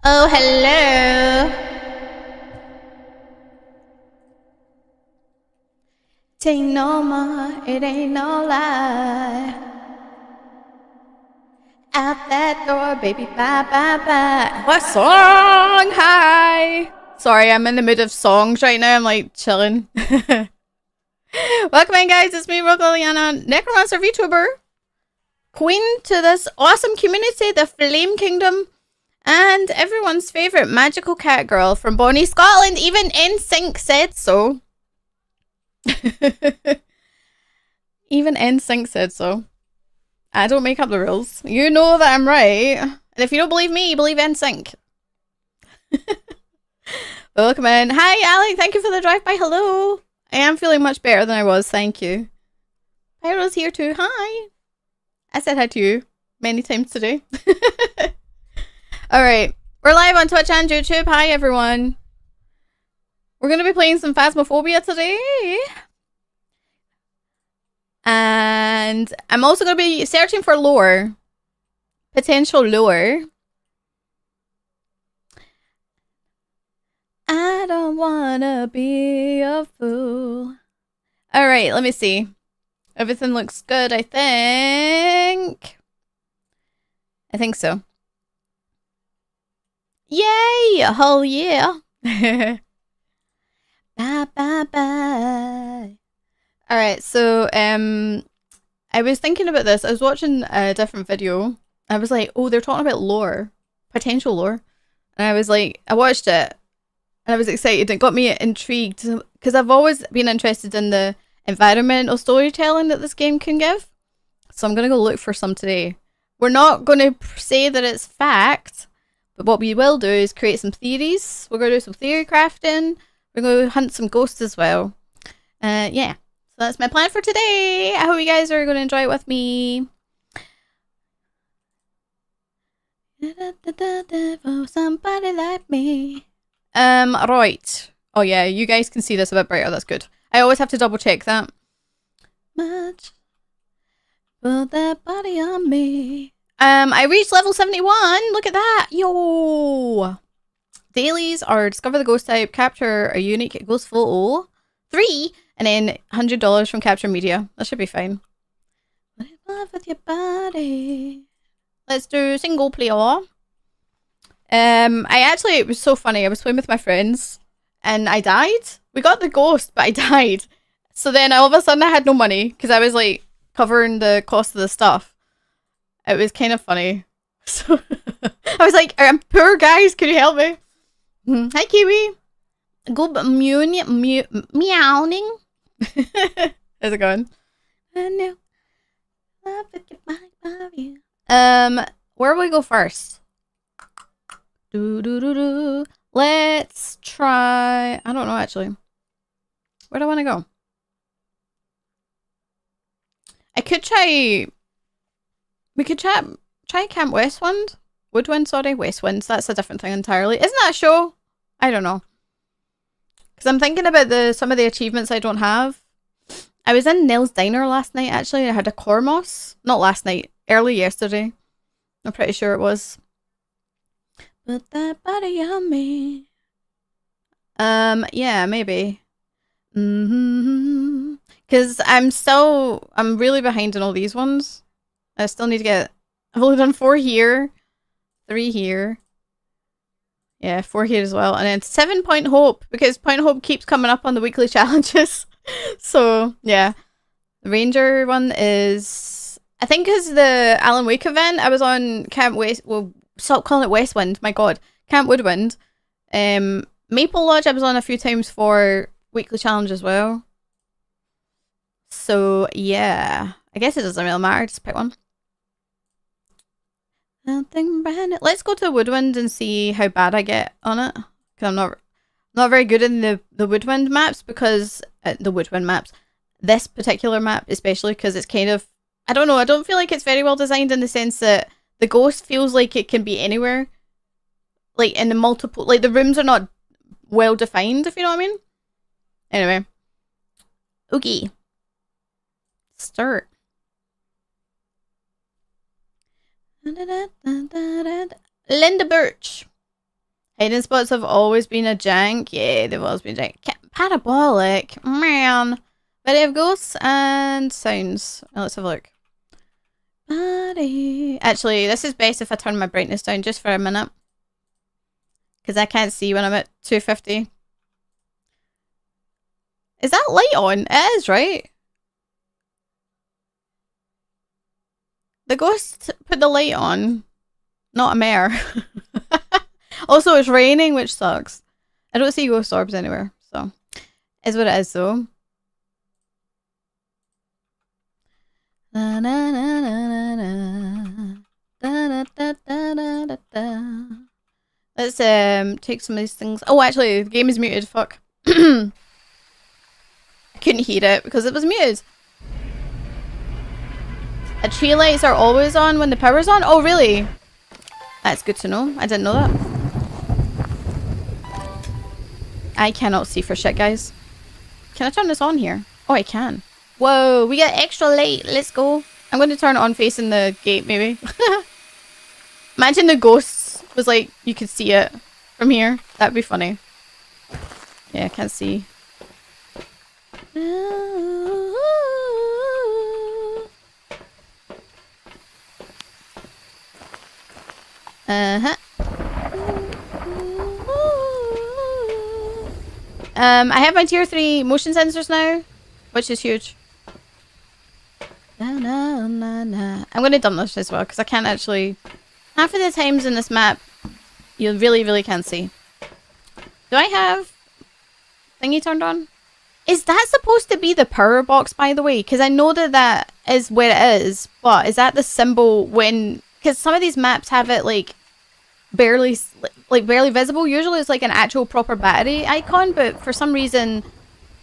Oh, hello. Ain't no more, it ain't no lie. Out that door, baby, bye, bye, bye. What song? Hi. Sorry, I'm in the mood of songs right now. I'm like chilling. Welcome in, guys. It's me, Liliana, Necromancer VTuber, queen to this awesome community, the Flame Kingdom, and everyone's favourite magical cat girl from Bonnie, Scotland. Even NSYNC said so. Even NSYNC said so. I don't make up the rules. You know that I'm right. And if you don't believe me, you believe NSYNC. Welcome in. Hi, Alec. Thank you for the drive-by. Hello. I am feeling much better than I was. Thank you. Pyro's here too. Hi. I said hi to you many times today. Alright. We're live on Twitch and YouTube. Hi, everyone. We're going to be playing some Phasmophobia today. And I'm also going to be searching for lore. Potential lore. I don't wanna be a fool. Alright, let me see. Everything looks good, I think. I think so. Yay! Oh yeah! Bye bye bye. Alright, so I was thinking about this. I was watching a different video. I was like, oh, they're talking about lore. Potential lore. And I was like, I watched it. And I was excited. It got me intrigued. Because I've always been interested in the environmental storytelling that this game can give. So I'm going to go look for some today. We're not going to say that it's fact. But what we will do is create some theories. We're going to do some theory crafting. We're going to hunt some ghosts as well. Yeah. So that's my plan for today. I hope you guys are going to enjoy it with me. For somebody like me. Right. Oh yeah, you guys can see this a bit brighter. That's good. I always have to double check that. Much. Put that body on me. I reached level 71. Look at that. Yo. Dailies are discover the ghost type, capture a unique ghost photo. 3. And then $100 from capture media. That should be fine. What is love with your body? Let's do single player. It was so funny. I was playing with my friends and I died. We got the ghost, but I died. So then all of a sudden I had no money because I was like covering the cost of the stuff. It was kind of funny. So I was like, I'm poor, guys. Can you help me? Hi, Kiwi. Go meowing. How's it going? I know. Where will we go first? Let's try. I don't know actually. Where do I want to go? I could try. We could try Camp Westwind. Woodwind, sorry, Westwind. That's a different thing entirely. Isn't that a show? I don't know. Because I'm thinking about some of the achievements I don't have. I was in Nell's Diner last night actually. I had a Cormos. Not last night. Early yesterday. I'm pretty sure it was. Put that body on me. Yeah, maybe. Because I'm really behind in all these ones. I still need to get, I've only done 4 here, 3 here. Yeah, 4 here as well. And then 7 Point Hope, because Point Hope keeps coming up on the weekly challenges. So, yeah. The Ranger one is, I think because the Alan Wake event, I was on Camp West, well, stop calling it Westwind, my god. Camp Woodwind. Maple Lodge I was on a few times for weekly challenge as well. So, yeah. I guess it doesn't really matter, just pick one. Nothing brand new. Let's go to Woodwind and see how bad I get on it. Because I'm not very good in the Woodwind maps because, the Woodwind maps. This particular map especially because it's kind of, I don't know, I don't feel like it's very well designed in the sense that the ghost feels like it can be anywhere. Like in the multiple, like the rooms are not well defined, if you know what I mean. Anyway. Okay. Start. Linda Birch. Hidden spots have always been a jank. Yeah, they've always been jank. Parabolic. Man. Variety of ghosts and sounds. Now let's have a look. Actually, this is best if I turn my brightness down just for a minute. Because I can't see when I'm at 250. Is that light on? It is, right? The ghost put the light on. Not a mare. Also, it's raining, which sucks. I don't see ghost orbs anywhere, so. Is what it is, though. Let's take some of these things. Oh, actually, the game is muted. Fuck. I couldn't hear it because it was muted. The tree lights are always on when the power's on? Oh, really? That's good to know. I didn't know that. I cannot see for shit, guys. Can I turn this on here? Oh, I can. Whoa, we got extra light. Let's go. I'm going to turn it on facing the gate, maybe. Imagine the ghosts was like, you could see it from here. That'd be funny. Yeah, I can't see. Uh-huh. I have my tier 3 motion sensors now, which is huge. I'm going to dump this as well, because I can't actually... Half of the times in this map, you really, really can't see. Do I have thingy turned on? Is that supposed to be the power box, by the way? Because I know that that is where it is, but is that the symbol when... Because some of these maps have it, like, barely visible. Usually it's like an actual proper battery icon, but for some reason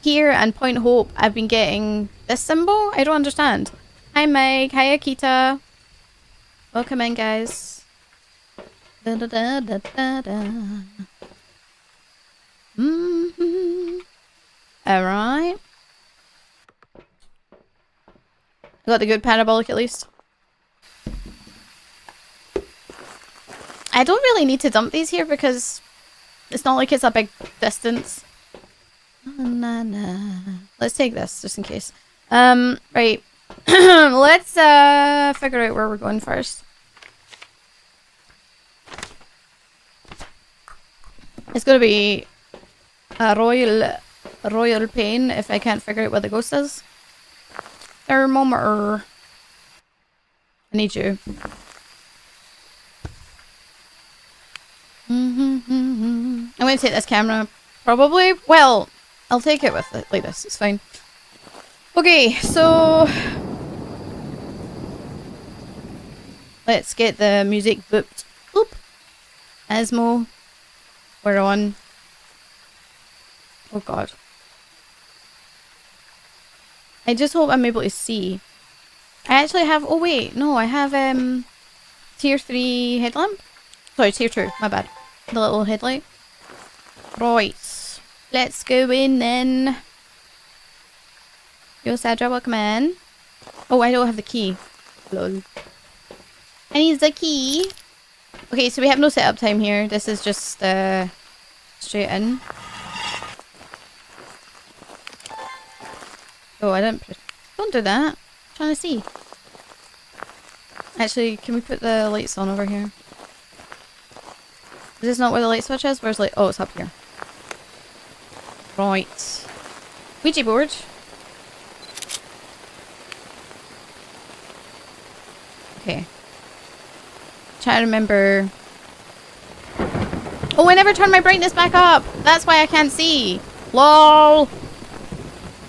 here and Point Hope I've been getting this symbol. I don't understand. Hi Mike, hi Akita. Welcome in, guys. Da, da, da, da, da, da. Alright. Got the good parabolic at least. I don't really need to dump these here because it's not like it's a big distance. Let's take this just in case. Right. Let's figure out where we're going first. It's gonna be a royal pain if I can't figure out where the ghost is. Thermometer. I need you. I'm going to take this camera, probably. Well, I'll take it with it like this. It's fine. Okay, so... Let's get the music booped. Boop. Asmo. We're on. Oh god. I just hope I'm able to see. I actually have... Oh wait, no, I have tier 3 headlamp. Sorry, tier 2, my bad. The little headlight. Right. Let's go in then. Yo, Sadra, welcome in. Oh, I don't have the key. Lol. I need the key. Okay, so we have no setup time here. This is just straight in. Oh, I didn't... Don't do that. I'm trying to see. Actually, can we put the lights on over here? Is this not where the light switch is? Where's light? Oh, it's up here. Right. Ouija board. Okay. Trying to remember. Oh, I never turned my brightness back up. That's why I can't see. LOL.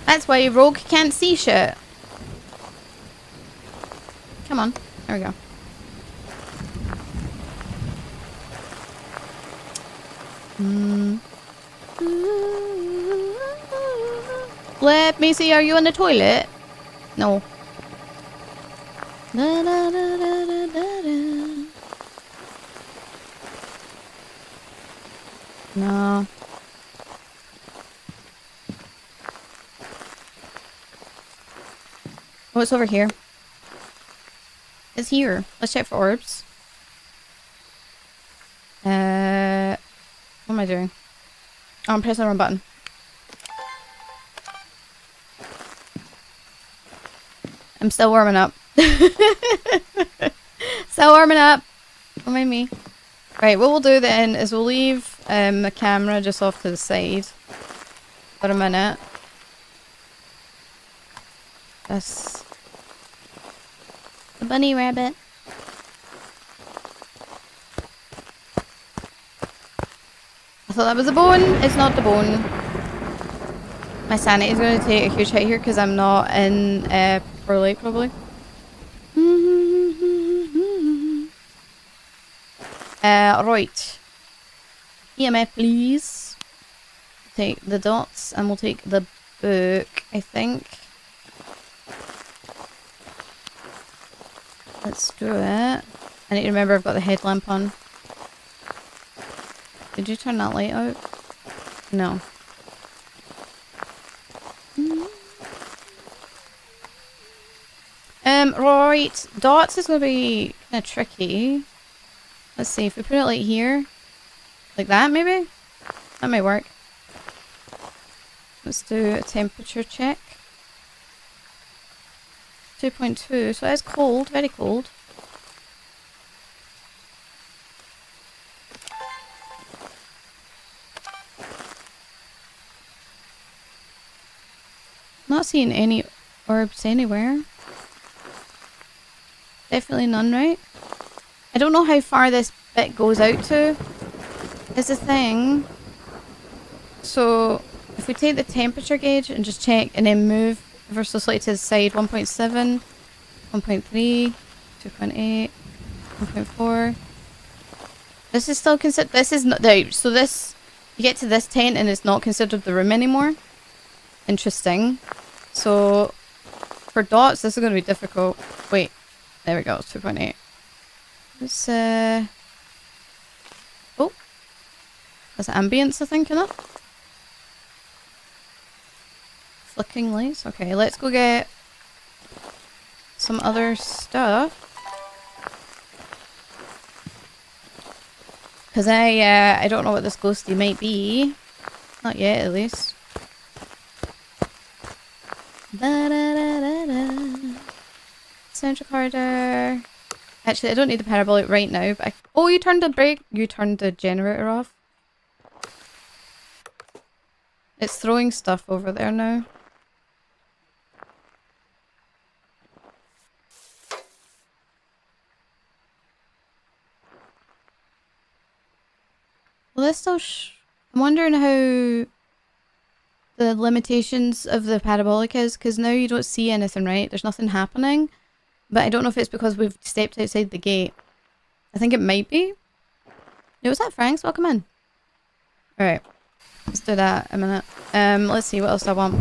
That's why Rogue can't see shit. Come on. There we go. Let me see, are you in the toilet? No. Da, da, da, da, da, da. No. Oh, it's over here. It's here. Let's check for orbs. What am I doing? Oh, I'm pressing the wrong button. I'm still warming up. Still warming up. Don't mind me. Right, what we'll do then is we'll leave the camera just off to the side for a minute. That's the bunny rabbit. I thought that was a bone. It's not the bone. My sanity is going to take a huge hit here because I'm not in Pearl Lake probably. Right. EMF please. Take the dots and we'll take the book, I think. Let's do it. I need to remember I've got the headlamp on. Did you turn that light out? No. Right. Dots is going to be kind of tricky. Let's see, if we put it like here. Like that, maybe? That might work. Let's do a temperature check. 2.2, so it's cold, very cold. Not seeing any orbs anywhere. Definitely none, right? I don't know how far this bit goes out to. Is the thing. So if we take the temperature gauge and just check and then move ever so slightly to the side, 1.7, 1.3, 2.8, 1.4. This is still considered. This is not. Right, so this. You get to this tent and it's not considered the room anymore. Interesting. So for dots, this is going to be difficult. Wait. There we go. It's 2.8. Let's, oh. That's ambience, I think, isn't it? Flicking lights. Okay, let's go get some other stuff. Because I don't know what this ghosty might be. Not yet, at least. Sound recorder. Actually, I don't need the parabolic right now, but oh, you turned the brake. You turned the generator off. It's throwing stuff over there now. Well, this still I'm wondering how the limitations of the parabolic is, because now you don't see anything, right? There's nothing happening. But I don't know if it's because we've stepped outside the gate. I think it might be. No, was that Frank's? Welcome in. Alright. Let's do that a minute. Let's see what else I want.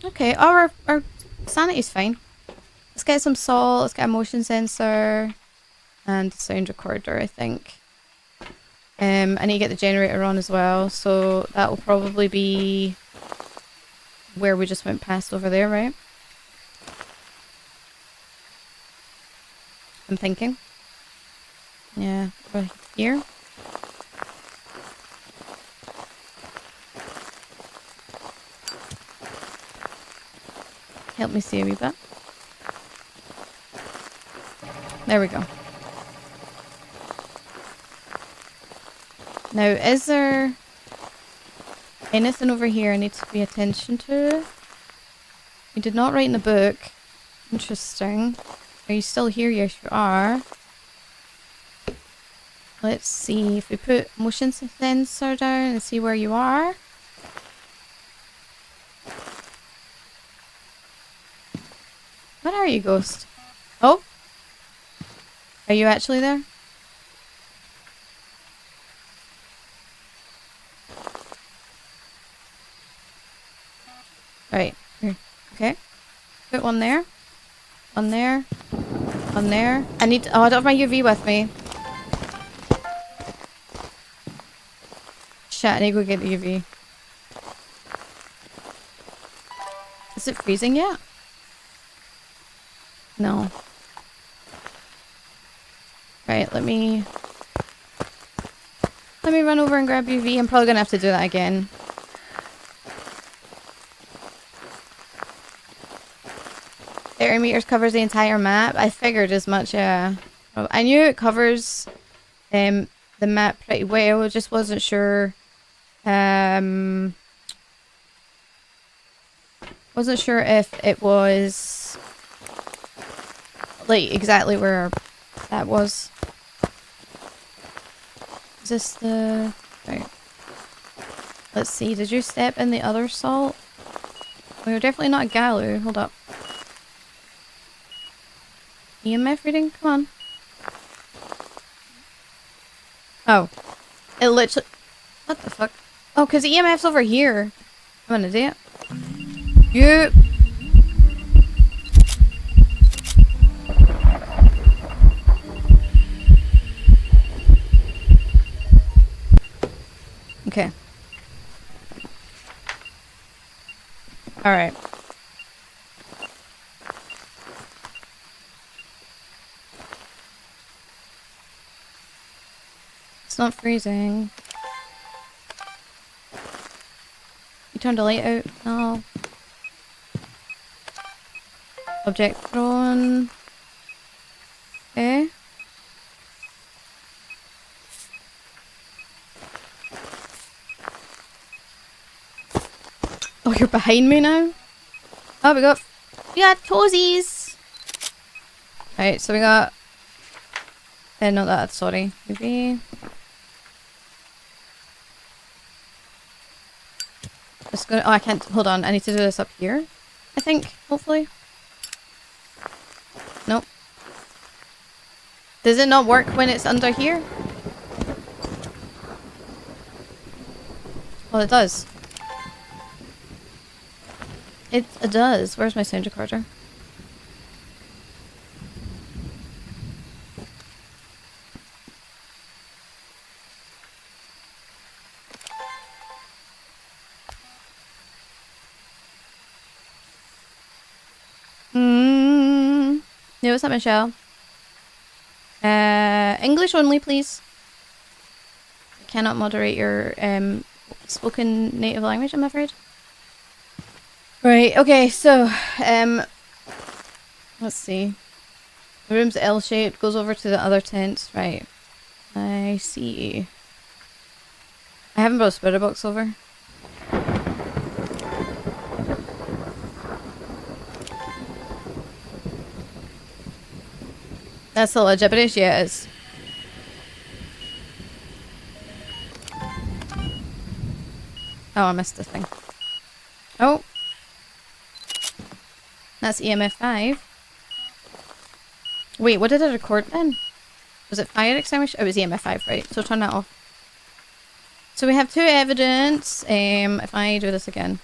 Okay, oh, our sanity's fine. Let's get some salt, let's get a motion sensor. And a sound recorder, I think. I need to get the generator on as well, so that will probably be where we just went past over there, right? I'm thinking. Yeah, right here. Help me see a wee bit. There we go. Now, is there anything over here I need to pay attention to? You did not write in the book. Interesting. Are you still here? Yes, you are. Let's see if we put motion sensor down and see where you are. Where are you, ghost? Oh? Are you actually there? Right. Here. Okay. Put one there. One there. One there. I need to, oh, I don't have my UV with me. Shit, I need to go get the UV. Is it freezing yet? No. Right, let me Let me run over and grab UV. I'm probably gonna have to do that again. $30 meters covers the entire map. I figured as much, yeah. I knew it covers the map pretty well. I just wasn't sure. Wasn't sure if it was like exactly where that was. Is this the right? Let's see. Did you step in the other salt? Well, you're definitely not Galu. Hold up. EMF reading? Come on. Oh. It literally... What the fuck? Oh, because EMF's over here. I'm an idiot. You... Okay. Alright. It's not freezing. You turned the light out? No. Object thrown. Okay. Oh, you're behind me now? Oh, we got toesies! Right, so we got... not that, sorry. Maybe... Just gonna... Oh, I can't... Hold on, I need to do this up here. I think, hopefully. Nope. Does it not work when it's under here? Well, it does. It does. Where's my sound recorder? Yeah, what's up, Michelle? English only, please. I cannot moderate your spoken native language, I'm afraid. Right, okay, so, let's see. The room's L-shaped, goes over to the other tents. Right. I see. I haven't brought a spirit box over. That's a lot of gibberish, yeah it is. Oh, I missed the thing. Oh. That's EMF 5. Wait, what did I record then? Was it fire extinguisher? Oh, it was EMF 5, right. So turn that off. So we have 2 evidence. If I do this again.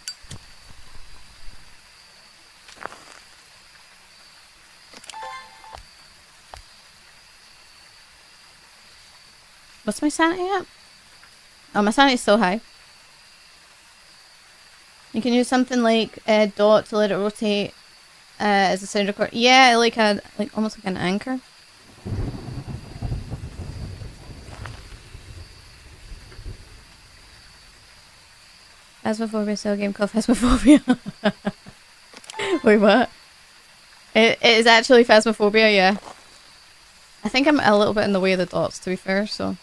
What's my sanity at? Oh, my sanity's so high. You can use something like a dot to let it rotate as a sound record. Yeah, like almost like an anchor. Phasmophobia, still a game called Phasmophobia. Wait, what? It is actually Phasmophobia, yeah. I think I'm a little bit in the way of the dots, to be fair, so...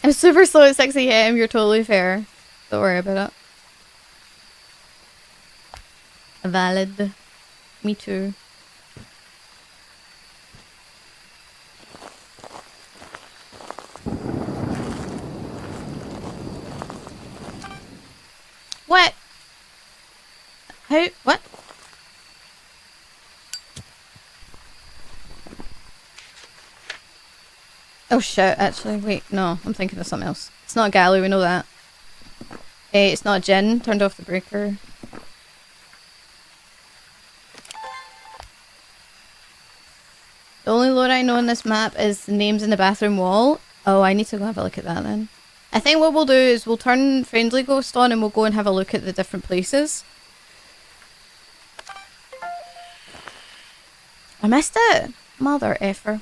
I'm super slow at 6 AM, you're totally fair. Don't worry about it. Valid. Me too. What? How? What? Oh shit, actually, wait, no, I'm thinking of something else. It's not Galu, we know that. It's not Jin, turned off the breaker. The only lore I know on this map is the names in the bathroom wall. Oh, I need to go have a look at that then. I think what we'll do is we'll turn Friendly Ghost on and we'll go and have a look at the different places. I missed it! Mother effer.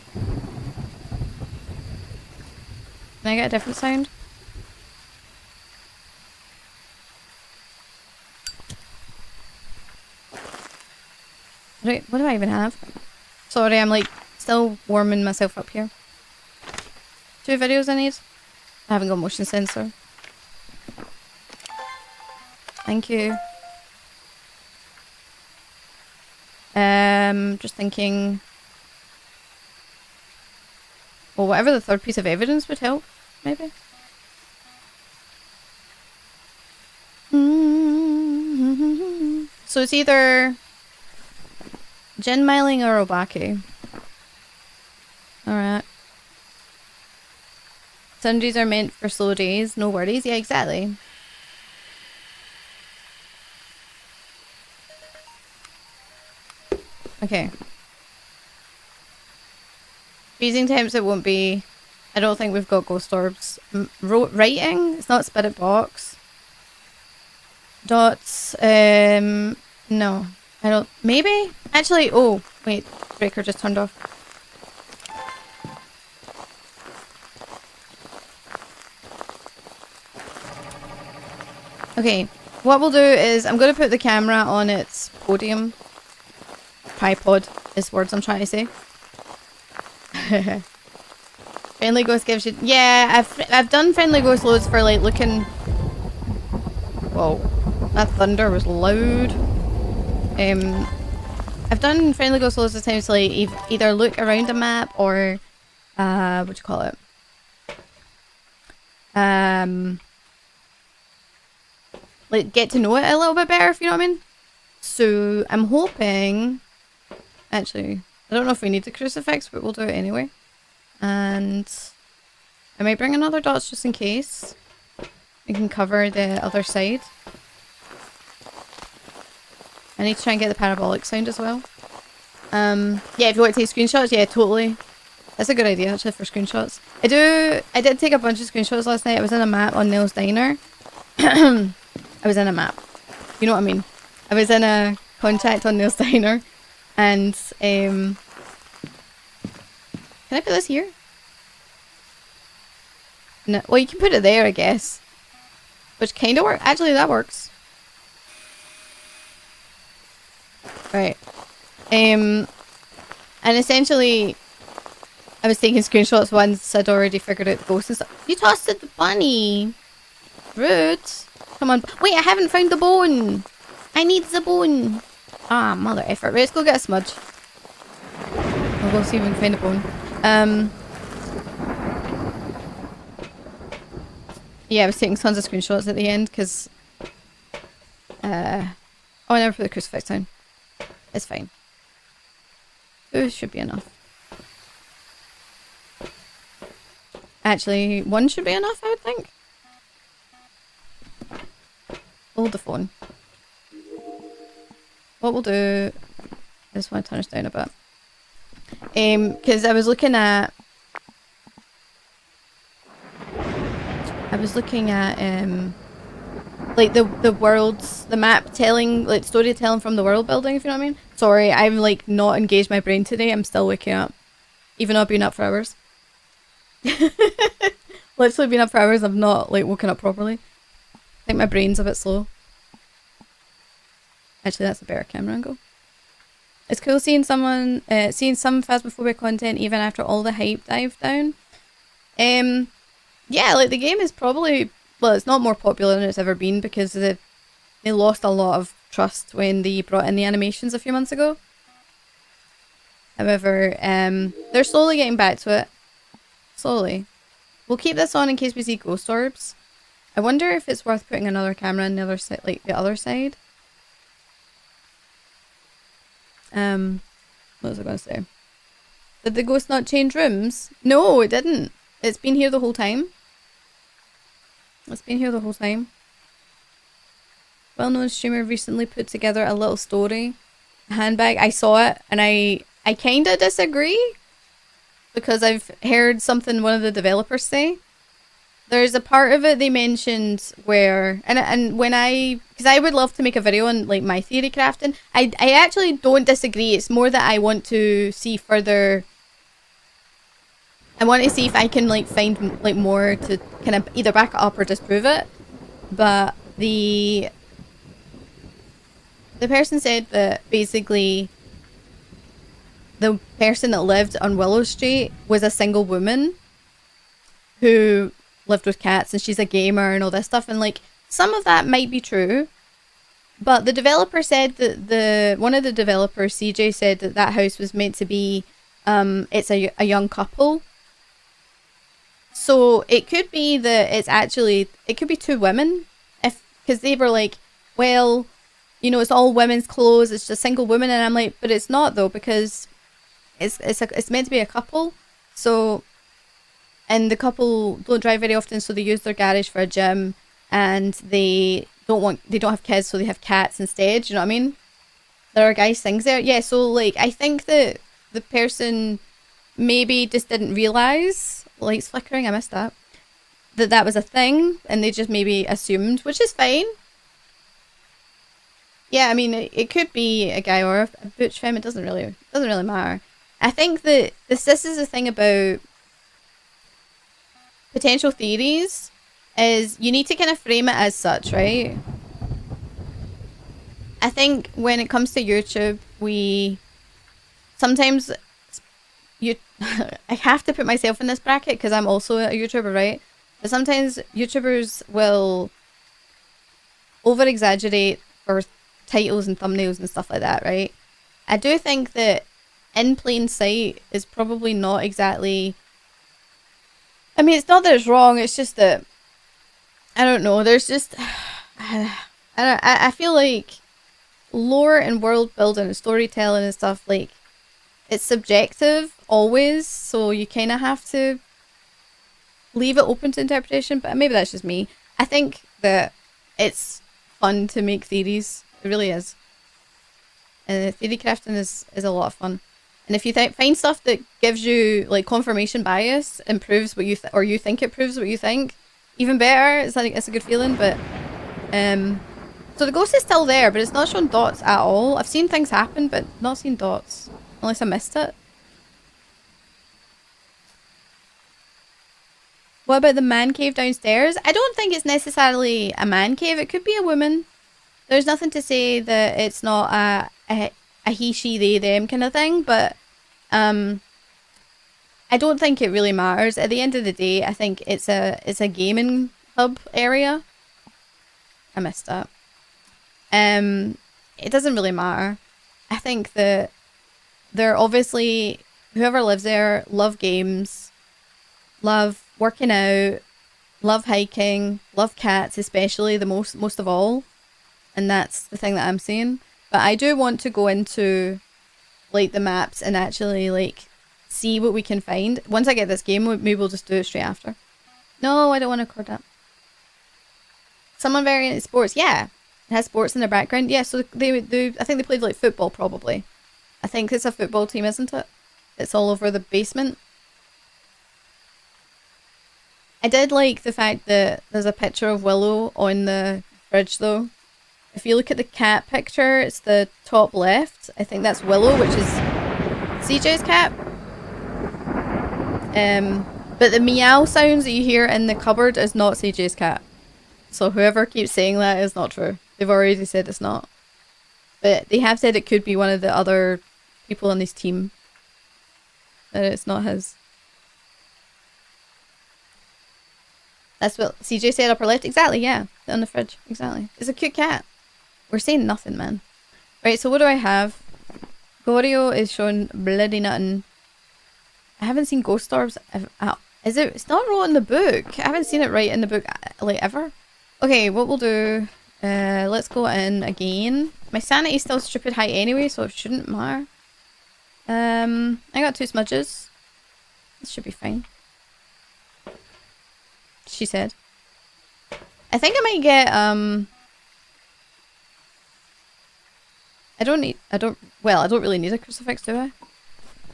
Can I get a different sound? Right, what do I even have? Sorry, I'm like still warming myself up here. 2 videos I need. I haven't got motion sensor. Thank you. Just thinking. Well, whatever the third piece of evidence would help, maybe. So it's either Gin Miling or Obake. Alright. Sundries are meant for slow days, no worries. Yeah, exactly. Okay. Freezing temps it won't be. I don't think we've got ghost orbs. Writing? It's not spirit box. Dots. No. I don't. Maybe? Actually, oh, wait. Breaker just turned off. Okay. What we'll do is I'm going to put the camera on its podium. Tripod is words I'm trying to say. Friendly Ghost gives you... Yeah, I've done Friendly Ghost loads for like looking... Whoa. That thunder was loud. I've done Friendly Ghost loads of times to like either look around a map or... what do you call it? Like get to know it a little bit better, if you know what I mean? So I'm hoping... Actually, I don't know if we need the crucifix, but we'll do it anyway. And I might bring another dots just in case. We can cover the other side. I need to try and get the parabolic sound as well. Yeah, if you want to take screenshots, yeah, totally. That's a good idea actually for screenshots. I did take a bunch of screenshots last night. I was in a map on Nell's Diner. I was in a map. You know what I mean? I was in a contract on Nell's Diner. And, can I put this here? No, well you can put it there I guess. Which kinda works. Actually that works. Right. And essentially, I was taking screenshots once I'd already figured out the ghost and stuff. You tossed it the bunny! Rude! Come on. Wait, I haven't found the bone! I need the bone! Ah, mother effort. Right, let's go get a smudge. We'll go see if we can find a bone. Yeah, I was taking tons of screenshots at the end because... Oh, I never put the crucifix down. It's fine. 2 should be enough. Actually, 1 should be enough, I would think. Hold the phone. What we'll do... I just want to turn this down a bit. Because I was looking at... like the worlds, the map telling, like storytelling from the world building, if you know what I mean. Sorry, I'm like not engaged my brain today. I'm still waking up. Even though I've been up for hours. Literally been up for hours, I've not like woken up properly. I think my brain's a bit slow. Actually, that's a better camera angle. It's cool seeing someone, seeing some Phasmophobia content even after all the hype died down. Yeah, like the game is probably, well, it's not more popular than it's ever been because they lost a lot of trust when they brought in the animations a few months ago. However, they're slowly getting back to it. Slowly. We'll keep this on in case we see ghost orbs. I wonder if it's worth putting another camera on the other side, like the other side. What was I going to say? Did the ghost not change rooms? No, it didn't. It's been here the whole time. It's been here the whole time. Well-known streamer recently put together a little story. Handbag. I saw it and I kind of disagree. Because I've heard something one of the developers say. there's a part of it they mentioned where, and when because I would love to make a video on like my theory crafting. I actually don't disagree. It's more that I want to see further. I want to see if I can like find like more to kind of either back it up or disprove it. But the person said that basically the person that lived on Willow Street was a single woman who lived with cats, and she's a gamer and all this stuff, and like some of that might be true, but the developer said that one of the developers, CJ, said that that house was meant to be it's a young couple. So it could be that it could be two women, because they were like, well, you know, it's all women's clothes, it's just single women, and I'm like, but it's not though, because it's meant to be a couple. So, and the couple don't drive very often, so they use their garage for a gym, and they don't have kids, so they have cats instead. You know what I mean? There are guys things there, yeah. So like, I think that the person maybe just didn't realize, lights flickering, I missed that, that was a thing, and they just maybe assumed, which is fine. Yeah, I mean, it could be a guy or a butch femme. It doesn't really matter. I think that this is the thing about potential theories, is you need to kind of frame it as such, right? I think when it comes to YouTube, we sometimes I have to put myself in this bracket because I'm also a YouTuber, right? But sometimes YouTubers will over exaggerate for titles and thumbnails and stuff like that, right? I do think that in plain sight is probably not exactly. I mean, it's not that it's wrong. It's just that I don't know. There's just I feel like lore and world building and storytelling and stuff, like, it's subjective always, so you kind of have to leave it open to interpretation. But maybe that's just me. I think that it's fun to make theories. It really is. And theory crafting is a lot of fun. And if you find stuff that gives you like confirmation bias and proves what you or you think it proves what you think, even better. It's like, it's a good feeling. But so the ghost is still there, but it's not showing dots at all. I've seen things happen, but not seen dots, unless I missed it. What about the man cave downstairs? I don't think it's necessarily a man cave. It could be a woman. There's nothing to say that it's not a he, she, they, them kind of thing, but I don't think it really matters. At the end of the day, I think it's a gaming hub area. I missed that. It doesn't really matter. I think that they're obviously, whoever lives there, love games, love working out, love hiking, love cats, especially the most of all. And that's the thing that I'm seeing. But I do want to go into like the maps and actually like see what we can find. Once I get this game, maybe we'll just do it straight after. No, I don't want to record that. Someone very into sports. Yeah. It has sports in their background. Yeah, so they I think they played like football probably. I think it's a football team, isn't it? It's all over the basement. I did like the fact that there's a picture of Willow on the fridge though. If you look at the cat picture, it's the top left. I think that's Willow, which is CJ's cat. But the meow sounds that you hear in the cupboard is not CJ's cat. So whoever keeps saying that is not true. They've already said it's not. But they have said it could be one of the other people on this team. That it's not his. That's what CJ said, upper left. Exactly, yeah. On the fridge. Exactly. It's a cute cat. We're saying nothing, man. Right, so what do I have? Gorio is showing bloody nothing. I haven't seen ghost orbs. Is it? It's not wrote in the book. I haven't seen it right in the book, like, ever. Okay, what we'll do... let's go in again. My sanity's still stupid high anyway, so it shouldn't matter. I got 2 smudges. This should be fine. She said. I think I might get, I don't really need a crucifix, do I?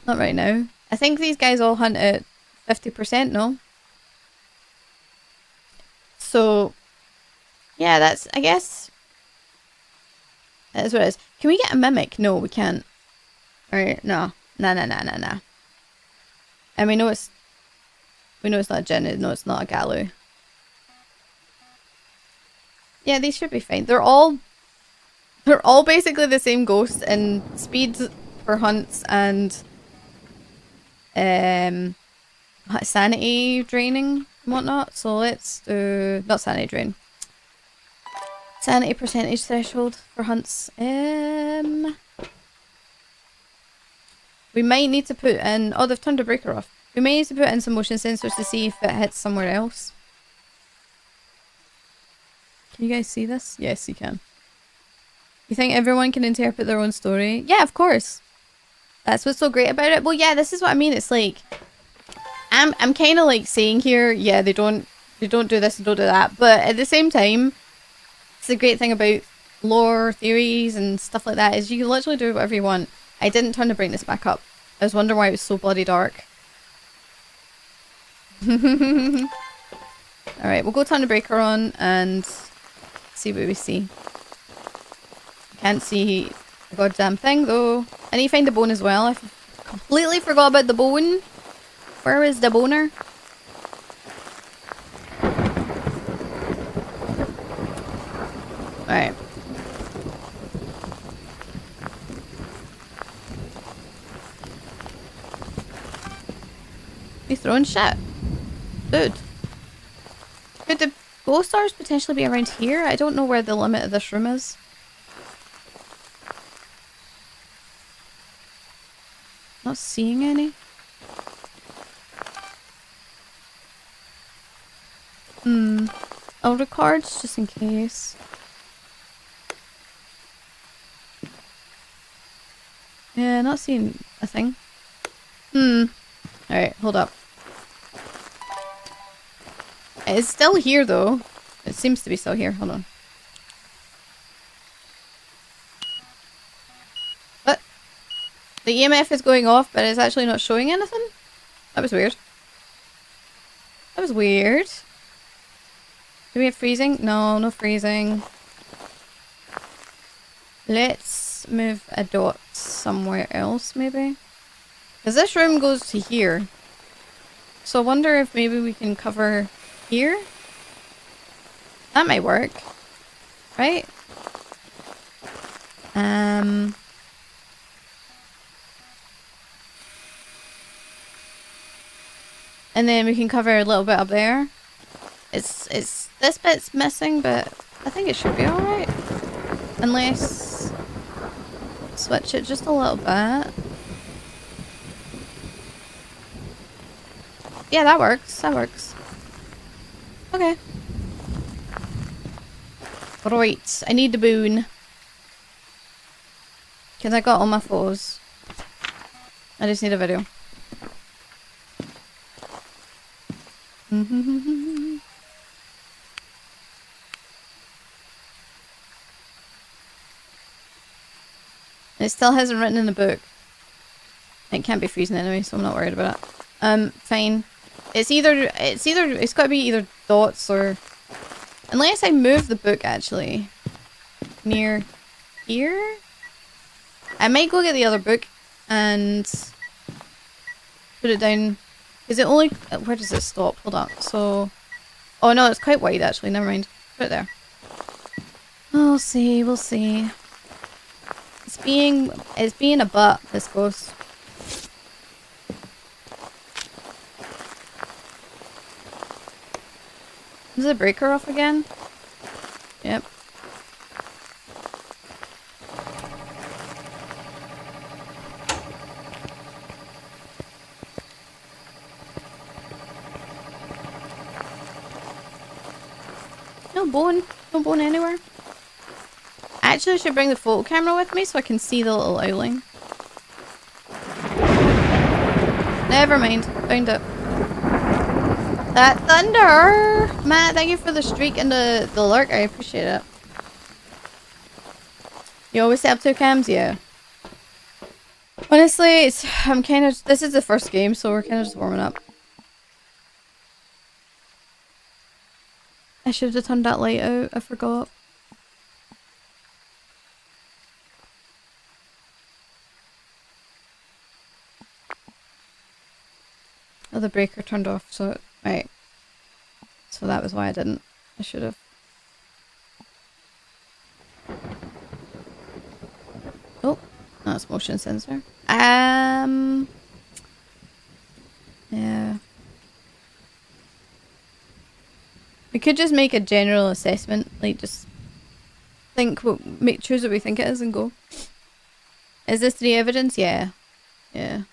Not right now. I think these guys all hunt at 50%, no? So, yeah, that's, I guess, that's what it is. Can we get a mimic? No, we can't. Alright, no. Nah. And we know it's not a Jinn, no, it's not a Galu. Yeah, these should be fine. They're all basically the same ghost in speed for hunts and sanity draining and whatnot. So let's do not sanity drain. Sanity percentage threshold for hunts. We might need to put in... Oh, they've turned the breaker off. We may need to put in some motion sensors to see if it hits somewhere else. Can you guys see this? Yes, you can. You think everyone can interpret their own story? Yeah, of course. That's what's so great about it. Well, yeah, this is what I mean. It's like... I'm kind of like saying here, yeah, they don't do this and don't do that. But at the same time, it's the great thing about lore, theories, and stuff like that is you can literally do whatever you want. I didn't turn the brightness back up. I was wondering why it was so bloody dark. Alright, we'll go turn the breaker on and see what we see. Can't see a goddamn thing though. I need to find the bone as well. I completely forgot about the bone. Where is the boner? Alright. He's throwing shit. Dude. Could the ghost stars potentially be around here? I don't know where the limit of this room is. Not seeing any. I'll record just in case. Yeah, not seeing a thing. Alright, hold up. It's still here though. It seems to be still here. Hold on. What? The EMF is going off, but it's actually not showing anything? That was weird. That was weird. Do we have freezing? No, no freezing. Let's move a dot somewhere else, maybe. Because this room goes to here. So I wonder if maybe we can cover here? That might work. Right? And then we can cover a little bit up there. It's this bit's missing, but I think it should be alright. Unless switch it just a little bit. Yeah, that works. That works. Okay. Right, I need the boon. Because I got all my photos. I just need a video. It still hasn't written in the book. It can't be freezing anyway, so I'm not worried about it. Fine. It's gotta be either dots or... Unless I move the book, actually. Near here? I might go get the other book and put it down. Is it only... Where does it stop? Hold on. So... Oh no, it's quite wide actually. Never mind. Put it there. We'll see. We'll see. It's being a butt, this ghost. Is the breaker off again? Yep. No bone. No bone anywhere. Actually, I should bring the photo camera with me so I can see the little owling. Never mind. Found it. That thunder! Matt, thank you for the streak and the lurk. I appreciate it. You always set up 2 cams? Yeah. Honestly, I'm kind of... This is the first game, so we're kind of just warming up. I should have turned that light out. I forgot. Oh, the breaker turned off, so... Right. So that was why I didn't. I should have. Oh, that's motion sensor. Yeah. We could just make a general assessment, like just think choose what we think it is and go. Is this the evidence? Yeah. Yeah.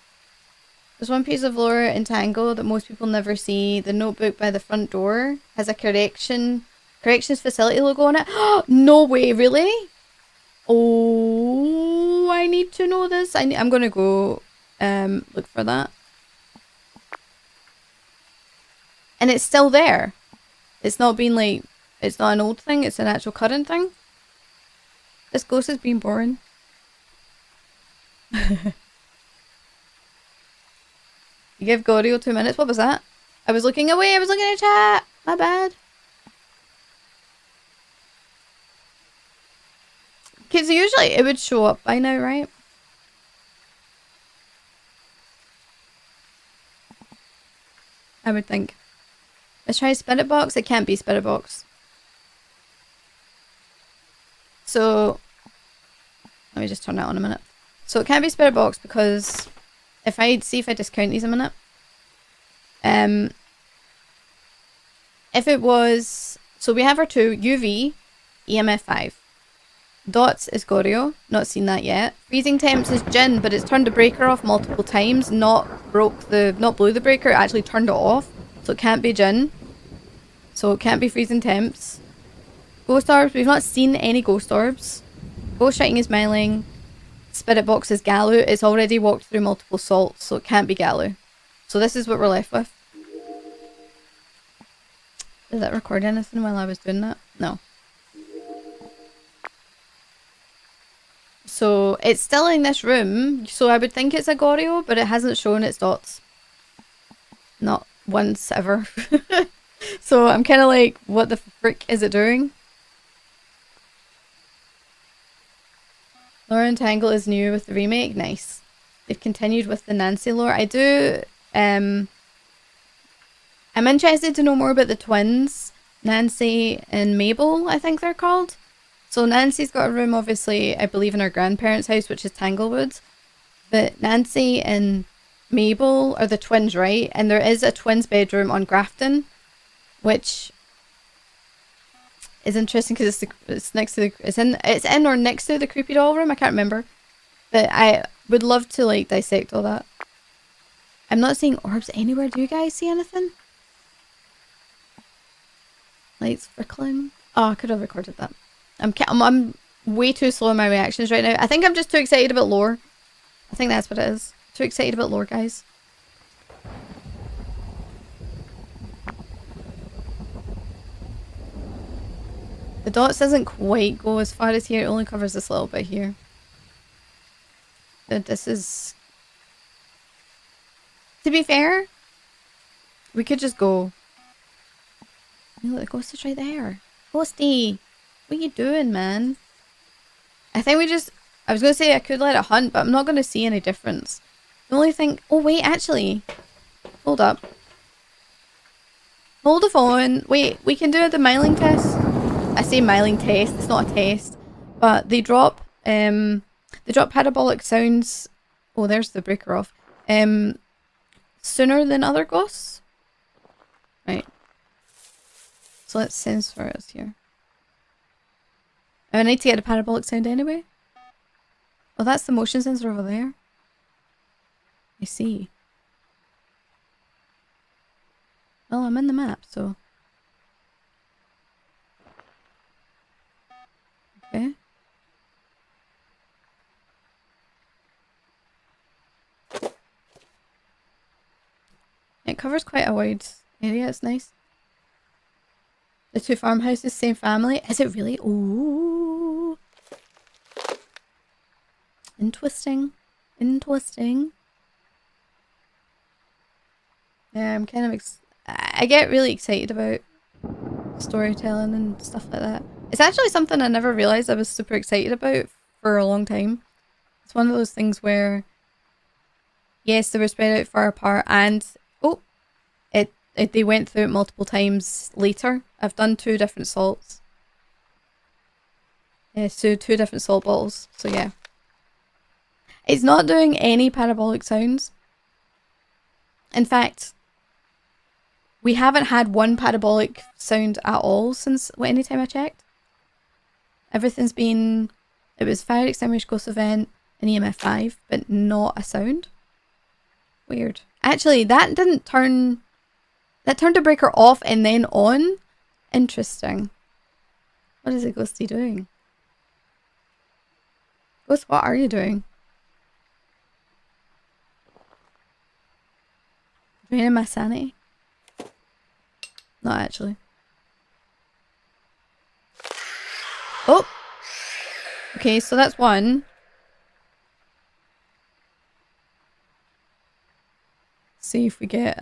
There's one piece of lore in Tango that most people never see. The notebook by the front door has a corrections facility logo on it. No way, really? Oh, I need to know this. I'm gonna go look for that. And it's still there. It's not been like, it's not an old thing, it's an actual current thing. This ghost has been boring. You give Gorio 2 minutes. What was that? I was looking away. I was looking at chat. My bad. Okay, so usually it would show up by now, right? I would think. Let's try Spirit Box. It can't be Spirit Box. So, let me just turn that on a minute. So it can't be Spirit Box because if I discount these a minute. If it was, so we have our 2 UV, EMF 5. Dots is Gorio, not seen that yet. Freezing temps is Jin, but it's turned the breaker off multiple times, not blew the breaker, it actually turned it off. So it can't be Jin. So it can't be freezing temps. Ghost orbs, we've not seen any ghost orbs. Ghost writing is Myling. Spirit box is Galu. It's already walked through multiple salts, so it can't be Galu. So this is what we're left with. Did that record anything while I was doing that? No. So it's still in this room, so I would think it's a Gorio, but it hasn't shown its dots. Not once ever. So I'm kind of like, what the frick is it doing? Lore and Tangle is new with the remake. Nice. They've continued with the Nancy lore. I do, I'm interested to know more about the twins. Nancy and Mabel, I think they're called. So Nancy's got a room, obviously, I believe in her grandparents' house, which is Tanglewood. But Nancy and Mabel are the twins, right? And there is a twins bedroom on Grafton, which is interesting because it's next to the, it's in or next to the creepy doll room. I can't remember, but I would love to like dissect all that. I'm not seeing orbs anywhere. Do you guys see anything? Lights flickering. Oh, I could have recorded that. I'm way too slow in my reactions right now. I think I'm just too excited about lore. I think that's what it is. Too excited about lore, guys. The dots doesn't quite go as far as here. It only covers this little bit here. But this is... To be fair, we could just go... Look, the ghost is right there. Ghosty! What are you doing, man? I think we just... I was going to say I could let it hunt, but I'm not going to see any difference. The only thing... Oh, wait, actually. Hold up. Hold the phone. Wait, we can do the miling test. I say miling test, it's not a test. But they drop parabolic sounds... Oh, there's the breaker off. Sooner than other ghosts. Right. So let's sense where it is here. I need to get a parabolic sound anyway. Oh, that's the motion sensor over there. I see. Well, I'm in the map, so... Okay. It covers quite a wide area, it's nice. The 2 farmhouses, same family. Is it really? Ooh. Interesting. Interesting. Yeah, I'm kind of I get really excited about storytelling and stuff like that. It's actually something I never realised I was super excited about for a long time. It's one of those things where, yes, they were spread out far apart, and they went through it multiple times later. I've done 2 different salts. Yeah, so 2 different salt bottles. So yeah. It's not doing any parabolic sounds. In fact, we haven't had one parabolic sound at all since any time I checked. Everything's been... It was fire extinguished, ghost event, and EMF 5, but not a sound. Weird. Actually, that didn't turn... That turned the breaker off and then on? Interesting. What is a ghosty doing? Ghost, what are you doing? Draining my sanity? Not actually. Oh! Okay, so that's one. See if we get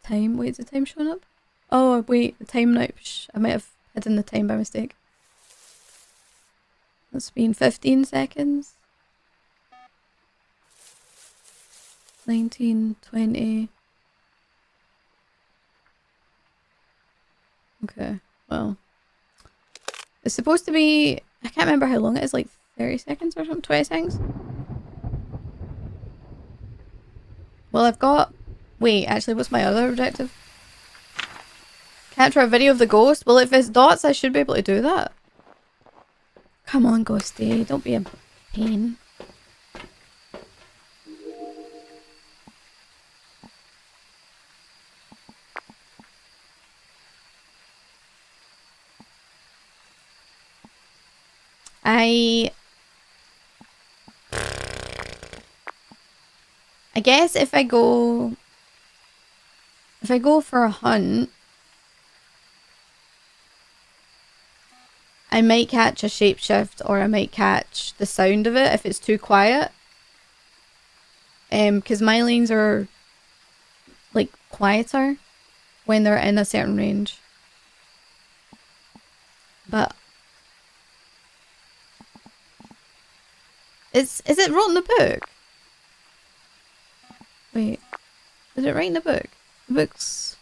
time. Wait, is the time showing up? Oh, wait, the time now. I might have hidden the time by mistake. That's been 15 seconds. 19, 20. Okay, well. It's supposed to be... I can't remember how long it is, like 30 seconds or something? 20 seconds? Well, I've got... Wait, actually, what's my other objective? Capture a video of the ghost? Well, if it's dots, I should be able to do that. Come on, ghosty. Don't be a pain. I guess if I go for a hunt, I might catch a shapeshift, or I might catch the sound of it if it's too quiet. Because my lanes are like quieter when they're in a certain range. But is it wrote in the book? Wait, is it right in the book? The book's...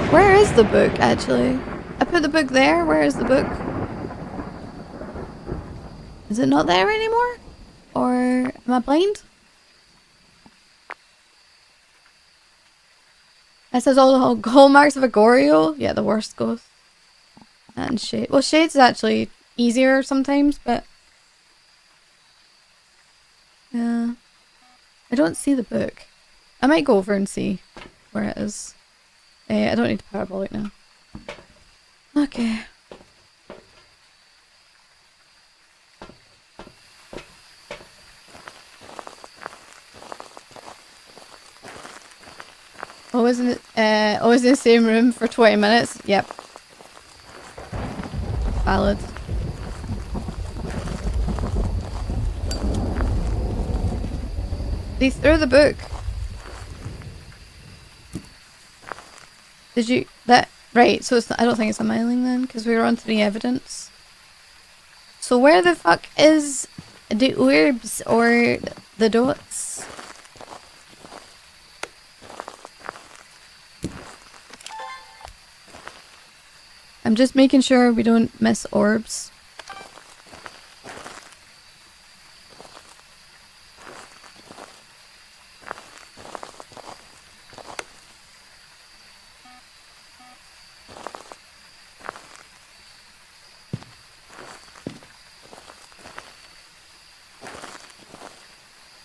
Where is the book, actually? I put the book there. Where is the book? Is it not there anymore? Or am I blind? That says all the hallmarks of a Goryo. Yeah, the worst ghost. And Shade. Well, Shade's actually easier sometimes, but... Yeah. I don't see the book. I might go over and see where it is. I don't need the parabolic now. Okay. Always in the same room for 20 minutes? Yep. Valid. They threw the book. Did you... That... Right, so it's not, I don't think it's a myling then, because we were on 3 evidence. So where the fuck is the orbs or the dots? I'm just making sure we don't miss orbs.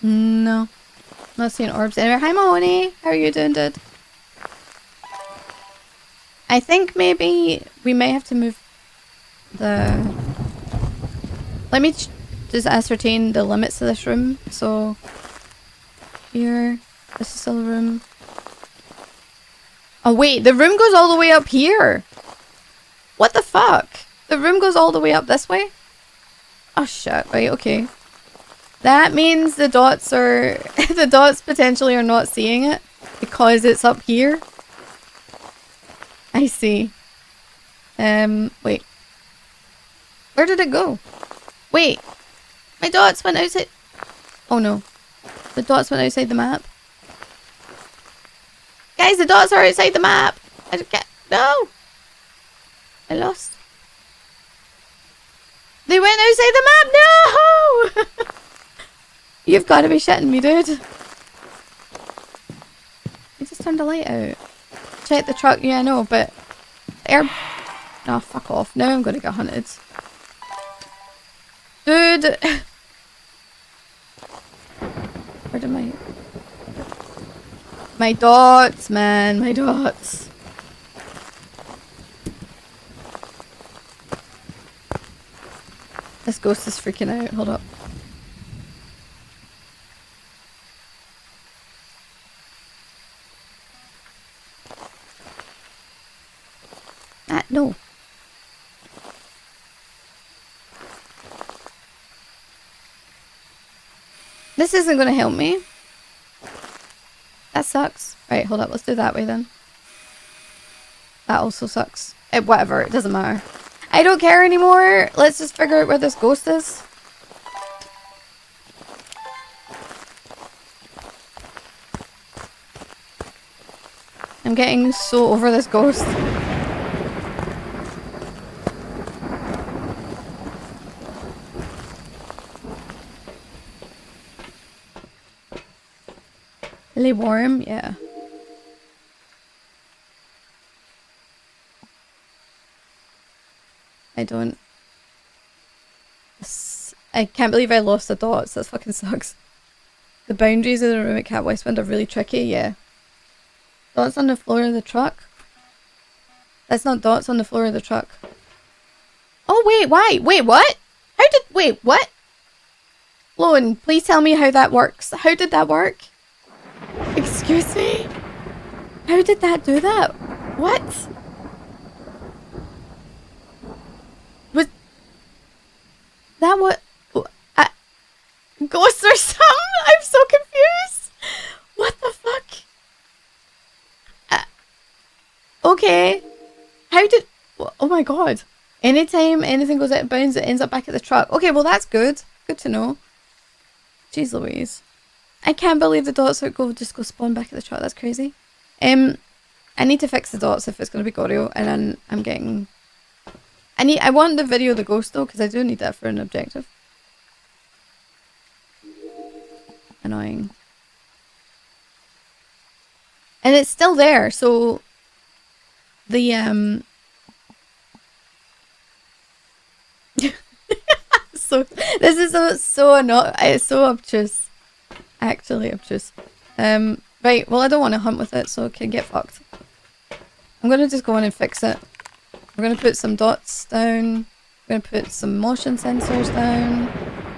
No. Not seeing orbs anywhere. Hi Mahoney! How are you doing, dude? I think maybe we may have to move the... Let me just ascertain the limits of this room. So, here, this is still a room. Oh wait, the room goes all the way up here! What the fuck? The room goes all the way up this way? Oh shit, right, okay. That means the dots are... the dots potentially are not seeing it. Because it's up here? I see. Wait. Where did it go? Wait. My dots went outside. Oh no. The dots went outside the map. Guys, the dots are outside the map. I can't. No. I lost. They went outside the map. No. You've got to be shitting me, dude. You just turned the light out. Check the truck. Yeah, I know, but air. Oh, fuck off. Now I'm gonna get hunted. Dude. Where did my dots, man, my dots. This ghost is freaking out. Hold up. Ah, no. This isn't going to help me. That sucks. Right, hold up. Let's do that way then. That also sucks. Whatever. It doesn't matter. I don't care anymore. Let's just figure out where this ghost is. I'm getting so over this ghost. Really warm? Yeah. I don't... I can't believe I lost the dots. That fucking sucks. The boundaries of the room at Cat Westwind are really tricky, yeah. Dots on the floor of the truck? That's not dots on the floor of the truck. Oh, wait, why? Wait, what? Wait, what? Lone, please tell me how that works. How did that work? Excuse me? How did that do that? What? Was that what? Ghosts or something? I'm so confused. What the fuck? Okay. How did... Oh my god. Anytime anything goes out of bounds, it ends up back at the truck. Okay, well that's good. Good to know. Jeez Louise. I can't believe the dots just go spawn back at the truck. That's crazy. I need to fix the dots if it's going to be Goryo. And then I'm getting... I want the video of the ghost though, because I do need that for an objective. Annoying. And it's still there, so... The, so... This is so annoying. It's so obtuse. Actually obtuse. Right, well I don't want to hunt with it, so it can get fucked. I'm gonna just go in and fix it. We're gonna put some dots down. We're gonna put some motion sensors down.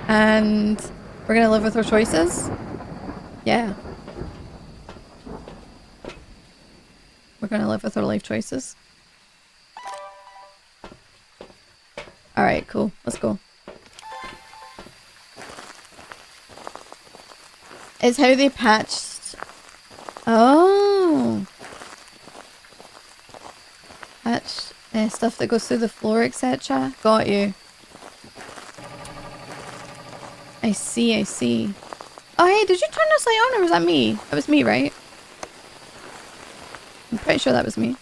And we're gonna live with our choices. Yeah. We're gonna live with our life choices. Alright, cool. Let's go. It's how they patched... Oh! Patched stuff that goes through the floor, etc. Got you. I see, I see. Oh hey, did you turn this light on or was that me? That was me, right? I'm pretty sure that was me.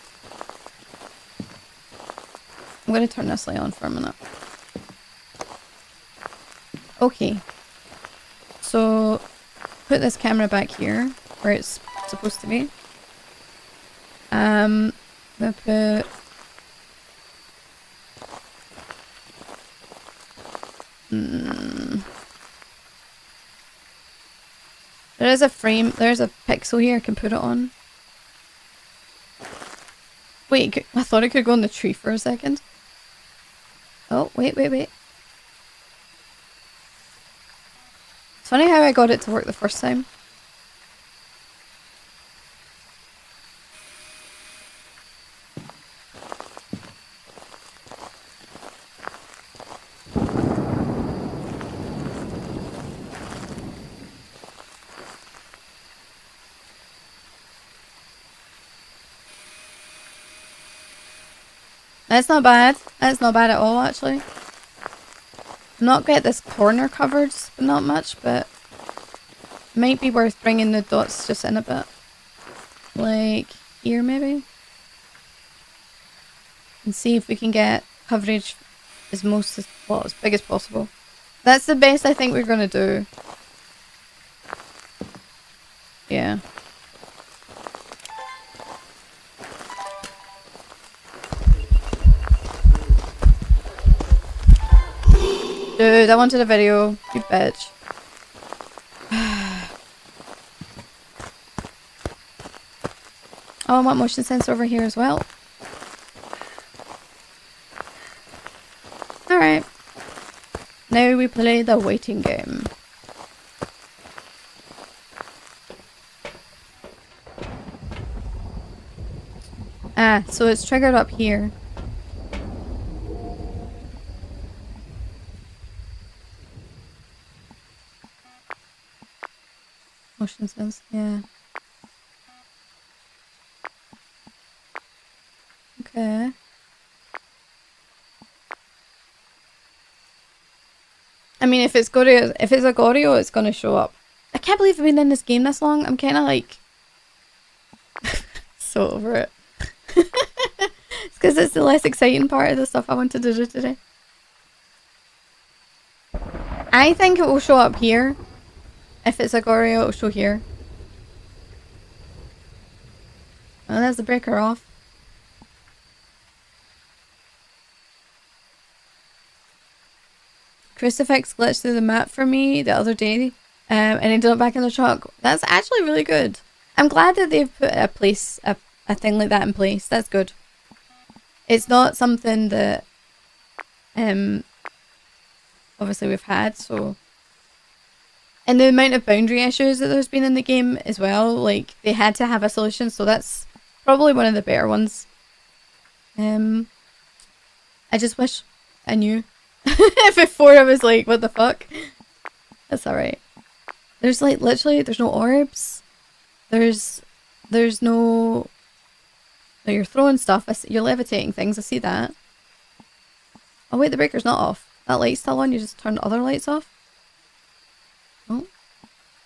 I'm gonna turn this light on for a minute. Okay. So... put this camera back here, where it's supposed to be. I'm gonna put... There is a frame, there's a pixel here I can put it on. Wait, I thought it could go in the tree for a second. Oh, wait. It's funny how I got it to work the first time. That's not bad. That's not bad at all, actually. Not get this corner covered, but not much, but might be worth bringing the dots just in a bit. Like here, maybe? And see if we can get coverage as as big as possible. That's the best I think we're gonna do. Yeah. Dude, I wanted a video. You bitch. Oh, I want motion sensor over here as well. Alright. Now we play the waiting game. Ah, so it's triggered up here. Motion sense, yeah. Okay. I mean, if it's a Goryo, it's gonna show up. I can't believe I've been in this game this long. I'm kind of like so over it. It's because it's the less exciting part of the stuff I wanted to do today. I think it will show up here. If it's a Goryo, it'll show here. Oh, there's the breaker off. Crucifix glitched through the map for me the other day, and ended up back in the truck. That's actually really good. I'm glad that they've put a thing like that in place. That's good. It's not something that obviously we've had, so. And the amount of boundary issues that there's been in the game as well, like they had to have a solution, so that's probably one of the better ones. I just wish I knew. Before I was like, what the fuck? That's alright. There's like literally, there's no orbs. There's no... No, you're throwing stuff. You're levitating things. I see that. Oh wait, the breaker's not off. That light's still on. You just turned the other lights off. Oh.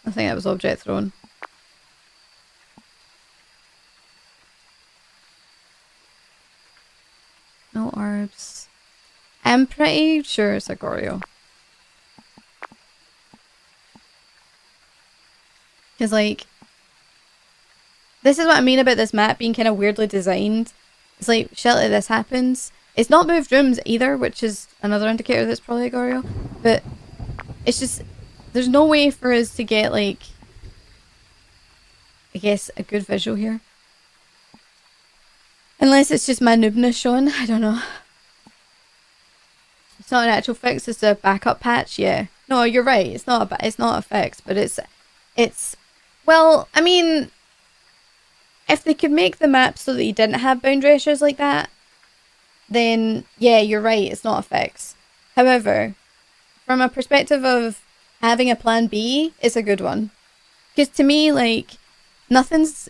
I think that was object thrown. No orbs. I'm pretty sure it's a Goryo. Because, like, this is what I mean about this map being kind of weirdly designed. It's like, shit like this happens. It's not moved rooms either, which is another indicator that's probably a Goryo. But it's just, there's no way for us to get, like, I guess, a good visual here. Unless it's just my noobness showing. I don't know. It's not an actual fix, it's a backup patch, yeah. No, you're right, it's not a fix, but it's well, I mean, if they could make the map so that you didn't have boundary issues like that, then yeah, you're right, it's not a fix. However, from a perspective of having a plan B, it's a good one. Because to me, like,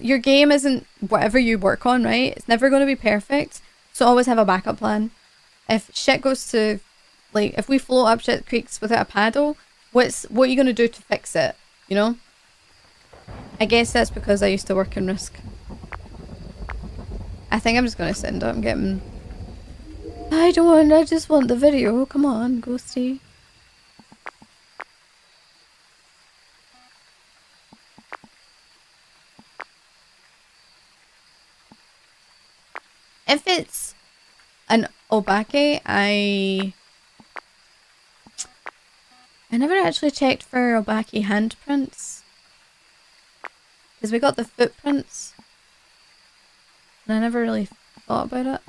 your game isn't whatever you work on, right? It's never going to be perfect, so always have a backup plan. If shit goes to, like, if we float up shit creeks without a paddle, what are you going to do to fix it, you know? I guess that's because I used to work in Risk. I think I'm just going to send it. I'm getting... I just want the video. Come on, Ghosty. If it's an Obake, I never actually checked for Obake handprints. Because we got the footprints. And I never really thought about it.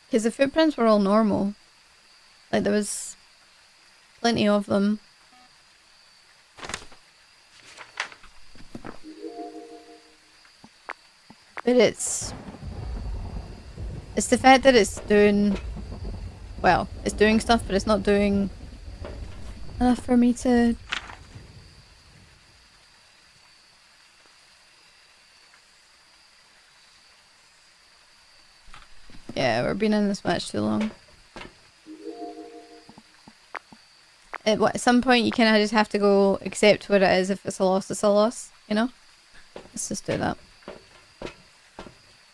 Because the footprints were all normal. Like, there was plenty of them. But it's the fact that it's doing, well, it's doing stuff, but it's not doing enough for me to... Yeah, we're being in this match too long. At some point, you kind of just have to go accept what it is. If it's a loss, it's a loss, you know? Let's just do that.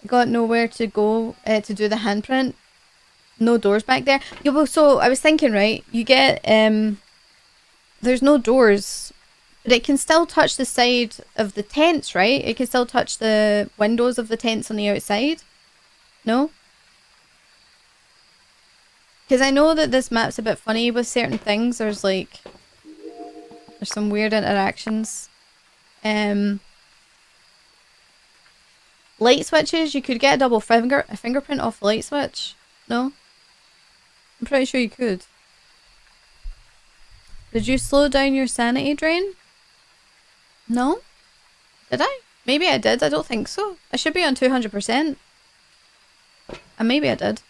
Got nowhere to go to do the handprint. No doors back there. Yeah, well, so I was thinking, right? You get, there's no doors, but it can still touch the side of the tents, right? It can still touch the windows of the tents on the outside. No? Because I know that this map's a bit funny with certain things. There's like, there's some weird interactions. Light switches, you could get a double fingerprint off the light switch. No? I'm pretty sure you could. Did you slow down your sanity drain? No? Did I? Maybe I did. I don't think so. I should be on 200%. And maybe I did.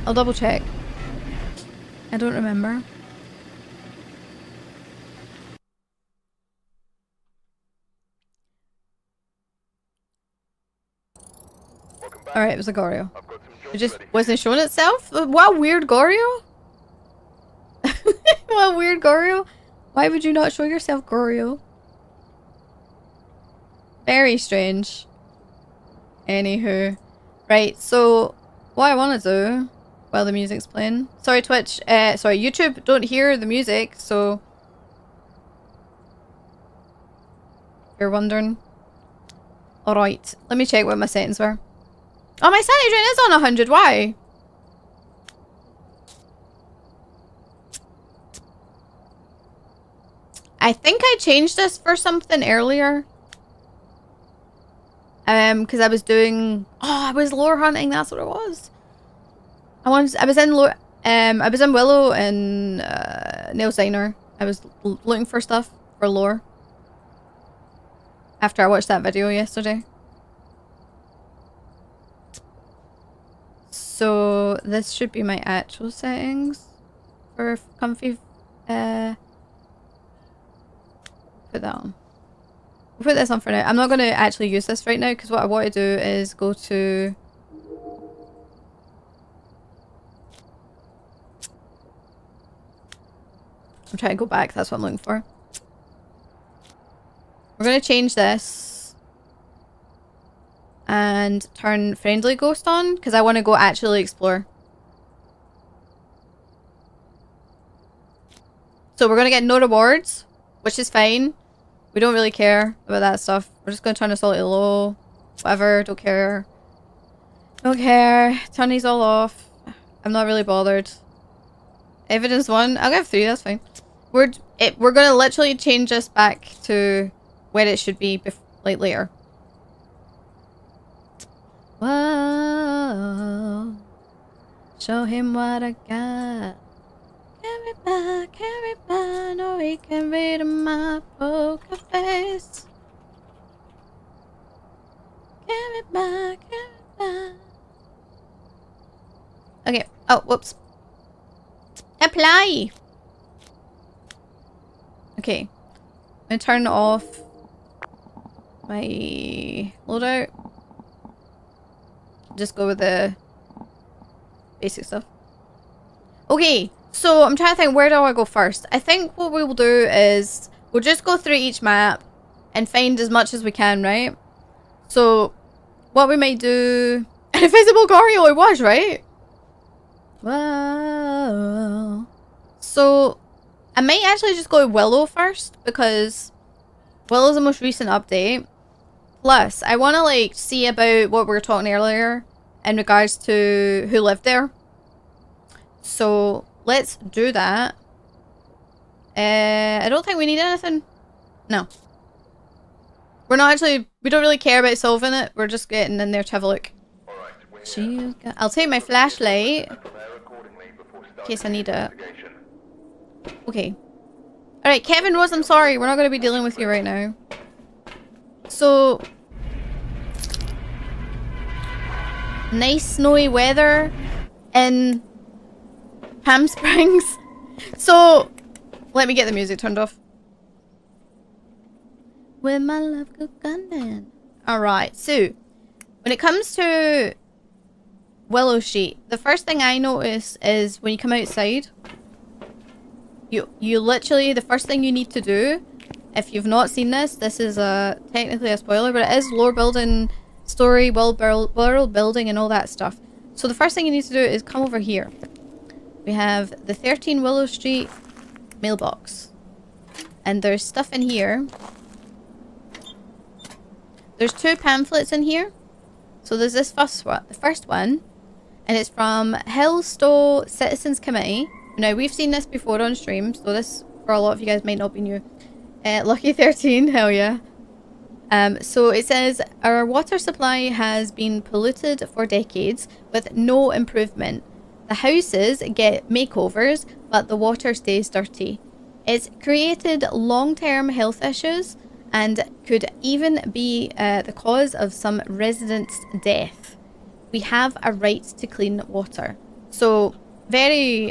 I'll double check. I don't remember. Alright, it was a Goryo. It just wasn't showing itself? What weird Goryo? What weird Goryo? Why would you not show yourself, Goryo? Very strange. Anywho. Right, so what I want to do while the music's playing. Sorry, Twitch. Sorry, YouTube don't hear the music, so if you're wondering. Alright, let me check what my settings were. Oh, my sanity drain is on 100. Why? I think I changed this for something earlier. Because I was doing... Oh, I was lore hunting. That's what it was. I was in lore... I was in Willow and Nail Signer. I was looking for stuff for lore. After I watched that video yesterday. So this should be my actual settings for comfy. Put that on. We'll put this on for now. I'm not going to actually use this right now because what I want to do is go to... I'm trying to go back. That's what I'm looking for. We're going to change this. And turn Friendly Ghost on, because I want to go actually explore. So we're going to get no rewards, which is fine. We don't really care about that stuff. We're just going to turn this all to low. Whatever, don't care. Don't care. Turn these all off. I'm not really bothered. Evidence 1. I'll give 3, that's fine. We're going to literally change this back to where it should be like later. Whoa, show him what I got. Carry by, no he can read my poker face. Carry by. Okay, oh, whoops. Apply! Okay, I'm gonna turn off my loadout. Just go with the basic stuff. Okay, so I'm trying to think, where do I go first? I think what we will do is we'll just go through each map and find as much as we can, right? So what we might do... An invisible Goryo it was, right? Whoa. So I might actually just go with Willow first because Willow's the most recent update. Plus, I want to like see about what we were talking earlier in regards to who lived there. So let's do that. I don't think we need anything. No. We're not actually, we don't really care about solving it. We're just getting in there to have a look. I'll take my flashlight in case I need it. Okay. Alright, Kevin Rose, I'm sorry. We're not going to be dealing with you right now. So, nice snowy weather in Palm Springs. So, let me get the music turned off. With my love go gunning. Alright, so when it comes to Willow Street, the first thing I notice is when you come outside, you literally, the first thing you need to do, if you've not seen this is technically a spoiler, but it is lore building, story, world building and all that stuff. So the first thing you need to do is come over here. We have the 13 Willow Street mailbox. And there's stuff in here. There's 2 pamphlets in here. So there's this first one, the first one, and it's from Hillstow Citizens Committee. Now we've seen this before on stream, so this for a lot of you guys might not be new. Lucky 13, hell yeah. So it says, our water supply has been polluted for decades with no improvement. The houses get makeovers, but the water stays dirty. It's created long-term health issues and could even be the cause of some residents' death. We have a right to clean water. So, very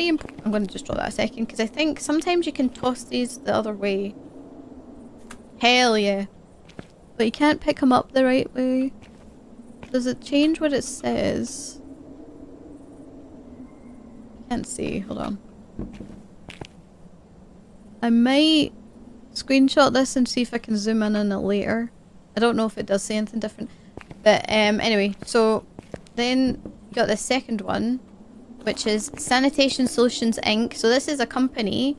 important. I'm going to just draw that a second, because I think sometimes you can toss these the other way. Hell yeah. But you can't pick them up the right way. Does it change what it says? Can't see. Hold on. I might screenshot this and see if I can zoom in on it later. I don't know if it does say anything different. But anyway, so then you got the second one, which is Sanitation Solutions Inc. So this is a company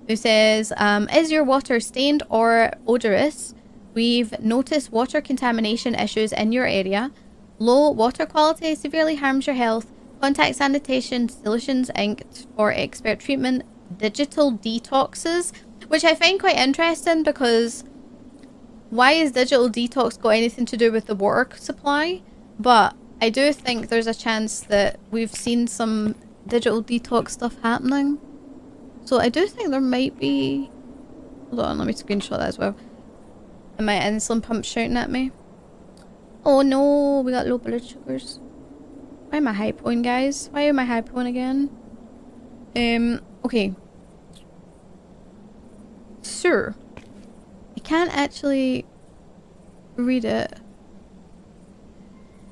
who says, is your water stained or odorous? We've noticed water contamination issues in your area. Low water quality severely harms your health. Contact Sanitation Solutions Inc. for expert treatment. Digital detoxes, which I find quite interesting, because why is digital detox got anything to do with the water supply? But I do think there's a chance that we've seen some digital detox stuff happening. So I do think there might be... Hold on, let me screenshot that as well. Am my insulin pump shouting at me? Oh no, we got low blood sugars. Why am I hypoing, guys? Why am I hypoing again? Okay. Sure. I can't actually read it.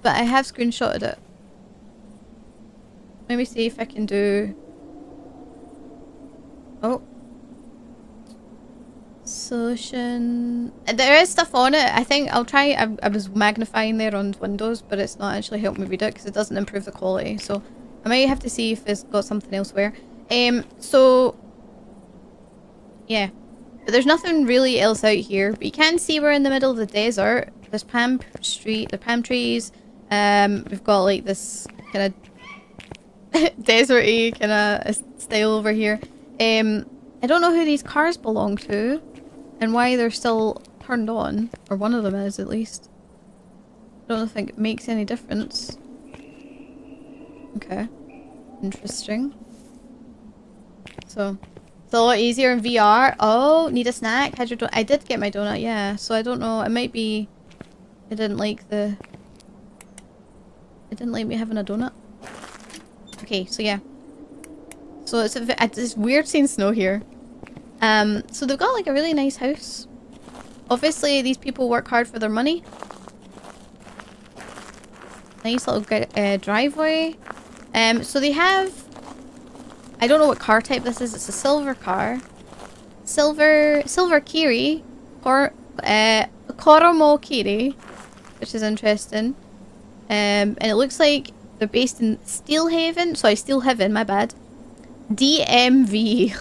But I have screenshotted it. Let me see if I can do... Oh. Solution... There is stuff on it. I think I'll try... I was magnifying there on Windows, but it's not actually helping me read it because it doesn't improve the quality. So I might have to see if it's got something elsewhere. So... Yeah. But there's nothing really else out here. But you can see we're in the middle of the desert. There's palm street, the palm trees. We've got like this kind of desert-y kind of style over here. I don't know who these cars belong to and why they're still turned on, or one of them is at least. I don't think it makes any difference. Okay, interesting. So it's a lot easier in VR. Oh, need a snack? Had your donut? I did get my donut, yeah. So I don't know. It might be. It didn't like the. It didn't like me having a donut. Okay, so yeah. So it's weird seeing snow here. So they've got like a really nice house. Obviously, these people work hard for their money. Nice little driveway. So they have... I don't know what car type this is. It's a silver car. Silver Kiri. Koromo Kiri. Which is interesting. And it looks like they're based in Steelhaven. Sorry, Steelhaven, my bad. DMV.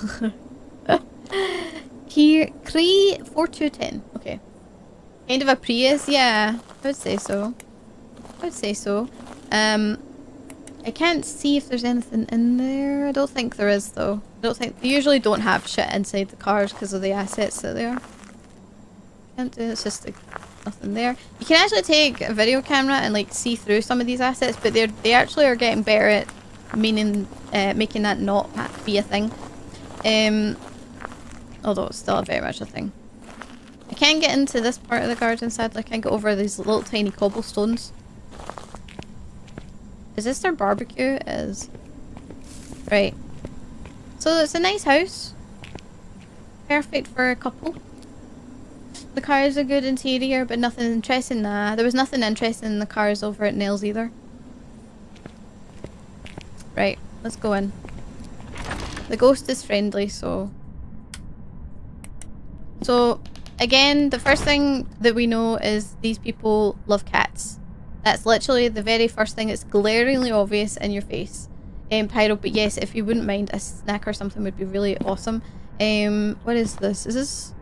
Cree 4210. Okay. Kind of a Prius, yeah. I would say so. I would say so. I can't see if there's anything in there. I don't think there is though. I don't think they usually don't have shit inside the cars because of the assets that they are. Can't do it's just like nothing there. You can actually take a video camera and like see through some of these assets, but they actually are getting better at making that not be a thing. Although it's still very much a thing. I can't get into this part of the garden sadly. I can't get over these little tiny cobblestones. Is this their barbecue? It is. Right. So it's a nice house. Perfect for a couple. The car is a good interior, but nothing interesting. Nah, there was nothing interesting in the cars over at Nails either. Right, let's go in. The ghost is friendly, so... So, again, the first thing that we know is these people love cats. That's literally the very first thing. It's glaringly obvious in your face. Pyro, but yes, if you wouldn't mind, a snack or something would be really awesome. What is this? Is this...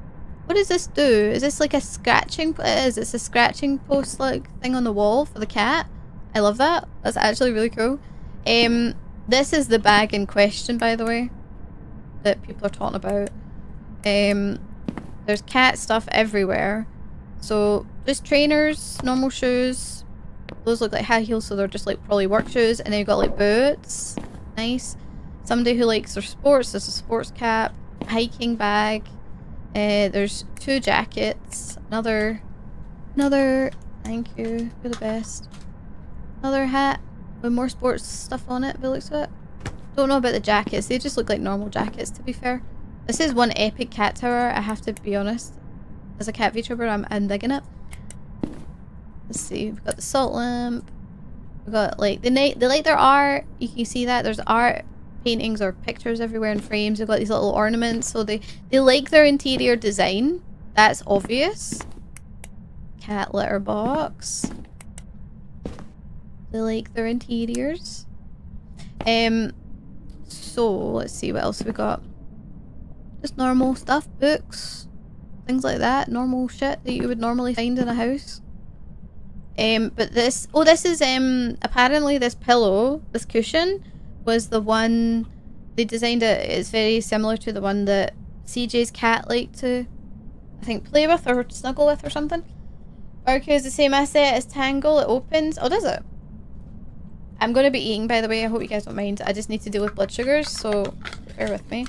What does this do? Is this like a scratching... Is this a scratching post like thing on the wall for the cat? I love that. That's actually really cool. This is the bag in question, by the way, that people are talking about. There's cat stuff everywhere. So, just trainers, normal shoes. Those look like high heels, so they're just like probably work shoes. And then you've got like boots. Nice. Somebody who likes their sports. There's a sports cap. Hiking bag. There's 2 jackets. Another... Thank you. You're the best. Another hat with more sports stuff on it, by the looks of it. Don't know about the jackets. They just look like normal jackets, to be fair. This is one epic cat tower, I have to be honest. As a cat VTuber, I'm digging it. Let's see. We've got the salt lamp. We've got, like, they like their art. You can see that. There's art, paintings, or pictures everywhere in frames. They've got these little ornaments. So they like their interior design. That's obvious. Cat litter box. They like their interiors. So, let's see what else we got. Just normal stuff. Books. Things like that. Normal shit that you would normally find in a house. But this... Oh, this is, apparently this pillow, this cushion, was the one... They designed it. It's very similar to the one that CJ's cat liked to, I think, play with or snuggle with or something. Arcu is the same asset as Tangle. It opens... Oh, does it? I'm going to be eating, by the way. I hope you guys don't mind. I just need to deal with blood sugars, so bear with me.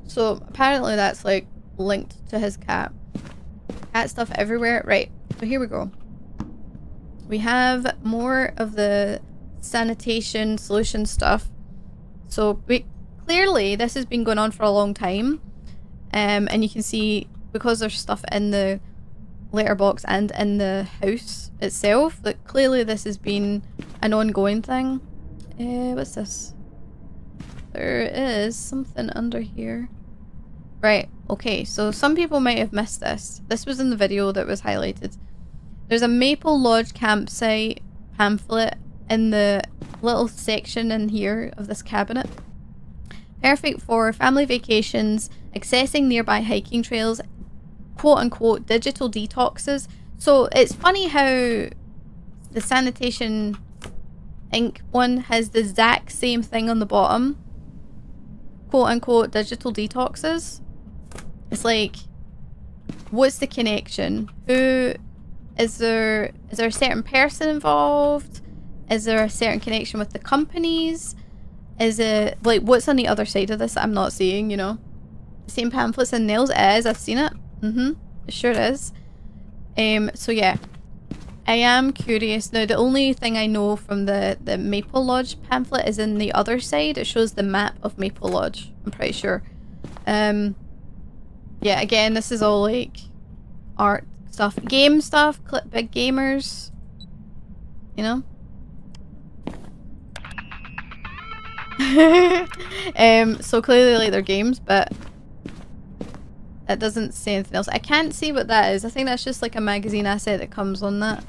So apparently that's like linked to his cat. Cat stuff everywhere. Right. So here we go. We have more of the sanitation solution stuff. So clearly this has been going on for a long time. And you can see because there's stuff in the letterbox and in the house itself that clearly this has been an ongoing thing. What's this? There is something under here. Right, okay, so some people might have missed this. This was in the video that was highlighted. There's a Maple Lodge campsite pamphlet in the little section in here of this cabinet. Perfect for family vacations, accessing nearby hiking trails, quote-unquote digital detoxes. So it's funny how the Sanitation Inc. one has the exact same thing on the bottom. Quote-unquote digital detoxes. It's like, what's the connection? Who... Is there a certain person involved? Is there a certain connection with the companies? Is it... Like, what's on the other side of this that I'm not seeing, you know? The same pamphlets and nails? It is. I've seen it. It sure is. So yeah. I am curious. Now, the only thing I know from the Maple Lodge pamphlet is in the other side. It shows the map of Maple Lodge. I'm pretty sure. Yeah, again, this is all like art stuff. Game stuff. Big gamers. You know? So clearly like they're games, but that doesn't say anything else. I can't see what that is. I think that's just like a magazine asset that comes on that.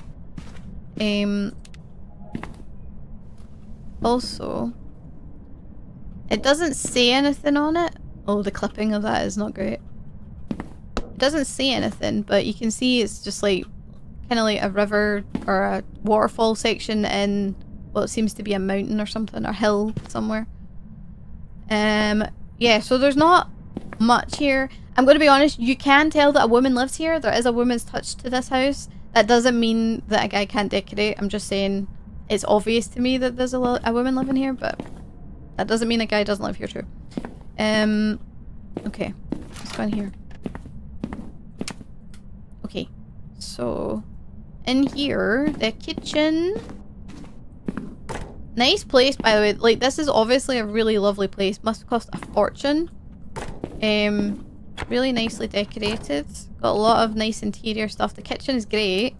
Also, it doesn't say anything on it. Oh, the clipping of that is not great. It doesn't say anything, but you can see it's just like kind of like a river or a waterfall section in what seems to be a mountain or something, or hill somewhere. Yeah, so there's not much here. I'm going to be honest, you can tell that a woman lives here. There is a woman's touch to this house. That doesn't mean that a guy can't decorate. I'm just saying it's obvious to me that there's a woman living here, but that doesn't mean a guy doesn't live here too. Okay, let's go in here. Okay, so in here, the kitchen. Nice place, by the way. Like, this is obviously a really lovely place. Must cost a fortune. really nicely decorated. Got a lot of nice interior stuff. The kitchen is great.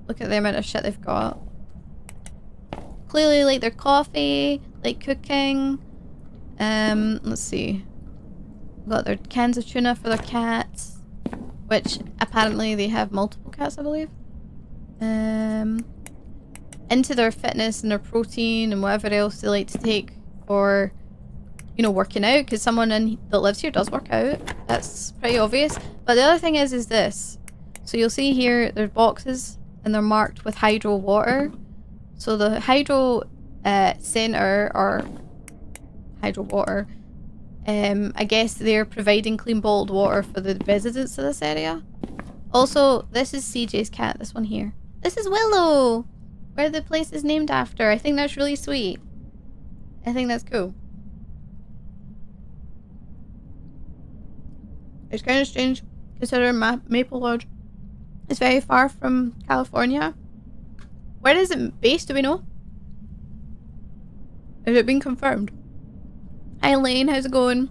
Look at the amount of shit they've got. Clearly like their coffee, like cooking. Let's see. Got their cans of tuna for their cats, which apparently they have multiple cats, I believe. Into their fitness and their protein and whatever else they like to take for, you know, working out, because someone that lives here does work out. That's pretty obvious. But the other thing is this. So you'll see here there's boxes and they're marked with hydro water. So the hydro center or hydro water, I guess they're providing clean bottled water for the residents of this area. Also, this is CJ's cat, this one here. This is Willow, where the place is named after. I think that's really sweet. I think that's cool. It's kind of strange considering Maple Lodge is very far from California. Where is it based, do we know? Has it been confirmed? Hi Lane, how's it going?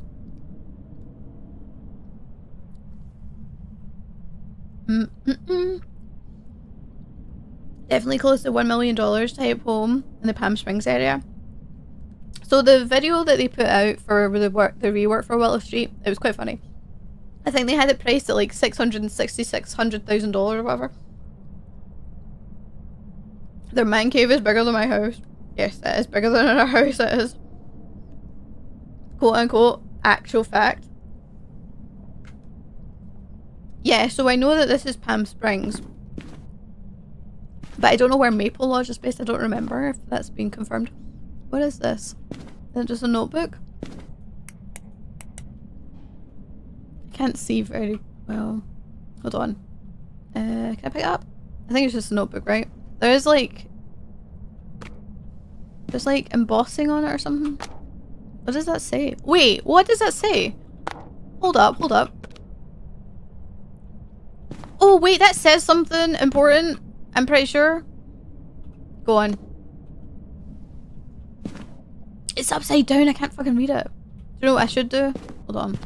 Definitely close to $1 million type home in the Palm Springs area. So the video that they put out for the rework for Willow Street, it was quite funny. I think they had it priced at like $600,000 or whatever. Their man cave is bigger than my house. Yes, it is bigger than our house, it is. Quote unquote, actual fact. Yeah, so I know that this is Palm Springs. But I don't know where Maple Lodge is based. I don't remember if that's been confirmed. What is this? Is it just a notebook? I can't see very well. Hold on. Can I pick it up? I think it's just a notebook, right? There's like embossing on it or something. What does that say? Wait, what does that say? Hold up, hold up. Oh wait, that says something important. I'm pretty sure. Go on. It's upside down, I can't fucking read it. Do you know what I should do? Hold on.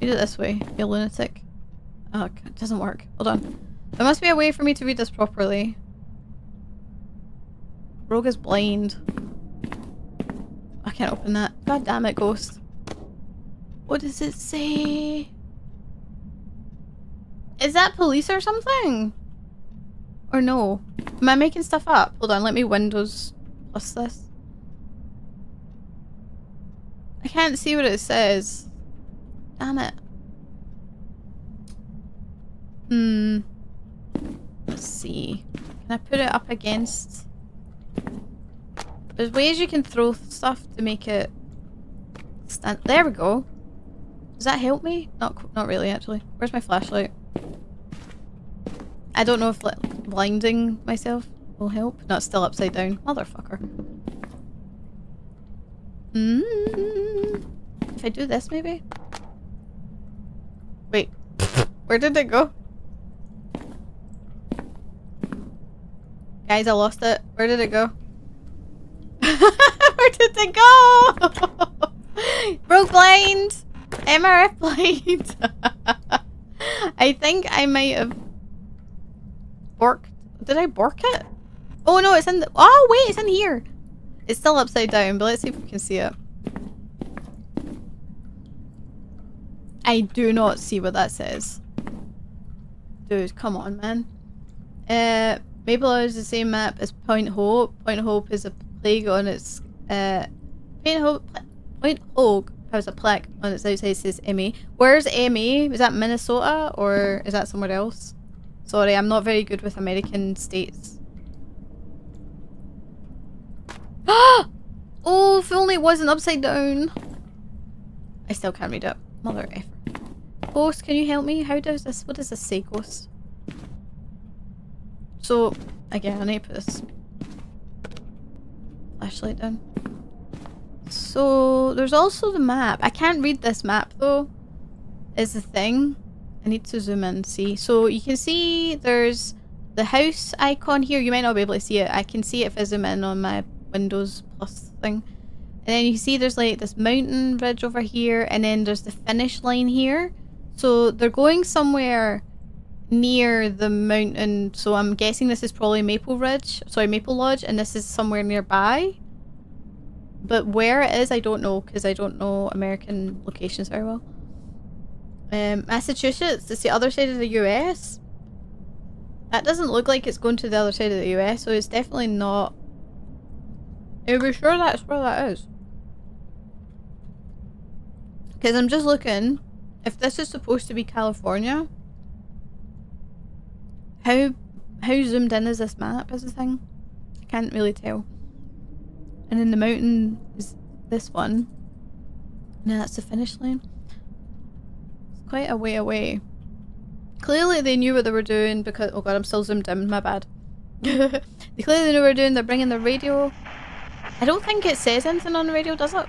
Read it this way, you lunatic. Oh, it doesn't work. Hold on. There must be a way for me to read this properly. Rogue is blind. I can't open that. God damn it, Ghost. What does it say? Is that police or something? Or no? Am I making stuff up? Hold on, let me Windows plus this. I can't see what it says. Damn it. Let's see. Can I put it up against... There's ways you can throw stuff to make it stand... There we go. Does that help me? Not really, actually. Where's my flashlight? I don't know if blinding myself will help. No, it's still upside down. Motherfucker. If I do this, maybe? Wait. Where did it go? Guys, I lost it. Where did it go? Where did it go? Broke blind! MRF blind! I think I might have... Borked. Did I bork it? Oh no, it's in the... Oh wait, it's in here! It's still upside down, but let's see if we can see it. I do not see what that says. Dude, come on, man. Maple Lodge is the same map as Point Hope. Point Hope is a plague on its... Point Hope has a plaque on its outside says MA. Where's MA? Is that Minnesota or is that somewhere else? Sorry, I'm not very good with American states. Oh, if only it wasn't upside down. I still can't read it. Mother effer. Ghost, can you help me? How does this... What does this say, Ghost? So, again, I need to put this flashlight down. So, there's also the map. I can't read this map, though, is the thing. I need to zoom in and see. So, you can see there's the house icon here. You might not be able to see it. I can see it if I zoom in on my Windows Plus thing. And then you see there's like this mountain ridge over here, and then there's the finish line here. So they're going somewhere near the mountain, so I'm guessing this is probably Maple Lodge, and this is somewhere nearby. But where it is, I don't know, because I don't know American locations very well. Massachusetts, it's the other side of the US. That doesn't look like it's going to the other side of the US, so it's definitely not. Are we sure that's where that is? Because I'm just looking, if this is supposed to be California, how zoomed in is this map is the thing? I can't really tell. And then the mountain is this one. No, that's the finish line. It's quite a way away. Clearly they knew what they were doing because... Oh god, I'm still zoomed in, my bad. They clearly knew what they were doing, they're bringing the radio. I don't think it says anything on the radio, does it?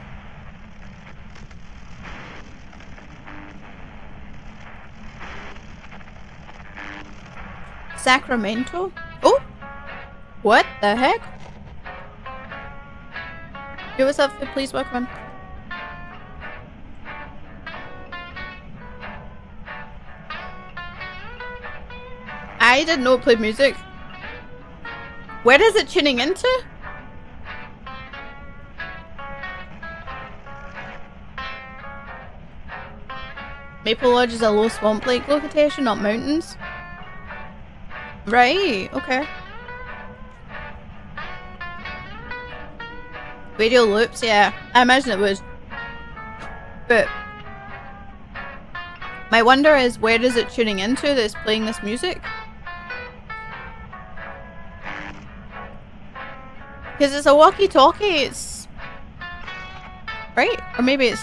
Sacramento? Oh! What the heck? Yo, what's up? Please welcome. I didn't know it played music. Where is it tuning into? Maple Lodge is a low swamp lake location, not mountains. Right, okay. Radio loops, yeah. I imagine it would. But my wonder is, where is it tuning into that's playing this music? Because it's a walkie-talkie, it's... Right? Or maybe it's...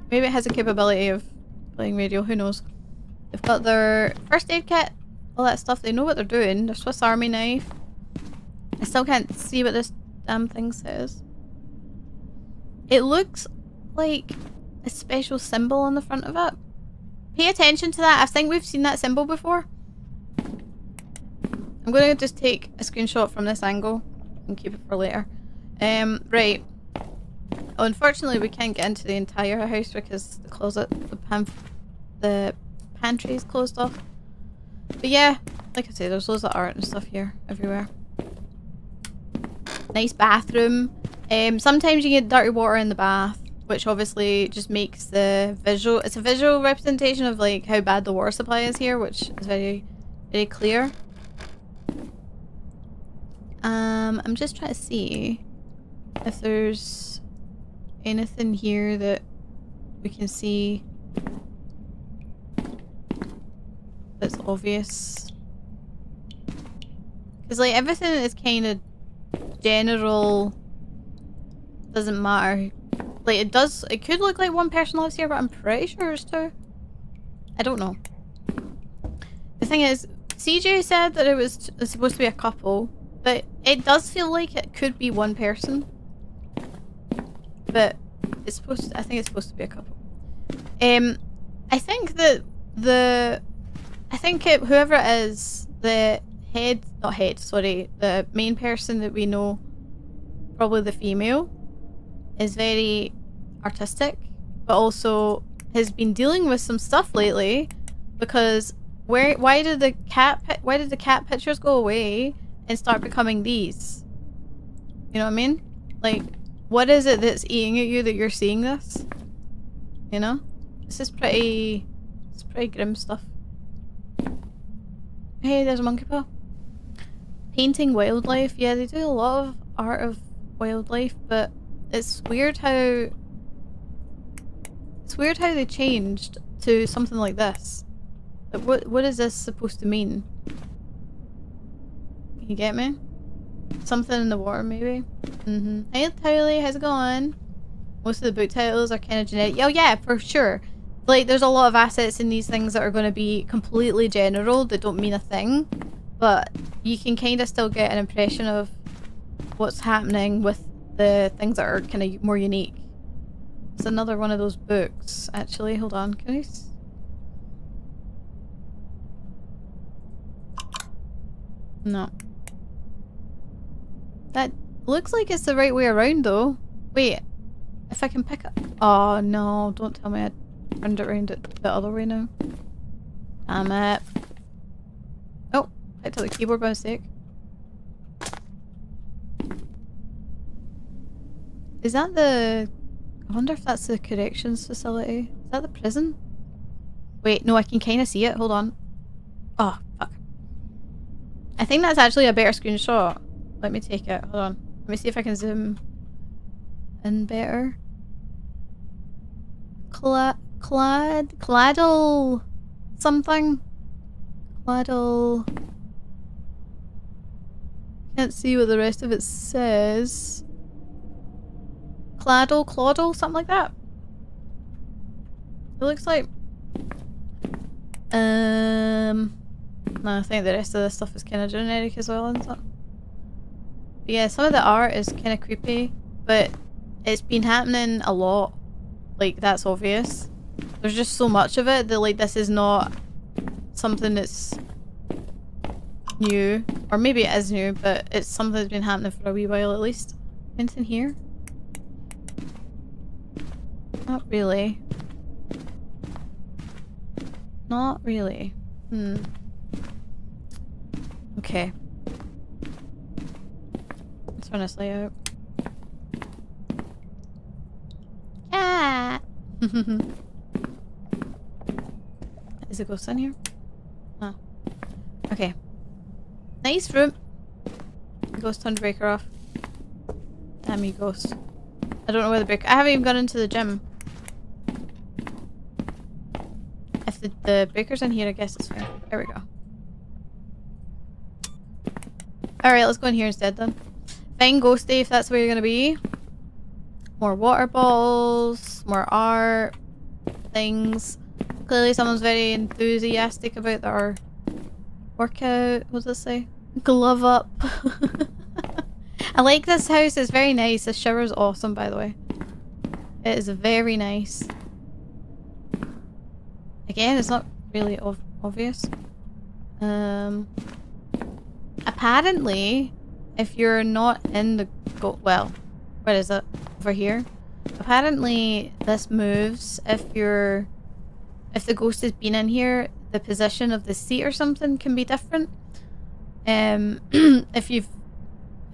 Maybe it has a capability of playing radio, who knows. They've got their first aid kit, all that stuff, they know what they're doing. Their Swiss Army knife. I still can't see what this damn thing says. It looks like a special symbol on the front of it. Pay attention to that, I think we've seen that symbol before. I'm gonna just take a screenshot from this angle and keep it for later. Right. Oh, unfortunately we can't get into the entire house because the closet, the pantry is closed off. But yeah, like I say, there's loads of art and stuff here, everywhere. Nice bathroom. Sometimes you get dirty water in the bath, which obviously just makes the visual... It's a visual representation of like how bad the water supply is here, which is very, very clear. I'm just trying to see if there's anything here that we can see that's obvious. Because like everything is kind of general, doesn't matter. Like it could look like one person lives here, but I'm pretty sure it's two. I don't know. The thing is, CJ said that it's supposed to be a couple, but it does feel like it could be one person. But it's supposed to, I think it's supposed to be a couple. I think that whoever it is, the main person that we know, probably the female, is very artistic, but also has been dealing with some stuff lately, because why did the cat pictures go away and start becoming these? You know what I mean? Like, what is it that's eating at you that you're seeing this? You know? This is pretty grim stuff. Hey, there's a monkey paw. Painting wildlife. Yeah, they do a lot of art of wildlife, but it's weird how they changed to something like this. Like, what is this supposed to mean? You get me? Something in the water, maybe? Hey, Tylee, how's it going? Most of the book titles are kind of generic. Oh yeah, for sure. Like, there's a lot of assets in these things that are going to be completely general, that don't mean a thing. But you can kind of still get an impression of what's happening with the things that are kind of more unique. It's another one of those books, actually. Hold on, can I... No. That looks like it's the right way around, though. Wait, if I can pick up... Oh no, don't tell me I turned it around the other way now. Damn it. Oh, I took the keyboard by mistake. Is that the... I wonder if that's the corrections facility. Is that the prison? Wait, no, I can kind of see it. Hold on. Oh, fuck. I think that's actually a better screenshot. Let me take it. Hold on. Let me see if I can zoom in better. Claddle something. Claddle. Can't see what the rest of it says. Claddle, something like that. It looks like. No, I think the rest of this stuff is kind of generic as well, isn't it? But yeah, some of the art is kind of creepy, but it's been happening a lot. Like, that's obvious. There's just so much of it that, like, this is not something that's new. Or maybe it is new, but it's something that's been happening for a wee while at least. Anything here? Not really. Not really. Okay. Let's run this layout. Ah! Is it ghost in here? Oh. Okay. Nice room. Ghost turned breaker off. Damn you, ghost. I don't know where the breaker... I haven't even gone into the gym. If the breaker's in here, I guess it's fine. There we go. Alright, let's go in here instead then. Fine, ghosty, if that's where you're gonna be. More water bottles, more art, things. Clearly someone's very enthusiastic about their workout. What does it say? Glove up. I like this house, it's very nice. The shower's awesome, by the way. It is very nice. Again, it's not really obvious. Apparently, if you're not in the well, what is it? Over here. Apparently, this moves if the ghost has been in here, the position of the seat or something can be different. If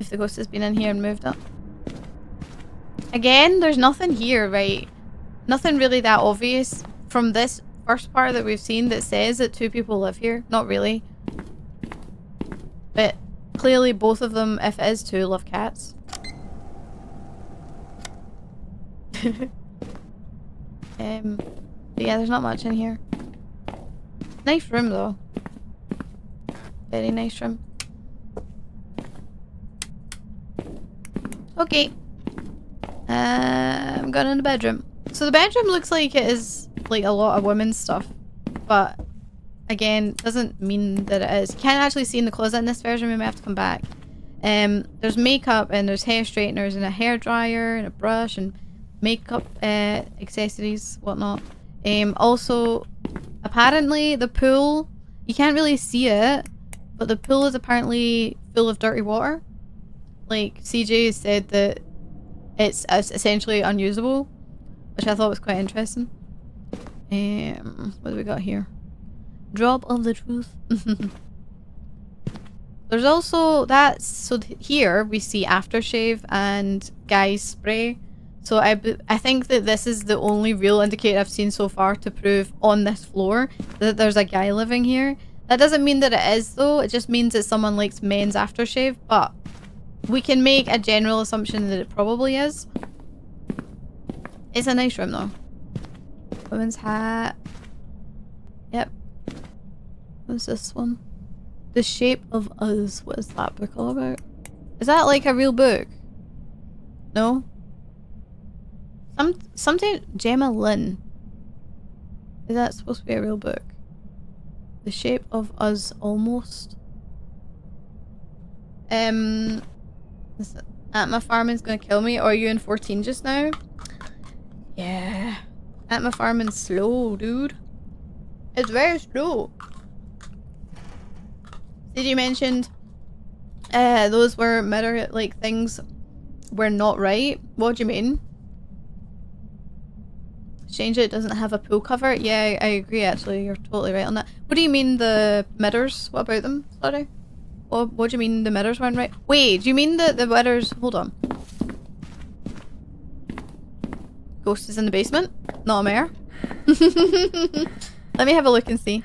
the ghost has been in here and moved up. Again, there's nothing here, right? Nothing really that obvious from this first part that we've seen that says that two people live here. Not really. But clearly both of them, if it is two, love cats. But yeah, there's not much in here. Nice room though. Very nice room. Okay. I'm going in the bedroom. So the bedroom looks like it is like a lot of women's stuff, but again, doesn't mean that it is. You can't actually see in the closet in this version. We may have to come back. There's makeup and there's hair straighteners and a hair dryer and a brush and makeup accessories, whatnot. Also, apparently the pool, you can't really see it, but the pool is apparently full of dirty water. Like, CJ said that it's essentially unusable, which I thought was quite interesting. What do we got here? Drop of the truth. There's also that, so here we see aftershave and guy's spray. So I think that this is the only real indicator I've seen so far to prove on this floor that there's a guy living here. That doesn't mean that it is though, it just means that someone likes men's aftershave, but we can make a general assumption that it probably is. It's a nice room though. Women's hat. Yep. What's this one? The Shape of Us. What is that book all about? Is that like a real book? No? Something Gemma Lynn. Is that supposed to be a real book? The Shape of Us almost. At my farming's gonna kill me. Or are you in 14 just now? Yeah. At my farming's slow, dude. It's very slow. Did you mention those were mirror like things We're not right? What do you mean? Change it doesn't have a pool cover? Yeah, I agree actually. You're totally right on that. What do you mean the mirrors? What about them? Sorry? What do you mean the mirrors weren't right? Wait, do you mean the mirrors? Hold on. Ghost is in the basement? Not a mare? Let me have a look and see.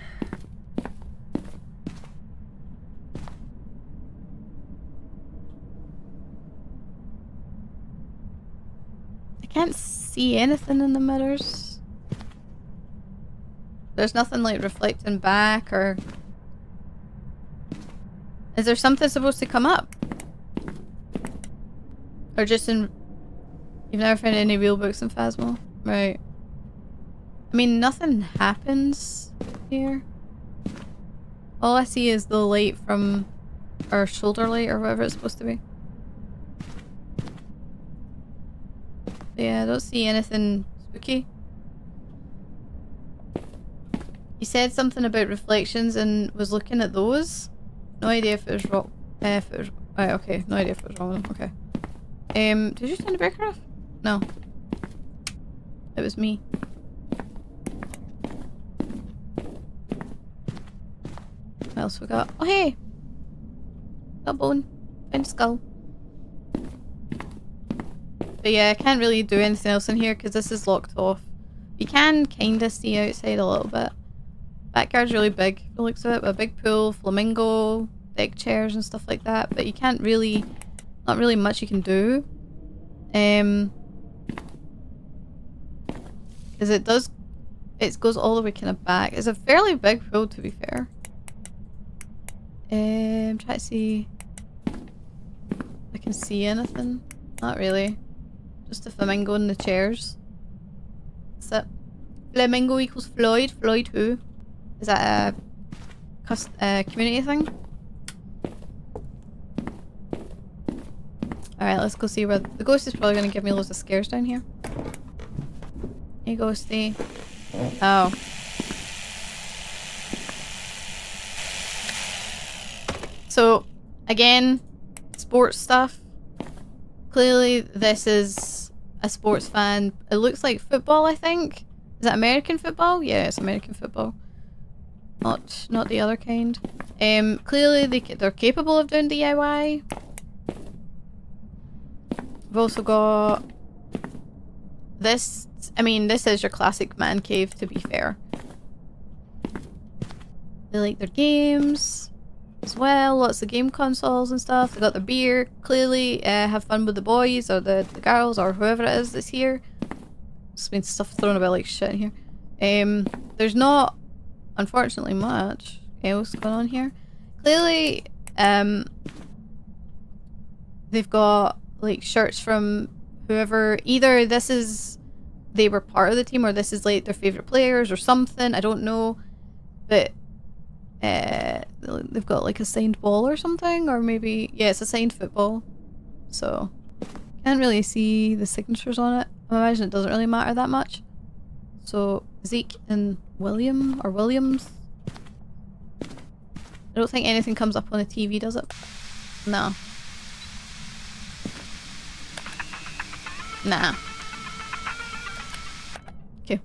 I can't see anything in the mirrors. There's nothing like reflecting back or... Is there something supposed to come up? Or just in... You've never found any real books in Phasmo? Right. I mean, nothing happens here. All I see is the light from our shoulder light or whatever it's supposed to be. Yeah, I don't see anything spooky. You said something about reflections and was looking at those. No idea if it was wrong. If it was... Right, okay. No idea if it was wrong. Okay. Did you turn the breaker off? No. It was me. What else we got? Oh, hey! Got a bone. Found a skull. But yeah, I can't really do anything else in here because this is locked off. You can kinda see outside a little bit. Backyard's really big, it looks of it, with a big pool, flamingo, deck chairs and stuff like that, but you can't really... Not really much you can do. Because it does... It goes all the way kind of back. It's a fairly big pool, to be fair. I'm trying to see... if I can see anything. Not really. Just a flamingo in the chairs. That's it. Flamingo equals Floyd. Floyd who? Is that a community thing? Alright, let's go see where... The ghost is probably going to give me loads of scares down here. Hey, ghosty. Oh. So, again, sports stuff. Clearly, this is a sports fan. It looks like football, I think. Is that American football? Yeah, it's American football. Not the other kind. Clearly, they're capable of doing DIY. We've also got this. I mean, this is your classic man cave, to be fair. They like their games as well. Lots of game consoles and stuff. They got their beer. Clearly, have fun with the boys or the girls or whoever it is that's here. Just been stuff thrown about like shit in here. There's not, unfortunately, much else going on here. Clearly, they've got like shirts from whoever. Either this is they were part of the team, or this is like their favorite players or something. I don't know, but they've got like a signed ball or something, or maybe yeah, it's a signed football. So can't really see the signatures on it. I imagine it doesn't really matter that much. So Zeke and William or Williams. I don't think anything comes up on the TV, does it? No. Nah. Okay.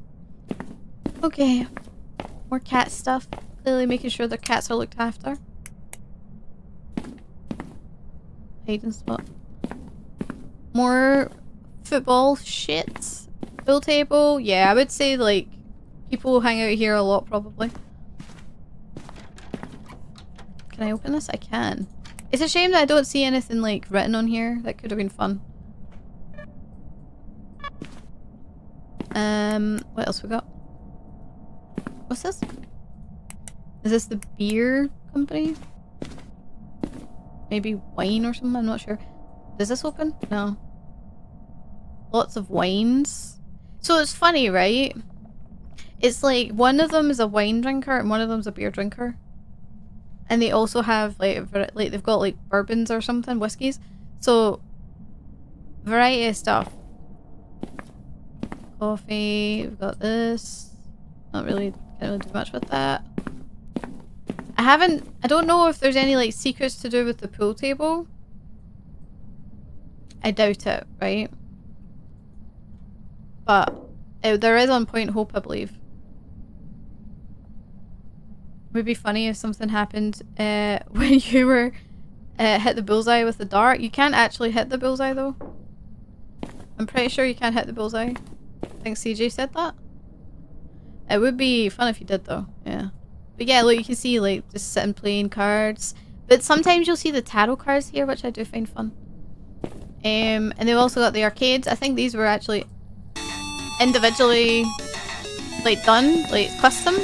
Okay. More cat stuff. Clearly making sure their cats are looked after. Hiding spot. More football shit. Pool table. Yeah, I would say like people hang out here a lot probably. Can I open this? I can. It's a shame that I don't see anything like written on here. That could have been fun. What else we got? What's this? Is this the beer company? Maybe wine or something? I'm not sure. Does this open? No. Lots of wines. So it's funny, right? It's like one of them is a wine drinker and one of them's a beer drinker. And they also have like they've got like bourbons or something, whiskeys. So variety of stuff. Coffee, we've got this. Not really, can't really do much with that. I don't know if there's any like secrets to do with the pool table. I doubt it, right? But there is on Point Hope, I believe. It would be funny if something happened when you were hit the bullseye with the dart. You can't actually hit the bullseye though. I'm pretty sure you can't hit the bullseye. I think CJ said that. It would be fun if you did though, yeah. But yeah, look, you can see like just sitting playing cards. But sometimes you'll see the tarot cards here, which I do find fun. And they've also got the arcades. I think these were actually individually like done, like custom.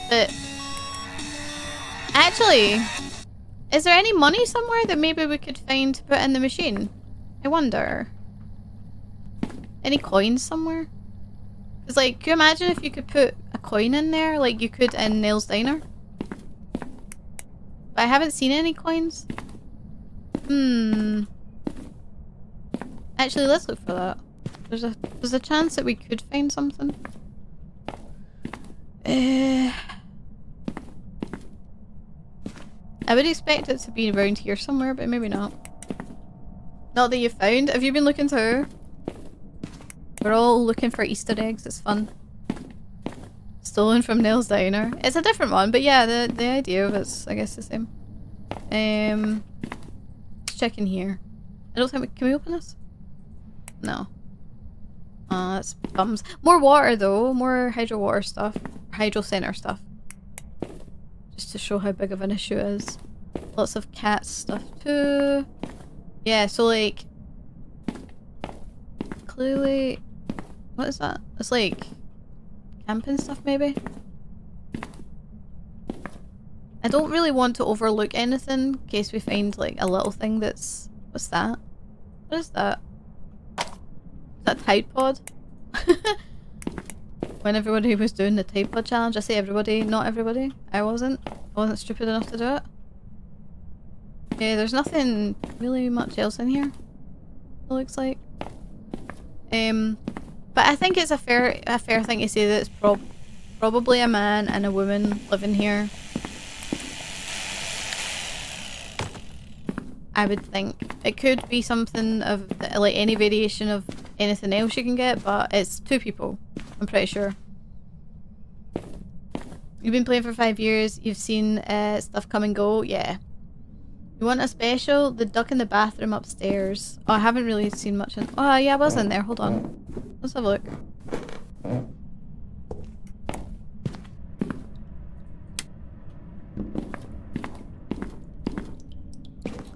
But actually, is there any money somewhere that maybe we could find to put in the machine? I wonder. Any coins somewhere? Because like, can you imagine if you could put a coin in there like you could in Nail's Diner? But I haven't seen any coins. Actually, let's look for that. There's a chance that we could find something. I would expect it to be around here somewhere, but maybe not. Not that you found. Have you been looking too? We're all looking for Easter eggs. It's fun. Stolen from Nail's Diner. It's a different one, but yeah, the idea of it's, I guess, the same. Let's check in here. I don't think we... Can we open this? No. That's bums. More water though. More hydro water stuff. Hydro center stuff. Just to show how big of an issue it is. Lots of cat stuff too. Yeah, so like... Clearly... What is that? It's like... camping stuff maybe? I don't really want to overlook anything in case we find like a little thing that's... What's that? What is that? Is that Tide Pod? When everybody was doing the Tide Pod challenge, I say everybody, not everybody. I wasn't stupid enough to do it. Yeah, there's nothing really much else in here, it looks like. But I think it's a fair thing to say that it's probably a man and a woman living here. I would think. It could be something of like any variation of anything else you can get, but it's two people, I'm pretty sure. You've been playing for 5 years, you've seen stuff come and go, yeah. You want a special? The duck in the bathroom upstairs. Oh, I haven't really seen much in... Oh yeah, I was in there, hold on. Let's have a look.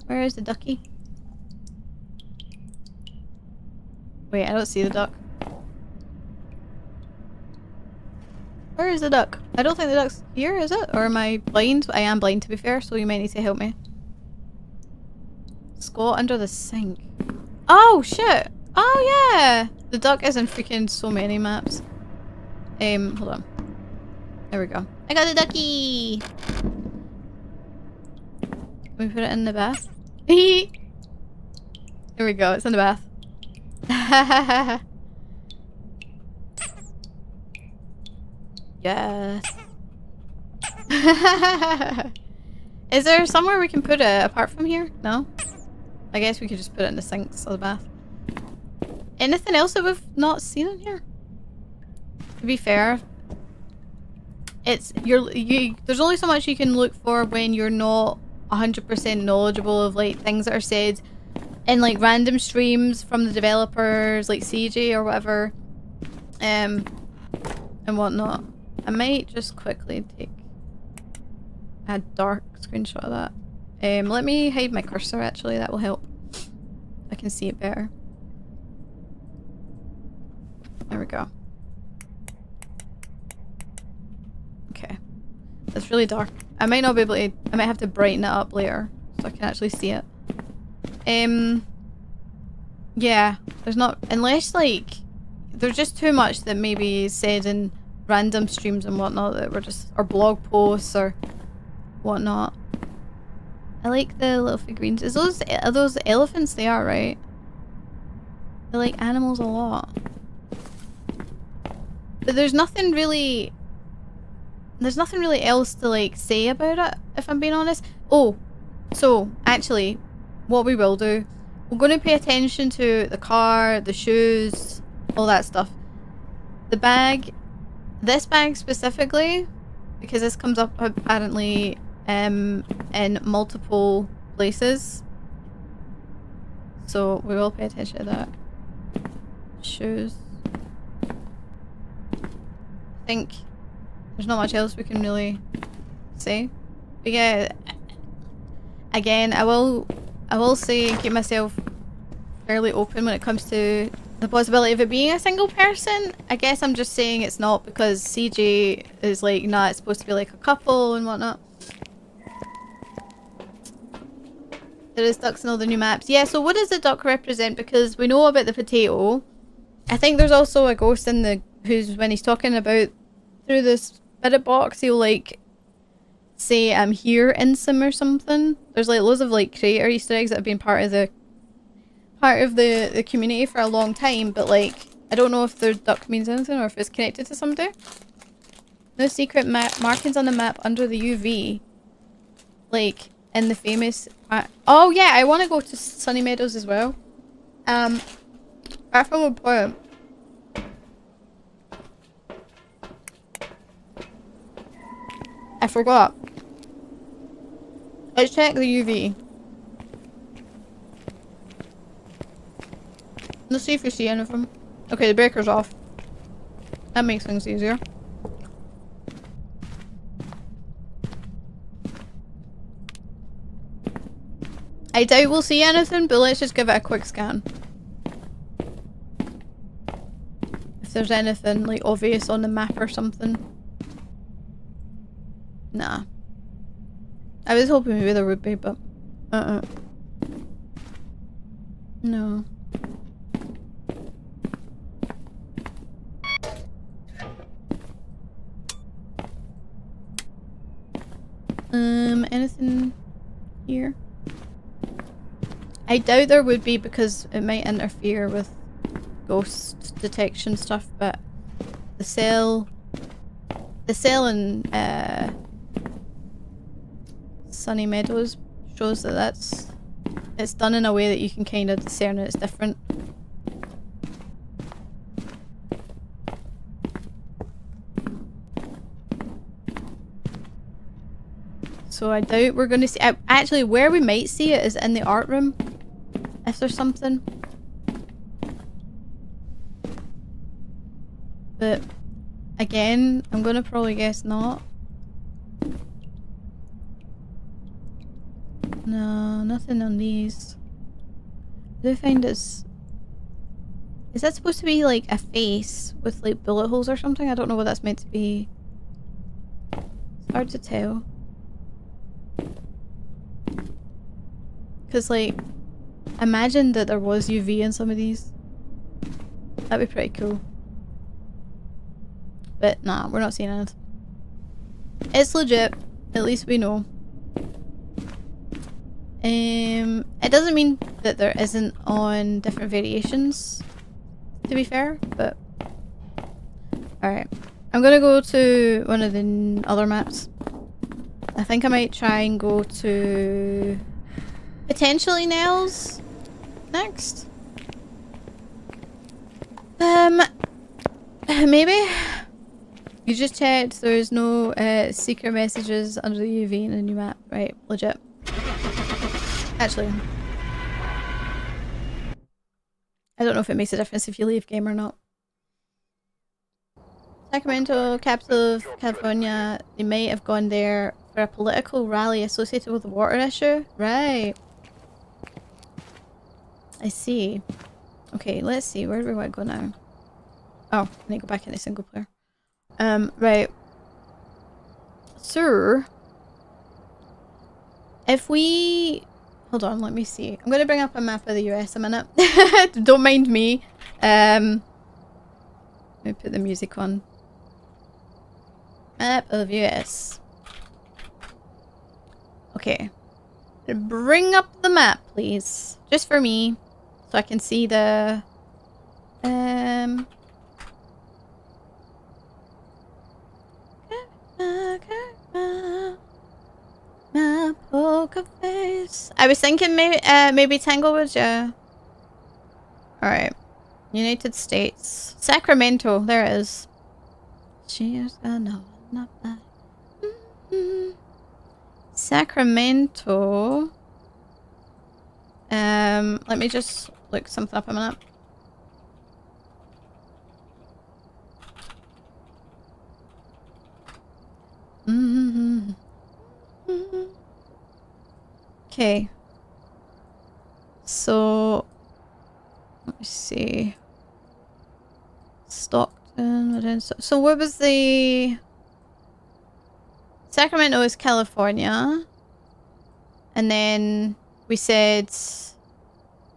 Where is the ducky? Wait, I don't see the duck. Where is the duck? I don't think the duck's here, is it? Or am I blind? I am blind to be fair, so you might need to help me. Squat under the sink. Oh shit! Oh yeah! The duck is in freaking so many maps. Hold on. There we go. I got the ducky! Can we put it in the bath? Here we go, it's in the bath. Yes. Is there somewhere we can put it apart from here? No? I guess we could just put it in the sinks or the bath. Anything else that we've not seen in here? To be fair, it's there's only so much you can look for when you're not 100% knowledgeable of like things that are said in like random streams from the developers like CJ or whatever and whatnot. I might just quickly take a dark screenshot of that. Let me hide my cursor actually, that will help. I can see it better. There we go. Okay. It's really dark. I might not be able to... I might have to brighten it up later so I can actually see it. Yeah. There's not... Unless, like... There's just too much that maybe is said in random streams and whatnot that were just... Or blog posts or whatnot. I like the little figurines. Are those elephants? They are, right? I like animals a lot. But there's nothing really... There's nothing really else to like say about it, if I'm being honest. Oh, So, actually, what we will do, we're going to pay attention to the car, the shoes, all that stuff. The bag, this bag specifically, because this comes up apparently in multiple places. So we will pay attention to that. Shoes. I think there's not much else we can really say. But yeah, again, I will say and keep myself fairly open when it comes to the possibility of it being a single person. I guess I'm just saying it's not because CJ is like, nah, it's supposed to be like a couple and whatnot. There is ducks in all the new maps. Yeah, so what does the duck represent? Because we know about the potato. I think there's also a ghost in the who's when he's talking about through this spirit box, he'll like say I'm here in sim or something. There's like loads of like creator Easter eggs that have been part of the community for a long time, but like I don't know if their duck means anything or if it's connected to somebody. No secret markings on the map under the UV. Like in the famous oh yeah, I want to go to Sunny Meadows as well. Apart from a point, I forgot. Let's check the UV. Let's see if we see anything. Okay, the breaker's off. That makes things easier. I doubt we'll see anything, but let's just give it a quick scan. If there's anything like obvious on the map or something. Nah. I was hoping maybe there would be, but no. Anything here? I doubt there would be because it might interfere with ghost detection stuff, but the cell in Sunny Meadows shows that it's done in a way that you can kind of discern it's different. So I doubt we're going to see... actually, where we might see it is in the art room. If there's something. But, again, I'm going to probably guess not. No, nothing on these. Do I find it's... Is that supposed to be like a face with like bullet holes or something? I don't know what that's meant to be. It's hard to tell. Because, like, imagine that there was UV in some of these. That'd be pretty cool. But, nah, we're not seeing anything. It's legit. At least we know. It doesn't mean that there isn't on different variations, to be fair, but... Alright. I'm gonna go to one of the other maps. I think I might try and go to... potentially Nels next. Maybe. You just checked there's no secret messages under the UV in the new map, right? Legit. Actually, I don't know if it makes a difference if you leave game or not. Sacramento, capital of California, they might have gone there for a political rally associated with the water issue. Right. I see. Okay, let's see. Where do we want to go now? Oh, I need to go back into single player. Right. So, if we... Hold on, let me see. I'm going to bring up a map of the US a minute. Don't mind me. Let me put the music on. Map of US. Okay. Bring up the map, please. Just for me. So I can see the... map, oh poker face. I was thinking maybe Tanglewood, yeah. Alright. United States. Sacramento, there it is. Cheers, no, not bad. Sacramento. Let me just look something up a minute. Okay. So, let me see. Stockton. So where was the... Sacramento is California. And then we said...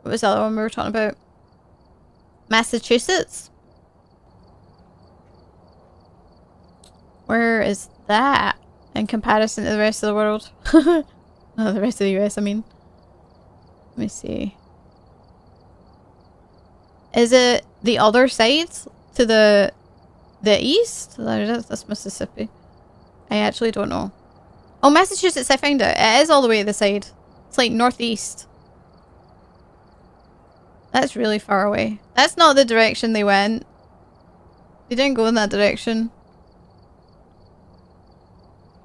What was the other one we were talking about? Massachusetts? Where is that in comparison to the rest of the world? No, the rest of the US, I mean. Let me see. Is it the other side to the east? That's Mississippi. I actually don't know. Oh, Massachusetts, I found it. It is all the way to the side. It's like northeast. That's really far away. That's not the direction they went. They didn't go in that direction.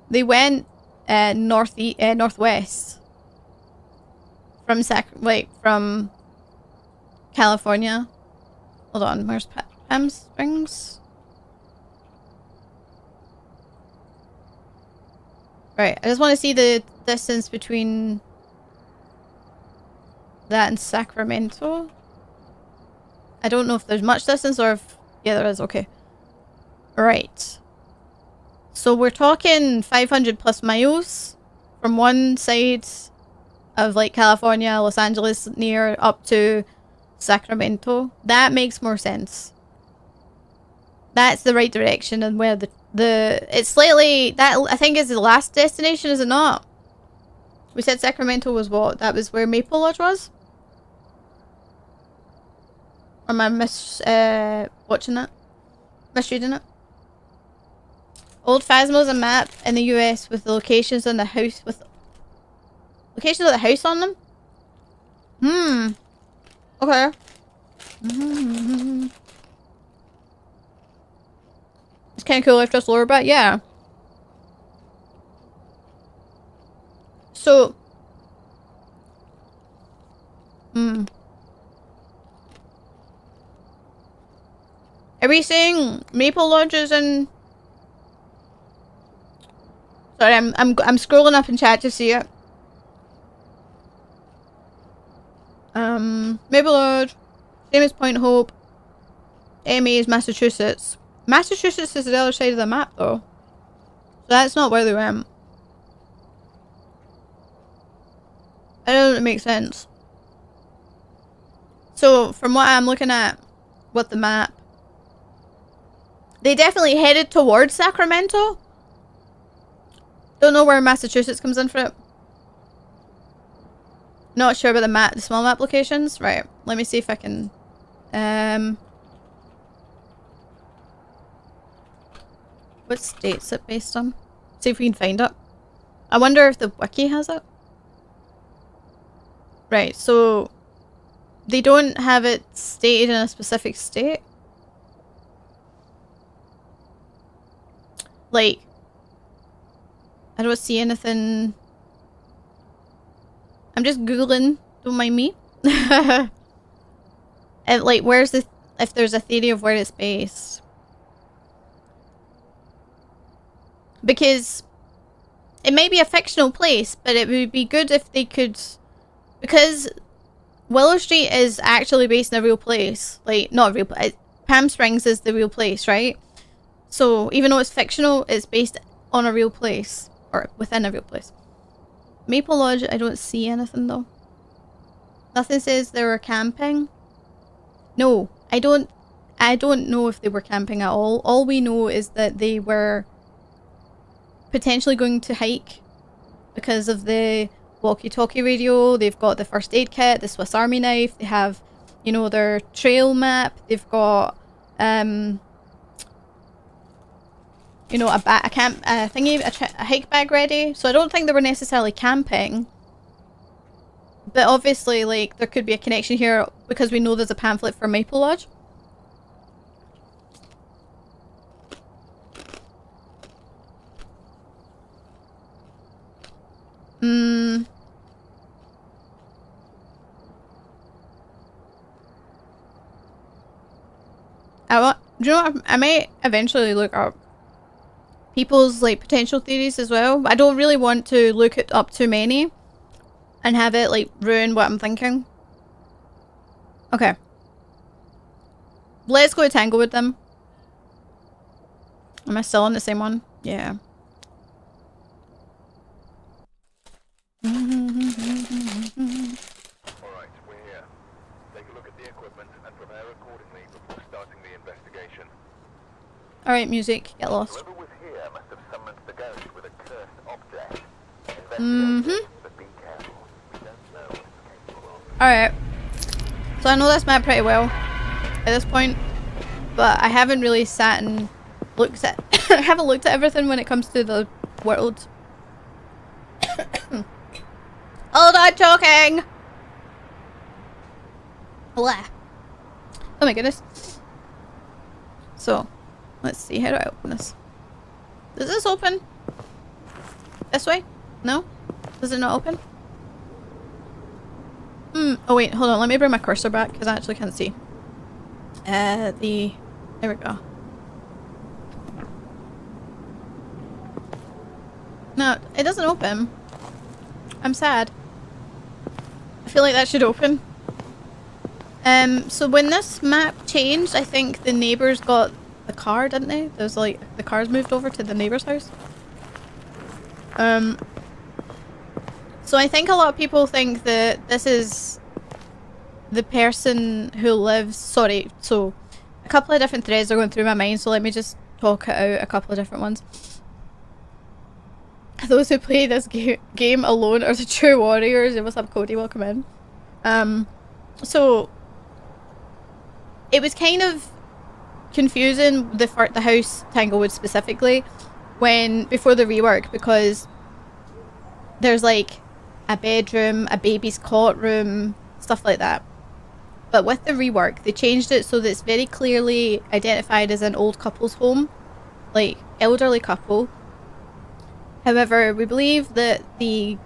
They went northwest from from California. Hold on, where's Palm Springs? Right, I just want to see the distance between that and Sacramento. I don't know if there's much distance or if... Yeah, there is, okay. Right. So we're talking 500 plus miles from one side of like California, Los Angeles near up to Sacramento. That makes more sense. That's the right direction, and where it's slightly... That I think is the last destination, is it not? We said Sacramento was what? That was where Maple Lodge was? Or am I watching it? Misreading it? Old Phasmo's a map in the US with the locations on the house with locations of the house on them? Okay. It's kinda cool if just lower, but yeah. So are we saying Maple Lodge is in... Sorry, I'm scrolling up in chat to see it. Maple Lodge, same as Point Hope. MA is Massachusetts. Massachusetts is the other side of the map, though. So that's not where they went. That doesn't make sense. So, from what I'm looking at with the map, they definitely headed towards Sacramento. Don't know where Massachusetts comes in for it. Not sure about the map, the small map locations. Right, let me see if I can... What state's it based on? See if we can find it. I wonder if the wiki has it. Right, so... They don't have it stated in a specific state. Like... I don't see anything... I'm just googling, don't mind me. And like, where's the... If there's a theory of where it's based. Because... It may be a fictional place, but it would be good if they could... Because... Willow Street is actually based in a real place. Like, not a real place. Palm Springs is the real place, right? So, even though it's fictional, it's based on a real place. Or within a real place. Maple Lodge, I don't see anything though. Nothing says they were camping. No, I don't know if they were camping at all. All we know is that they were potentially going to hike because of the walkie-talkie radio. They've got the first aid kit, the Swiss Army knife. They have, you know, their trail map. They've got, you know, a hike bag ready. So I don't think they were necessarily camping. But obviously, like, there could be a connection here because we know there's a pamphlet for Maple Lodge. Do you know what? I might eventually look up people's, like, potential theories as well. I don't really want to look it up too many and have it, like, ruin what I'm thinking. Okay. Let's go to Tanglewood then. Am I still on the same one? Yeah. Alright, we're here. Take a look at the equipment and prepare accordingly before starting the investigation. Alright, music. Get lost. Whoever was here must have summoned the ghost with a cursed object. Investigate, but be careful. We don't know what it's capable of. Alright. So I know this map pretty well at this point, but I haven't really sat and looked at I haven't looked at everything when it comes to the world. Hold on, choking! Blah. Oh my goodness. So, let's see, how do I open this? Does this open? This way? No? Does it not open? Oh wait, hold on, let me bring my cursor back because I actually can't see. There we go. No, it doesn't open. I'm sad. I feel like that should open. So when this map changed, I think the neighbours got the car, didn't they? There was like, the cars moved over to the neighbour's house. So I think a lot of people think that this is the person who lives... Sorry, so a couple of different threads are going through my mind, so let me just talk out a couple of different ones. Those who play this game alone are the true warriors. What's up, Cody? Welcome in. So it was kind of confusing, the house Tanglewood specifically, before the rework, because there's like a bedroom, a baby's cot room, stuff like that. But with the rework, they changed it so that it's very clearly identified as an old couple's home, like elderly couple. However, we believe that the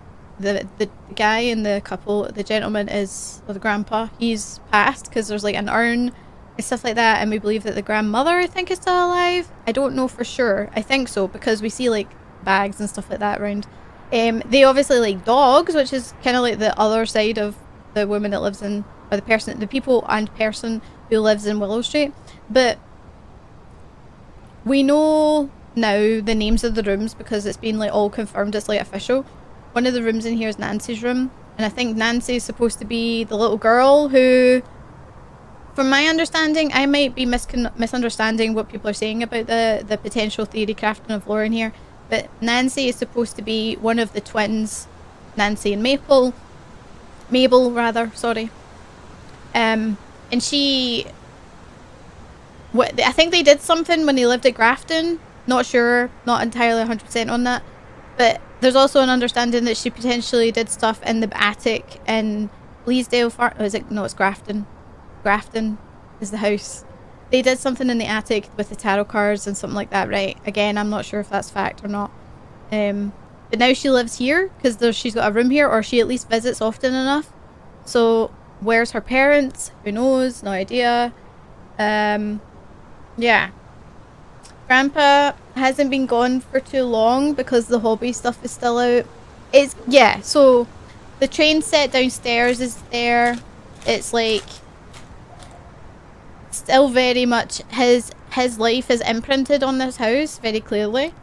guy in the couple, the gentleman or the grandpa, he's passed because there's like an urn and stuff like that, and we believe that the grandmother, I think, is still alive. I don't know for sure. I think so because we see like bags and stuff like that around. They obviously like dogs, which is kind of like the other side of the woman that lives in, or the people and person who lives in Willow Street. But we know now the names of the rooms because it's been like all confirmed, it's like official. One of the rooms in here is Nancy's room, and I think Nancy is supposed to be the little girl who, from my understanding, I might be misunderstanding what people are saying about the potential theory crafting of lore in here, but Nancy is supposed to be one of the twins, Nancy and Mabel rather, sorry. And she, I think they did something when they lived at Grafton. Not sure, not entirely 100% on that, but there's also an understanding that she potentially did stuff in the attic in Bleasdale Farm. Oh, is it? No, it's Grafton. Grafton is the house. They did something in the attic with the tarot cards and something like that, right? Again, I'm not sure if that's fact or not. But now she lives here because she's got a room here, or she at least visits often enough. So where's her parents? Who knows? No idea. Yeah. Grandpa hasn't been gone for too long because the hobby stuff is still out. Yeah, so the train set downstairs is there. It's like still very much his life is imprinted on this house very clearly.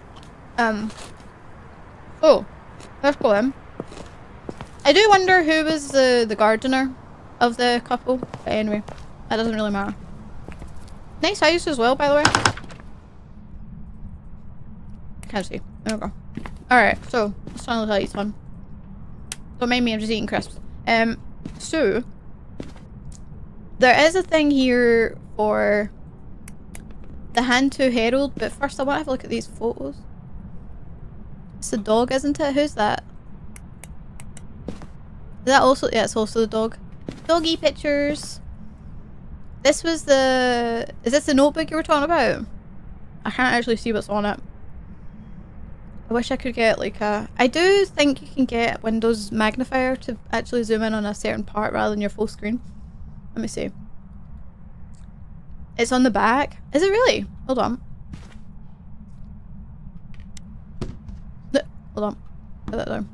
Oh, let's go in. I do wonder who was the gardener of the couple, but anyway, that doesn't really matter. Nice house as well, by the way. Can't see. There we go. Alright, so let's try and eat one. Don't mind me, I'm just eating crisps. So there is a thing here for the Hand to Herald, but first I want to have a look at these photos. It's a dog, isn't it? Who's that? that also? Yeah, it's also the dog. Doggy pictures. This was the... Is this the notebook you were talking about? I can't actually see what's on it. I wish I could get like a... I do think you can get Windows magnifier to actually zoom in on a certain part rather than your full screen. Let me see. It's on the back. Is it really? Hold on. Hold on. Put that down.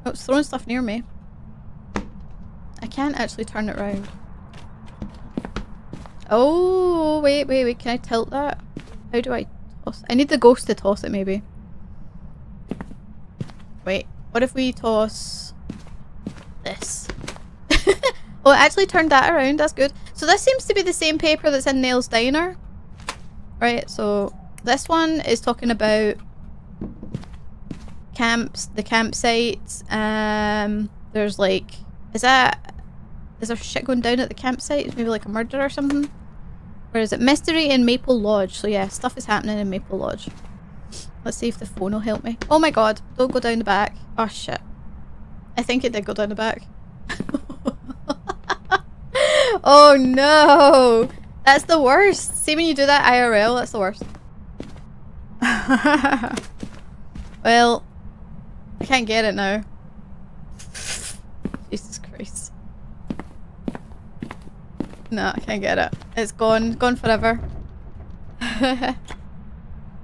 Oh, it's throwing stuff near me. I can't actually turn it around. Oh, wait. Can I tilt that? How do I toss? I need the ghost to toss it, maybe. Wait. What if we toss this? Oh, it actually turned that around. That's good. So this seems to be the same paper that's in Nail's Diner. Right, so this one is talking about camps, the campsites. There's like... Is there shit going down at the campsite? Maybe like a murder or something? Where is it? Mystery in Maple Lodge. So yeah, stuff is happening in Maple Lodge. Let's see if the phone will help me. Oh my god, don't go down the back. Oh shit. I think it did go down the back. Oh no! That's the worst. See when you do that IRL, that's the worst. Well, I can't get it now. Jesus Christ. No, I can't get it. It's gone. Gone forever.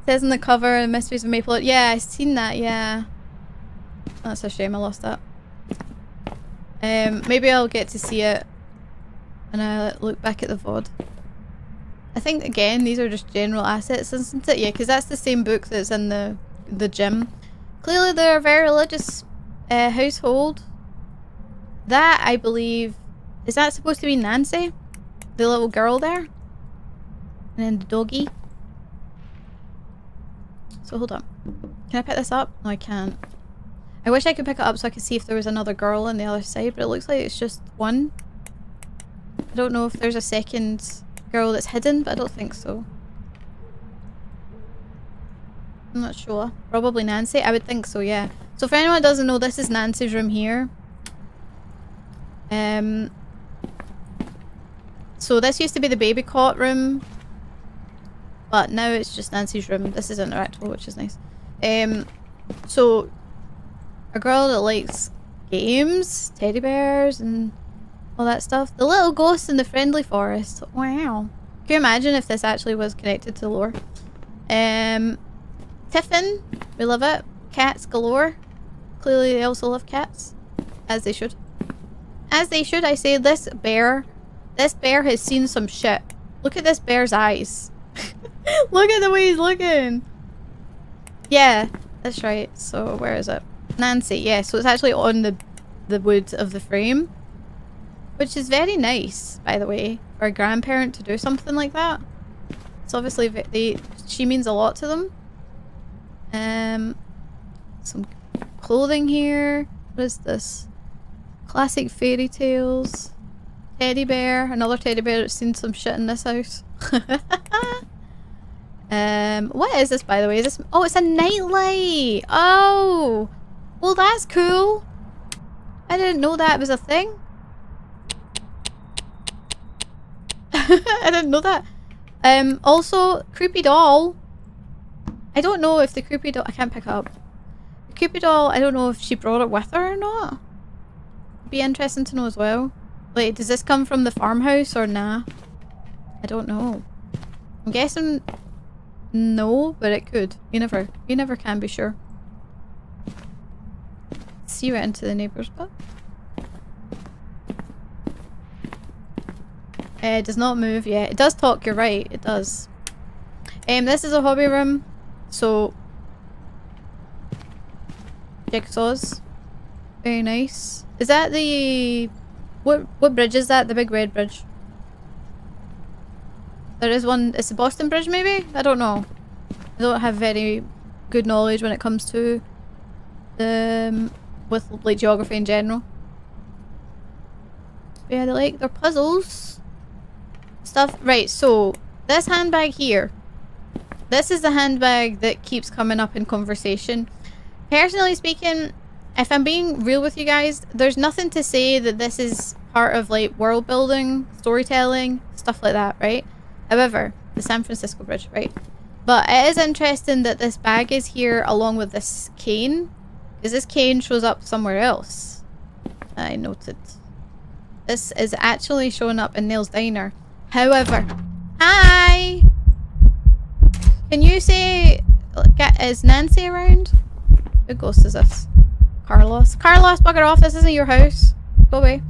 Says on the cover, Mysteries of Maple. Yeah, I've seen that, yeah. That's a shame I lost that. Maybe I'll get to see it and I look back at the VOD. I think, again, these are just general assets, isn't it? Yeah, because that's the same book that's in the gym. Clearly they're a very religious household. That, I believe... Is that supposed to be Nancy? The little girl there? And then the doggy? So hold on. Can I pick this up? No, I can't. I wish I could pick it up so I could see if there was another girl on the other side, but it looks like it's just one. I don't know if there's a second girl that's hidden, but I don't think so. I'm not sure. Probably Nancy? I would think so, yeah. So for anyone who doesn't know, this is Nancy's room here. So this used to be the baby cot room, but now it's just Nancy's room. This is interactable, which is nice. So a girl that likes games, teddy bears, and all that stuff. The little ghost in the friendly forest. Wow. Can you imagine if this actually was connected to lore? Tiffin, we love it. Cats galore. Clearly they also love cats. As they should. As they should, I say. This bear has seen some shit. Look at this bear's eyes. Look at the way he's looking. Yeah, that's right. So where is it? Nancy, yeah. So it's actually on the wood of the frame. Which is very nice, by the way, for a grandparent to do something like that. It's obviously she means a lot to them. Some clothing here. What is this? Classic fairy tales. Teddy bear. Another teddy bear that's seen some shit in this house. What is this, by the way? Is this... Oh, it's a nightlight! Oh! Well, that's cool. I didn't know that was a thing. I didn't know that. Also, creepy doll. I don't know if the creepy doll... I can't pick up. The creepy doll, I don't know if she brought it with her or not. Be interesting to know as well. Like, does this come from the farmhouse or nah? I don't know. I'm guessing no, but it could. You never can be sure. See right into the neighbour's butt. It does not move yet. It does talk, you're right, it does. This is a hobby room, so jigsaws. Very nice. Is that the... What bridge is that? The big red bridge. There is one... It's the Boston Bridge, maybe? I don't know. I don't have very good knowledge when it comes to... with, like, geography in general. But yeah, they're puzzles. Stuff. Right, so... This handbag here. This is the handbag that keeps coming up in conversation. Personally speaking... if I'm being real with you guys, there's nothing to say that this is part of like world building, storytelling, stuff like that, right? However, the San Francisco Bridge, right? But it is interesting that this bag is here along with this cane, because this cane shows up somewhere else. I noted. This is actually showing up in Neil's diner. However, hi! Can you say, is Nancy around? Who ghost is this? Carlos. Carlos, bugger off, this isn't your house. Go away.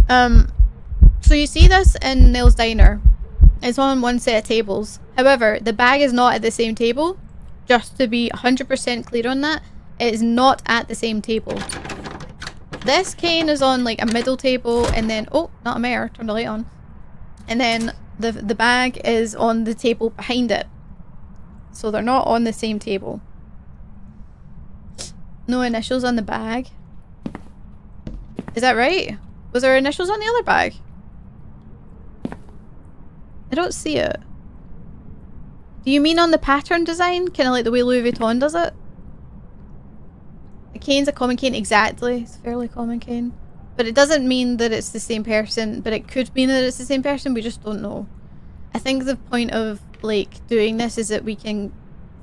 So you see this in Neil's diner. It's on one set of tables. However, the bag is not at the same table. Just to be 100% clear on that, it is not at the same table. This cane is on like a middle table, and then, oh, not a mare, turn the light on. And then the bag is on the table behind it. So they're not on the same table. No initials on the bag. Is that right? Was there initials on the other bag? I don't see it. Do you mean on the pattern design? Kind of like the way Louis Vuitton does it? A cane's a common cane, exactly. It's a fairly common cane. But it doesn't mean that it's the same person, but it could mean that it's the same person, we just don't know. I think the point of like doing this is that we can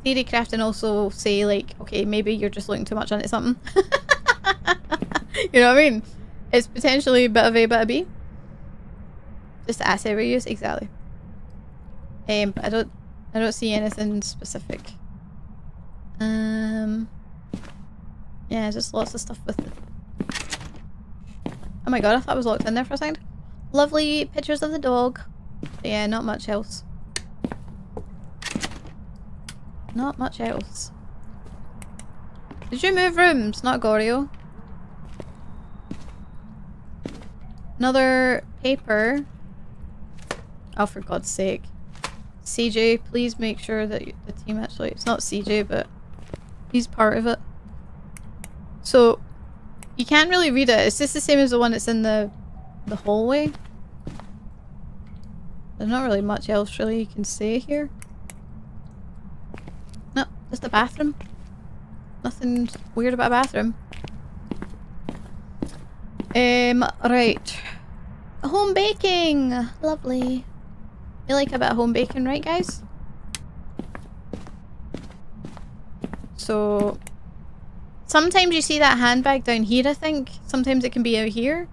theory craft and also say like, okay, maybe you're just looking too much into something. You know what I mean? It's potentially a bit of A, bit of B. Just asset reuse, exactly. But I don't see anything specific. Yeah, just lots of stuff with it. Oh my god, I thought I was locked in there for a second. Lovely pictures of the dog. Yeah, not much else. Not much else. Did you move rooms? Not Gorio. Another paper. Oh, for God's sake. CJ, please make sure that the team actually... It's not CJ, but he's part of it. So, you can't really read it. It's just the same as the one that's in the hallway. There's not really much else really you can say here. No, just a bathroom. Nothing weird about a bathroom. Right. Home baking! Lovely. You like a bit of home baking, right guys? So... sometimes you see that handbag down here, I think. Sometimes it can be out here.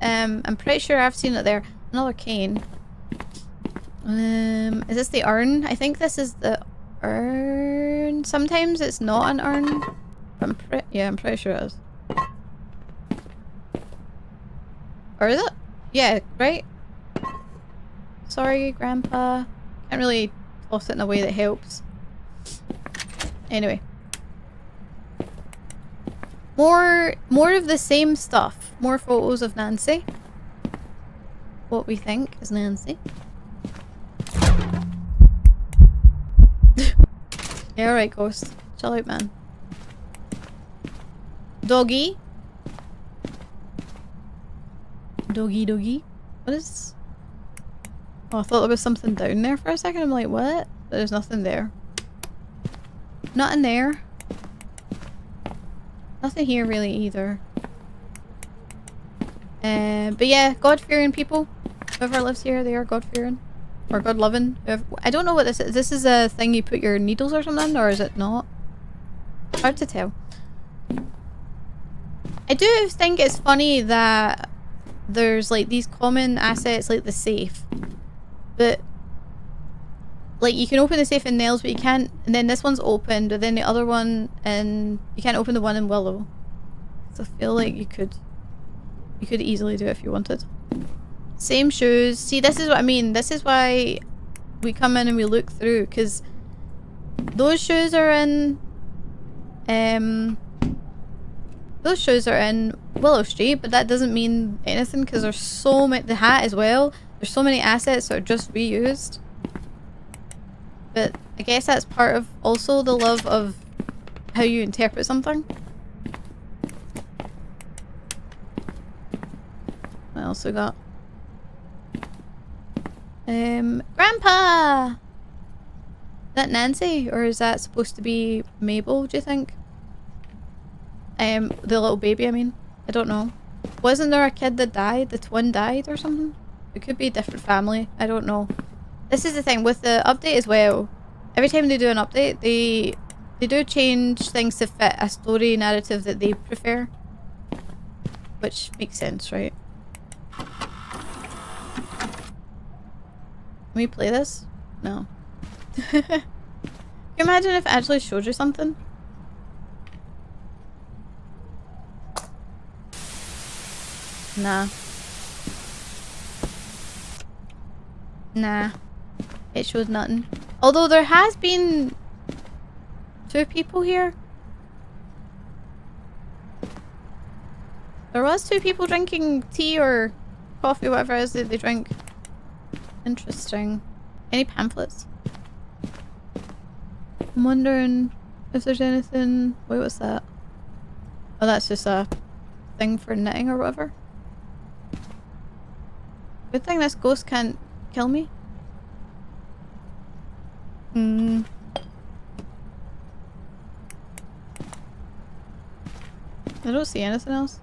I'm pretty sure I've seen it there. Another cane. Is this the urn? I think this is the urn. Sometimes it's not an urn. Yeah, I'm pretty sure it is. Or is it? Yeah, right? Sorry, Grandpa. Can't really toss it in a way that helps. Anyway. More of the same stuff. More photos of Nancy. What we think is Nancy. Yeah, alright, Ghost. Chill out, man. Doggy. Doggy, doggy. What is... Oh, I thought there was something down there for a second. I'm like, what? But there's nothing there. Not in there. Nothing here really either. But yeah, God-fearing people. Whoever lives here, they are God-fearing. Or God-loving. I don't know what this is. This is a thing you put your needles or something, or is it not? Hard to tell. I do think it's funny that there's like these common assets like the safe. But like you can open the safe in Nails, but you can't, and then this one's open, but then the other one, and you can't open the one in Willow. So I feel like you could easily do it if you wanted. Same shoes. See, this is what I mean. This is why we come in and we look through, because those shoes are in Willow Street, but that doesn't mean anything because there's so many. The hat as well. There's so many assets that are just reused. But I guess that's part of also the love of how you interpret something. What else we got? Grandpa! Is that Nancy? Or is that supposed to be Mabel, do you think? The little baby, I mean. I don't know. Wasn't there a kid that died? The twin died or something? It could be a different family. I don't know. This is the thing with the update as well. Every time they do an update, they do change things to fit a story narrative that they prefer. Which makes sense, right? Can we play this? No. Can you imagine if it actually showed you something? Nah. Nah. It shows nothing. Although there has been 2 people here. There was 2 people drinking tea or coffee, whatever it is that they drink. Interesting. Any pamphlets? I'm wondering if there's anything... Wait, what's that? Oh, that's just a thing for knitting or whatever. Good thing this ghost can't kill me. I don't see anything else.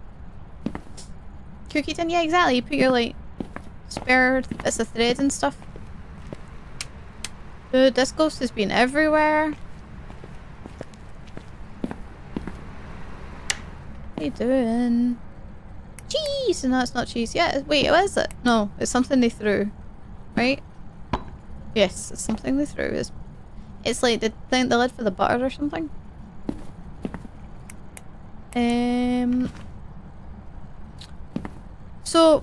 Cookie tin? Yeah, exactly. You put your, like, spare bits of thread and stuff. Dude, this ghost has been everywhere. What are you doing? Cheese! No, it's not cheese. Yeah, wait, what is it? No, it's something they threw. Right? Yes, it's something they threw. It's like the thing, the lid for the butter or something. So,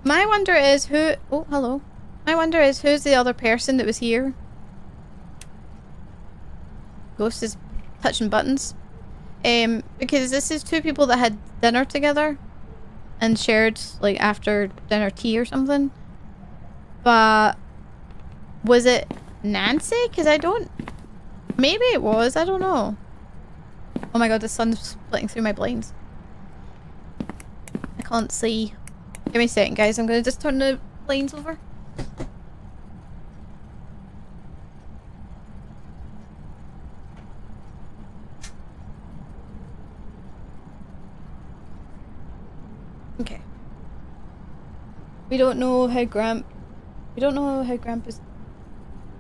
my wonder is who... Oh, hello. My wonder is who's the other person that was here? Ghost is touching buttons. Because this is 2 people that had dinner together and shared, like, after dinner tea or something. But was it Nancy? Because I don't... Maybe it was. I don't know. Oh my god, the sun's splitting through my blinds. I can't see. Give me a second, guys. I'm going to just turn the blinds over. Okay. We don't know how Grandpa's...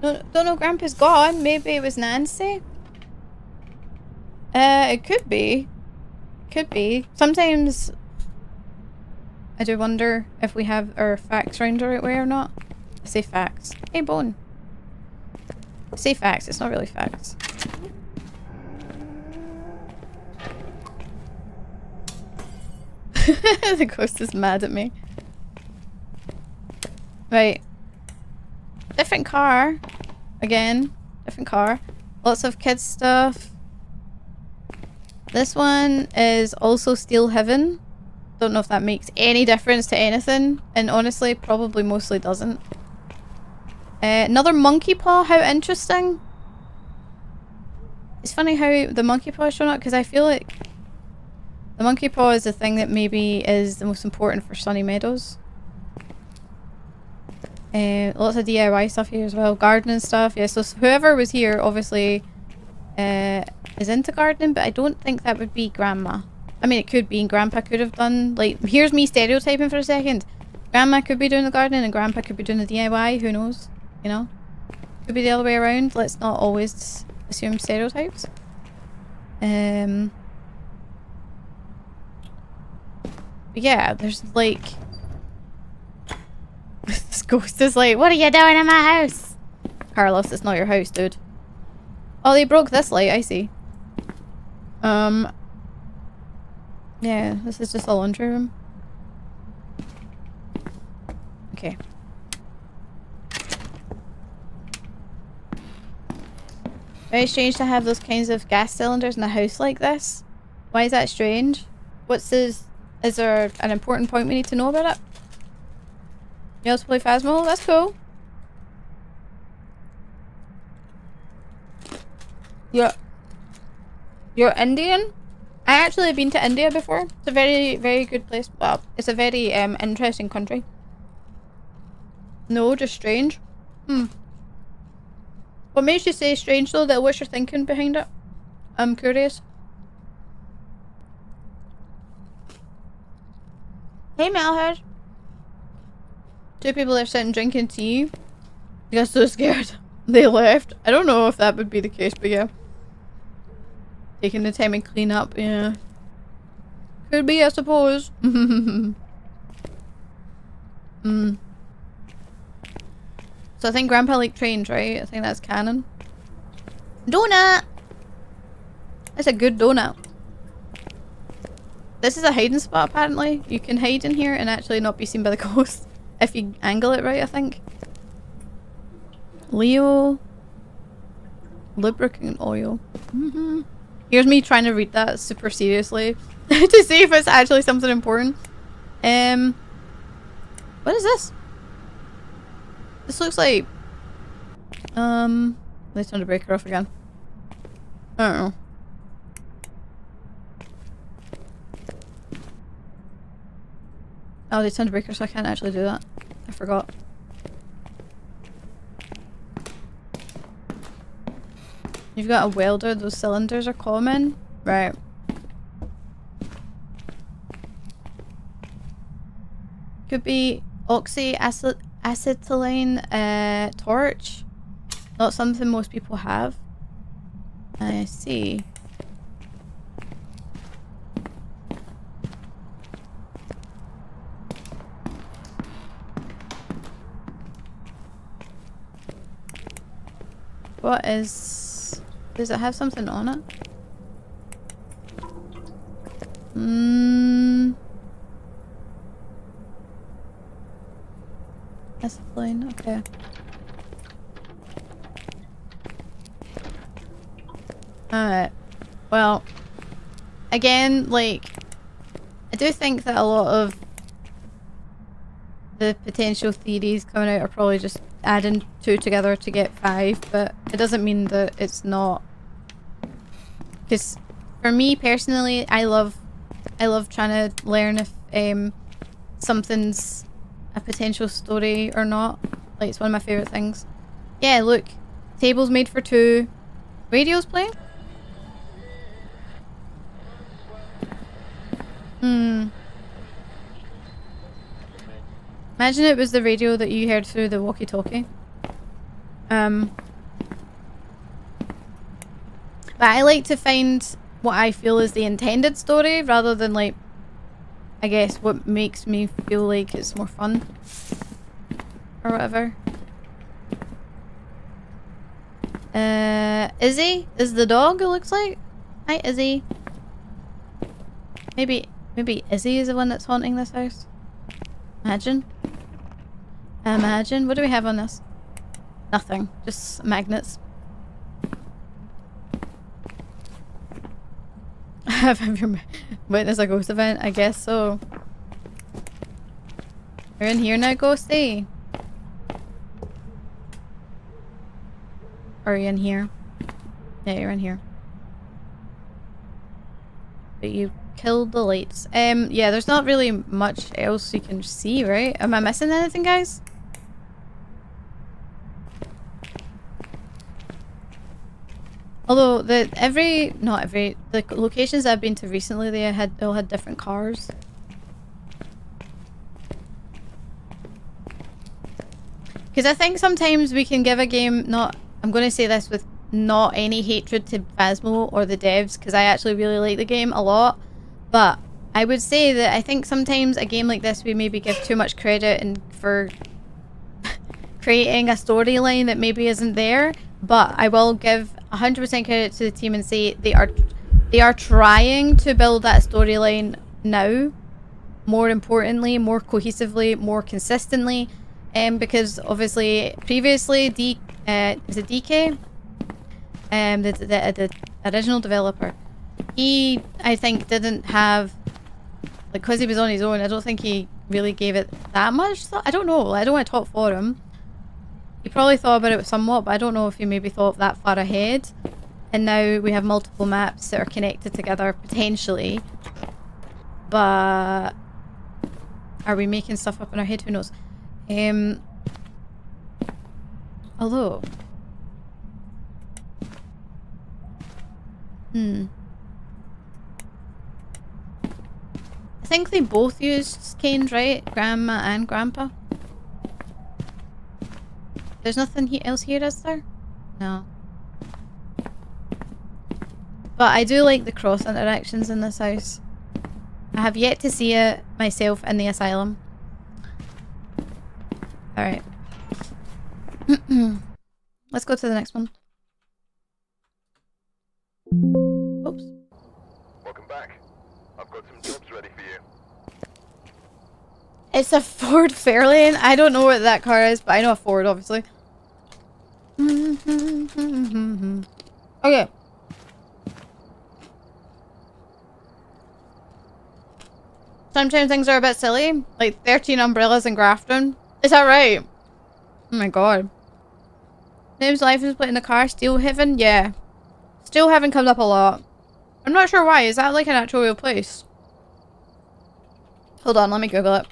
No, don't know Grandpa's gone. Maybe it was Nancy? It could be. Could be. Sometimes I do wonder if we have our facts round the right way or not. I say facts. Hey, Bone. I say facts. It's not really facts. The ghost is mad at me. Right. Different car. Again. Different car. Lots of kids stuff. This one is also Steel Heaven. Don't know if that makes any difference to anything. And honestly, probably mostly doesn't. Another monkey paw. How interesting. It's funny how the monkey paw is showing up because I feel like the monkey paw is the thing that maybe is the most important for Sunny Meadows. Lots of DIY stuff here as well. Gardening stuff. Yeah, so whoever was here obviously is into gardening, but I don't think that would be Grandma. I mean, it could be, and Grandpa could have done, like, here's me stereotyping for a second. Grandma could be doing the gardening and Grandpa could be doing the DIY, who knows? You know? Could be the other way around. Let's not always assume stereotypes. But yeah, there's like... This ghost is like, what are you doing in my house? Carlos, it's not your house, dude. Oh, they broke this light, I see. Yeah, this is just a laundry room. Okay. Very strange to have those kinds of gas cylinders in a house like this. Why is that strange? What's this? Is there an important point we need to know about it? You also play Phasmo? That's cool. You're Indian? I actually have been to India before. It's a very, very good place. Well, it's a very interesting country. No, just strange. What makes you say strange though? That what's your thinking behind it? I'm curious. Hey, Malhead. Two people are sitting drinking tea. They got so scared. They left. I don't know if that would be the case, but yeah. Taking the time and clean up, yeah. Could be, I suppose. So I think Grandpa liked trains, right? I think that's canon. Donut! That's a good donut. This is a hiding spot, apparently. You can hide in here and actually not be seen by the ghost. If you angle it right, I think. Leo. Lubricant oil. Here's me trying to read that super seriously. To see if it's actually something important. What is this? This looks like... Let's turn the breaker off again. I don't know. Oh, they turned the breaker, so I can't actually do that. I forgot. You've got a welder, those cylinders are common? Right. Could be acetylene torch. Not something most people have. I see. What is... Does it have something on it? Acetylene, okay. Alright. Well, again, like, I do think that a lot of the potential theories coming out are probably just adding 2 together to get 5, but it doesn't mean that it's not. Because for me personally, I love trying to learn if something's a potential story or not. Like, it's one of my favourite things. Yeah, look. Table's made for 2. Radio's playing? Imagine it was the radio that you heard through the walkie-talkie. But I like to find what I feel is the intended story rather than, like, I guess what makes me feel like it's more fun. Or whatever. Izzy is the dog, it looks like. Hi, Izzy. Maybe Izzy is the one that's haunting this house. Imagine. Imagine. What do we have on this? Nothing. Just magnets. Have you witnessed a ghost event? I guess so. You're in here now, Ghosty? Or are you in here? Yeah, you're in here. But you killed the lights. Yeah, there's not really much else you can see, right? Am I missing anything, guys? Although the locations I've been to recently, they all had different cars. Because I think sometimes we can give a game I'm going to say this with not any hatred to Phasmo or the devs, because I actually really like the game a lot. But I would say that I think sometimes a game like this we maybe give too much credit and for creating a storyline that maybe isn't there. But I will give 100% credit to the team and say they are trying to build that storyline now. More importantly, more cohesively, more consistently. Because obviously previously is it DK? The original developer. He, I think, didn't have, like, because he was on his own, I don't think he really gave it that much thought. I don't know. I don't want to talk for him. He probably thought about it somewhat, but I don't know if he maybe thought that far ahead. And now we have multiple maps that are connected together, potentially. But are we making stuff up in our head? Who knows? Although... I think they both used canes, right? Grandma and grandpa. There's nothing else here, is there? No. But I do like the cross interactions in this house. I have yet to see it myself in the asylum. Alright. Let's go to the next one. Oops. Welcome back. I've got some jobs ready for you. It's a Ford Fairlane. I don't know what that car is, but I know a Ford, obviously. Okay. Sometimes things are a bit silly, like 13 umbrellas in Grafton. Is that right? Oh my god. Name's life is put in the car. Steel Heaven? Yeah. Steel Heaven comes up a lot. I'm not sure why. Is that like an actual real place? Hold on, let me Google it.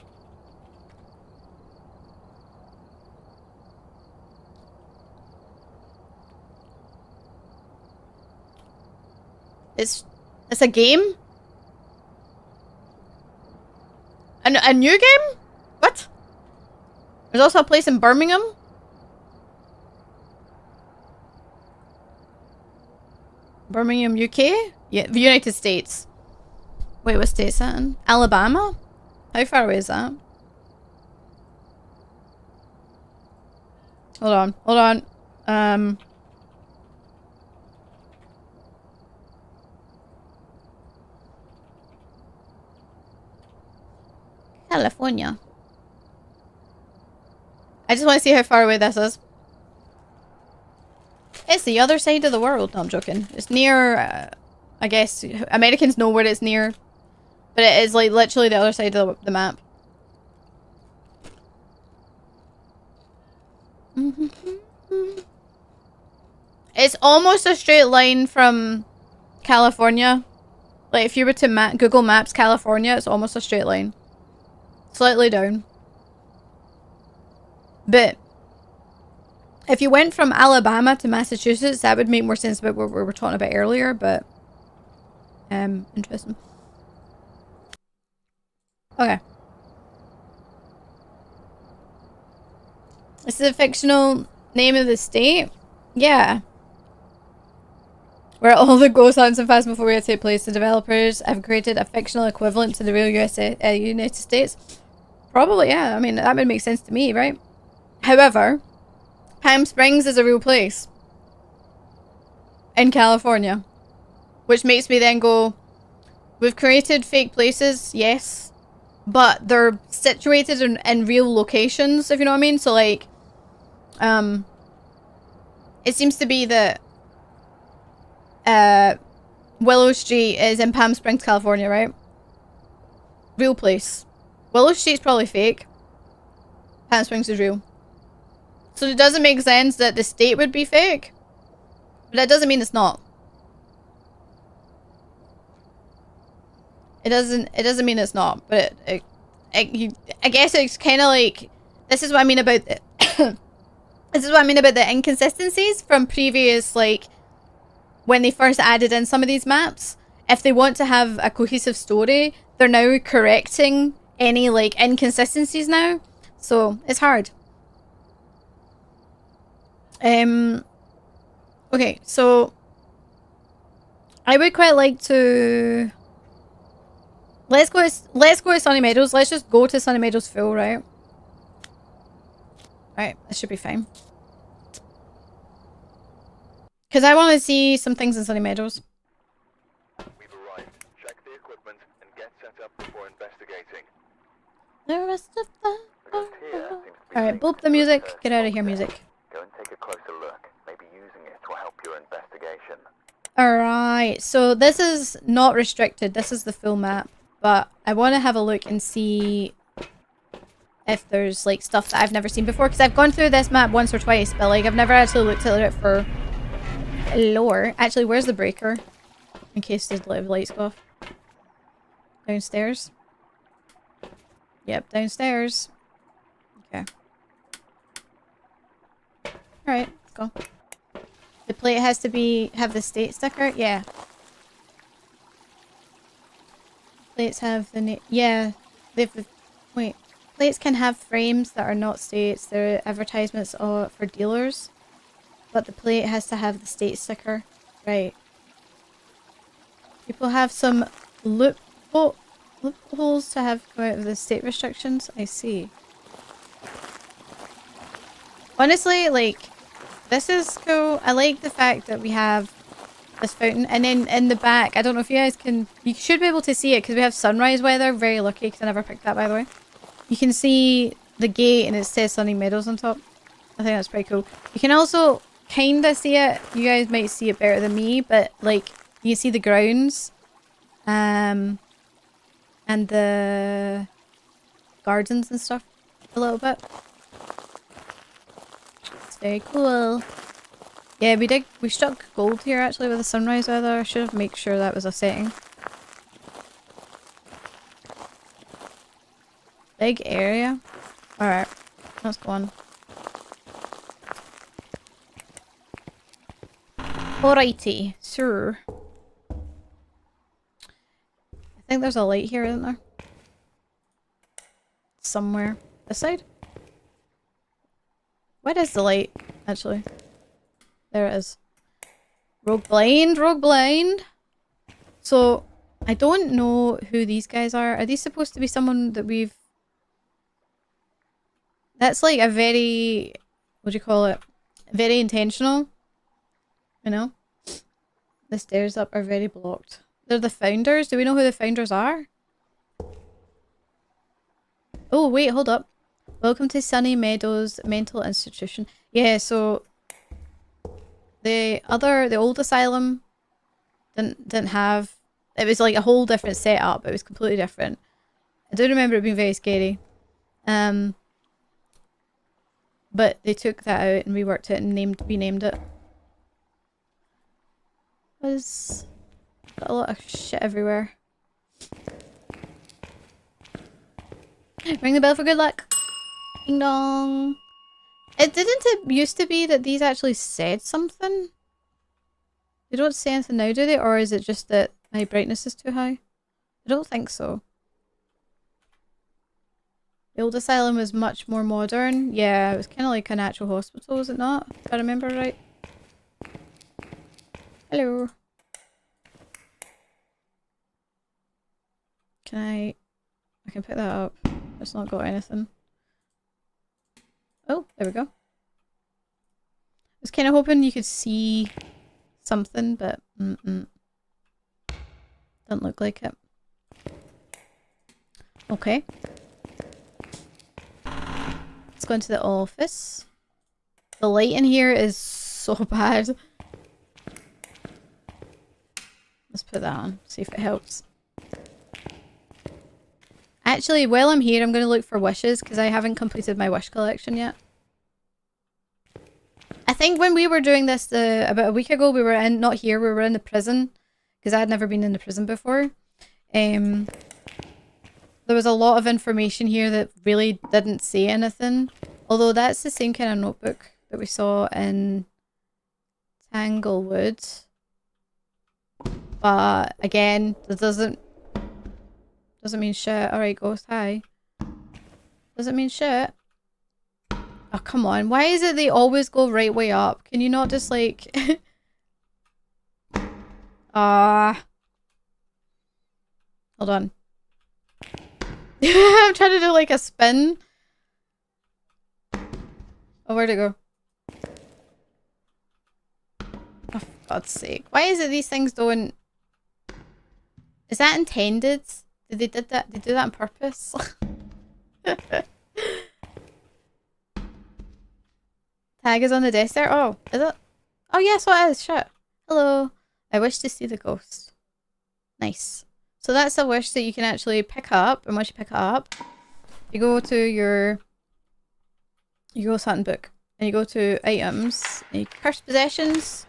It's a game? A new game? What? There's also a place in Birmingham? Birmingham, UK? Yeah, the United States. Wait, what state's that in? Alabama? How far away is that? Hold on. California. I just want to see how far away this is. It's the other side of the world. No, I'm joking. It's near, I guess, Americans know where it's near. But it is like literally the other side of the map. It's almost a straight line from California. Like if you were to Google Maps California, it's almost a straight line. Slightly down. But if you went from Alabama to Massachusetts, that would make more sense about what we were talking about earlier, but interesting. Okay. It's the fictional name of the state? Yeah. Where all the ghost hunts and Phasmophobia take place, the developers have created a fictional equivalent to the real United States. Probably, yeah. I mean, that would make sense to me, right? However, Palm Springs is a real place. In California. Which makes me then go, we've created fake places, yes. But they're situated in real locations, if you know what I mean. So, like, it seems to be that Willow Street is in Palm Springs, California, right? Real place. Willow Street's probably fake. Palm Springs is real. So it doesn't make sense that the state would be fake. But that doesn't mean it's not. It doesn't mean it's not. But I guess it's kind of like, this is what I mean about this is what I mean about the inconsistencies from previous, like, when they first added in some of these maps. If they want to have a cohesive story, they're now correcting any, like, inconsistencies now. So, it's hard. Okay, so I would quite like to let's go to Sunny Meadows. Let's just go to Sunny Meadows full, right? Right, that should be fine. Because I want to see some things in Sunny Meadows. We've arrived. Check the equipment and get set up before investigating. The rest of the Because here seems to be Alright, linked boop the to a music. cursed Get out of here, object. music. Go and take a closer look. Maybe using it will help your investigation. Alright, so this is not restricted. This is the full map. But I want to have a look and see if there's, like, stuff that I've never seen before. Because I've gone through this map once or twice, but, like, I've never actually looked at it for lore. Actually, where's the breaker? In case the lights go off. Downstairs? Yep, downstairs. Okay. Alright, let's go. The plate has to have the state sticker? Yeah. Plates have the yeah, they've wait. Plates can have frames that are not states. They're advertisements for dealers, but the plate has to have the state sticker. Right. People have some loopholes to have come out of the state restrictions. I see. Honestly, like, this is cool. I like the fact that we have this fountain, and then in the back, I don't know if you guys can, you should be able to see it because we have sunrise weather. Very lucky because I never picked that, by the way. You can see the gate and it says Sunny Meadows on top. I think that's pretty cool. You can also kind of see it. You guys might see it better than me, but like, you can see the grounds. And the gardens and stuff a little bit. It's very cool. Yeah, we struck gold here actually with the sunrise weather. I should have made sure that was a setting. Big area. Alright, let's go on. Alrighty, sure. I think there's a light here, isn't there? Somewhere. This side? Where is the light, actually? There it is. Rogue blind, rogue blind. So, I don't know who these guys are. Are these supposed to be someone that we've... That's like a very... What do you call it? Very intentional. You know? The stairs up are very blocked. They're the founders. Do we know who the founders are? Oh, wait, hold up. Welcome to Sunny Meadows Mental Institution. Yeah, so the old asylum didn't have, it was like a whole different setup. It was completely different. I do remember it being very scary. But they took that out and reworked it and renamed it. Was got a lot of shit everywhere. Ring the bell for good luck. Ding dong. It used to be that these actually said something? They don't say anything now, do they? Or is it just that my brightness is too high? I don't think so. The old asylum was much more modern. Yeah, it was kind of like an actual hospital, is it not? If I remember right. Hello. I can pick that up. It's not got anything. Oh, there we go. I was kind of hoping you could see something, but doesn't look like it. Okay. Let's go into the office. The light in here is so bad. Let's put that on, see if it helps. Actually, while I'm here, I'm going to look for wishes because I haven't completed my wish collection yet. I think when we were doing this about a week ago, we were not here, we were in the prison because I had never been in the prison before. There was a lot of information here that really didn't say anything. Although that's the same kind of notebook that we saw in Tanglewood. But again, that doesn't mean shit. Alright, ghost, hi. Doesn't mean shit. Oh, come on. Why is it they always go right way up? Can you not just like... Hold on. I'm trying to do like a spin. Oh, where'd it go? Oh, for God's sake. Why is it these things don't... Is that intended? Did they do that on purpose? Tag is on the desk there? Oh, is it? Oh yes, what is? Shit. Hello. I wish to see the ghost. Nice. So that's a wish that you can actually pick up, and once you pick it up, you go to your ghost hunting book, and you go to items, and you cursed possessions.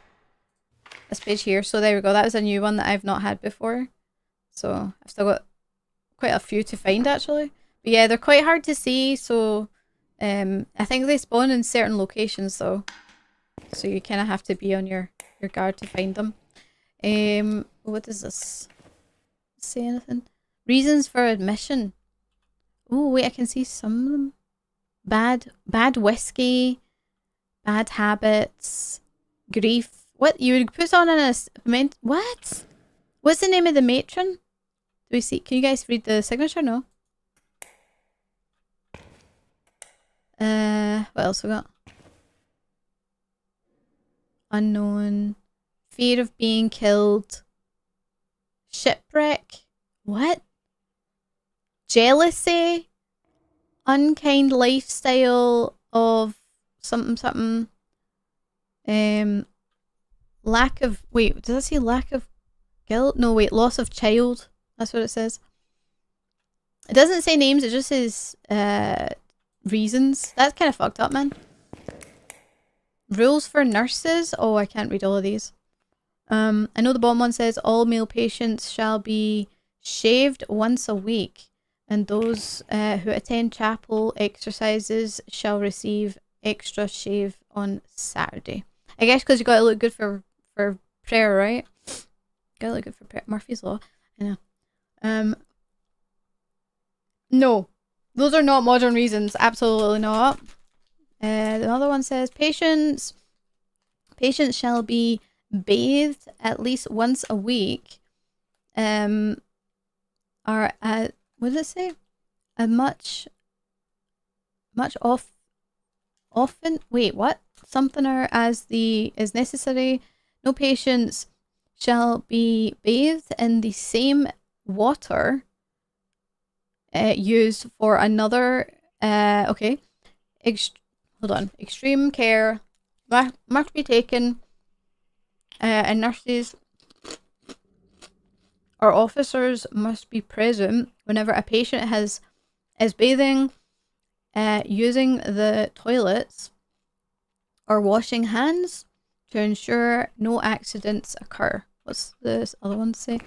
This page here. So there we go. That was a new one that I've not had before. So I've still got quite a few to find actually. But yeah, they're quite hard to see, so I think they spawn in certain locations though. So you kind of have to be on your guard to find them. What is this? Say anything? Reasons for admission. Oh, wait, I can see some of them. Bad whiskey, bad habits, grief. What? You would put on a what? What's the name of the matron? Do we see? Can you guys read the signature? No. What else we got? Unknown. Fear of being killed. Shipwreck. What? Jealousy. Unkind lifestyle of something. Lack of... Wait, does that say lack of guilt? No, wait, loss of child. That's what it says. It doesn't say names, it just says reasons. That's kind of fucked up, man. Rules for nurses? Oh, I can't read all of these. I know the bottom one says all male patients shall be shaved once a week, and those who attend chapel exercises shall receive extra shave on Saturday. I guess because you gotta look good for prayer, right? Gotta look good for prayer. Murphy's Law. I know. No. Those are not modern reasons. Absolutely not. Another one says patients shall be bathed at least once a week. Are at, what does it say? A much often. Wait, what? Something or as is necessary. No patients shall be bathed in the same water used for another. Okay. Hold on. Extreme care must be taken, and nurses or officers must be present whenever a patient is bathing, using the toilets, or washing hands to ensure no accidents occur. What's this other one say?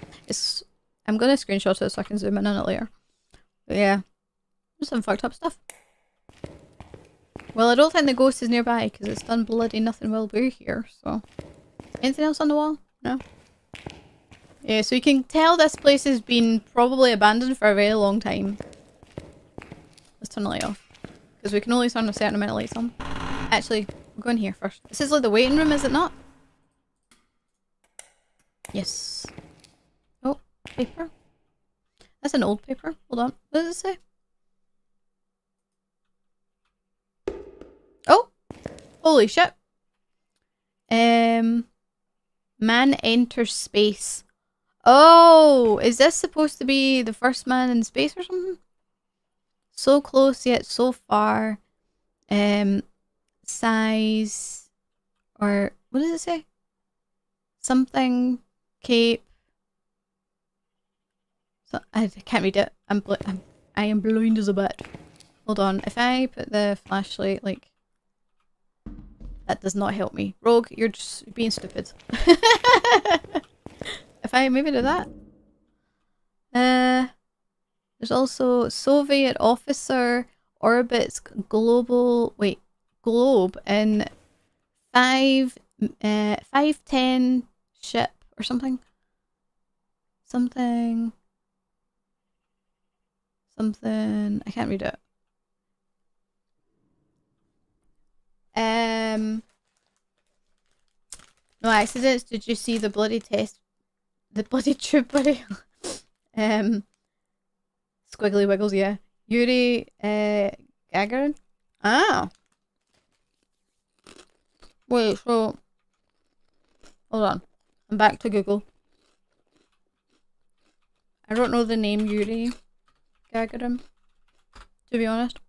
I'm gonna screenshot it so I can zoom in on it later. But yeah, just some fucked up stuff. Well, I don't think the ghost is nearby because it's done bloody nothing while we're here. So, anything else on the wall? No. Yeah, so you can tell this place has been probably abandoned for a very long time. Let's turn the light off because we can only turn a certain amount of lights on. Actually, we'll go in here first. This is like the waiting room, is it not? Yes. Oh, paper. That's an old paper. Hold on. What does it say? Oh! Holy shit. Man enters space. Oh! Is this supposed to be the first man in space or something? So close yet so far. Size. Or what does it say? Something. Cape. So, I can't read it. I am blind as a bat. Hold on. If I put the flashlight, like, that does not help me. Rogue, you're just being stupid. If I maybe do that. There's also Soviet officer orbits globe in 510 ship or something. Something. I can't read it. No accidents. Did you see the bloody test? The bloody tube, buddy. Squiggly wiggles, yeah. Yuri Gagarin? Ah. Wait, so hold on. I'm back to Google. I don't know the name Yuri Gagarin, to be honest.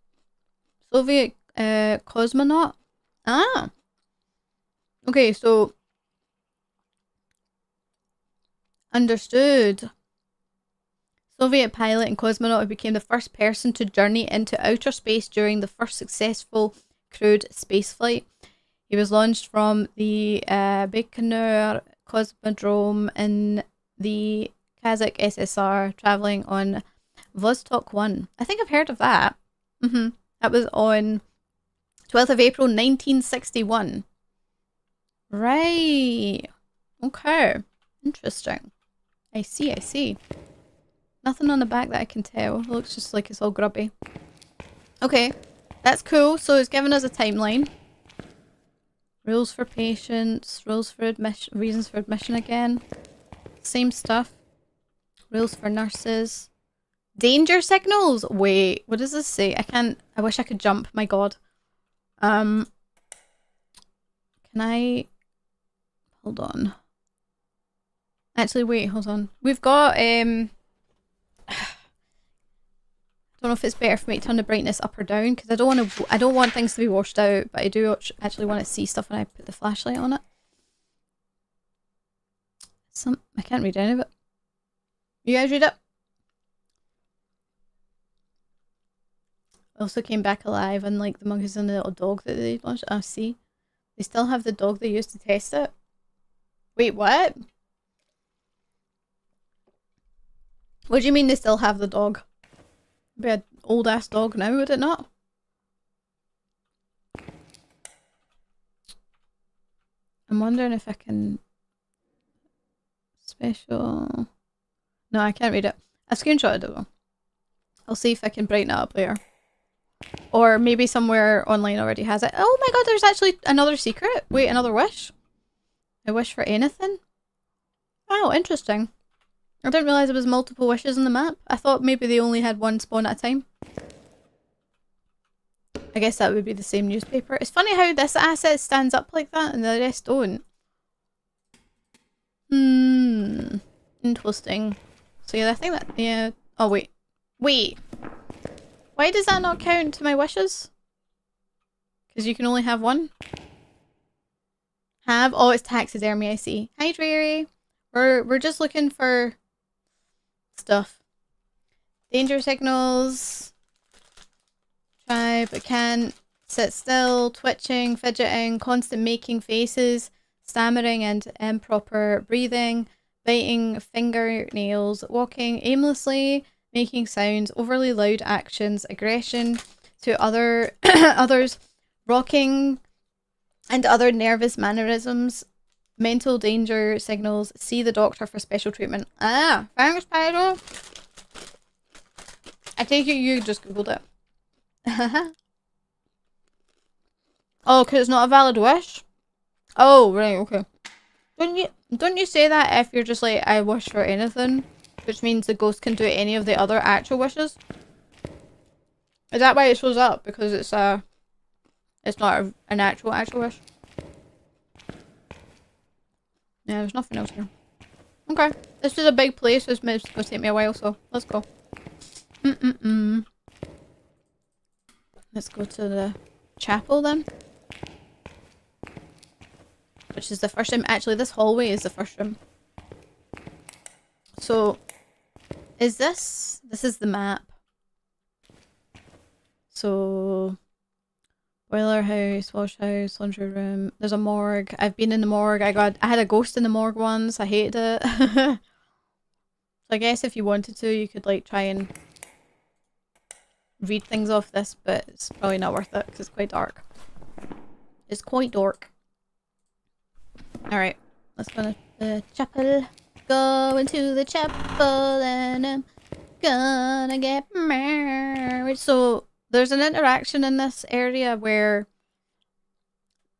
Soviet cosmonaut? Ah. Okay, so understood. Soviet pilot and cosmonaut who became the first person to journey into outer space during the first successful crewed spaceflight. He was launched from the Baikonur Cosmodrome in the Kazakh SSR, traveling on Vostok 1. I think I've heard of that. That was on 12th of April 1961. Right. Okay. Interesting. I see. Nothing on the back that I can tell. It looks just like it's all grubby. Okay, that's cool. So it's giving us a timeline. Rules for patients, rules for admission, reasons for admission again. Same stuff. Rules for nurses. Danger signals! Wait, what does this say? I wish I could jump, my god. Can I... Hold on. Actually, wait, hold on. We've got, I don't know if it's better for me to turn the brightness up or down, because I don't want things to be washed out, but I do actually want to see stuff when I put the flashlight on it. I can't read any of it. You guys read it? Also came back alive, unlike the monkeys and the little dog that they launched. Oh, see? They still have the dog they used to test it. Wait, what? What do you mean they still have the dog? It'd be an old ass dog now, would it not? I'm wondering if I can... Special... No, I can't read it. I screenshotted it though. I'll see if I can brighten it up later. Or maybe somewhere online already has it. Oh my god, there's actually another secret. Wait, another wish? A wish for anything? Oh, interesting. I didn't realise there was multiple wishes on the map. I thought maybe they only had one spawn at a time. I guess that would be the same newspaper. It's funny how this asset stands up like that and the rest don't. Interesting. So yeah, I think that, yeah. Oh wait. Wait. Why does that not count to my wishes? Because you can only have one? Have? Oh, it's taxidermy, I see. Hi, Dreary. We're just looking for stuff. Danger signals. Try but can't. Sit still. Twitching. Fidgeting. Constant making faces. Stammering and improper breathing. Biting fingernails. Walking aimlessly. Making sounds. Overly loud actions. Aggression to others. Rocking and other nervous mannerisms. Mental danger signals. See the doctor for special treatment. Ah, thanks, Pyro. I take it you just googled it. Oh, because it's not a valid wish? Oh, right, okay. Don't you say that if you're just like, I wish for anything? Which means the ghost can do any of the other actual wishes? Is that why it shows up? Because it's not an actual wish? Yeah, there's nothing else here. Okay. This is a big place. This is going to take me a while, so let's go. Let's go to the chapel then. Which is the first room. Actually, this hallway is the first room. So, is this... This is the map. So... Boiler house, wash house, laundry room. There's a morgue. I've been in the morgue. I had a ghost in the morgue once. I hated it. So I guess if you wanted to, you could like try and read things off this, but it's probably not worth it because it's quite dark. It's quite dark. Alright, let's go to the chapel. Going to the chapel and I'm gonna get married. So there's an interaction in this area where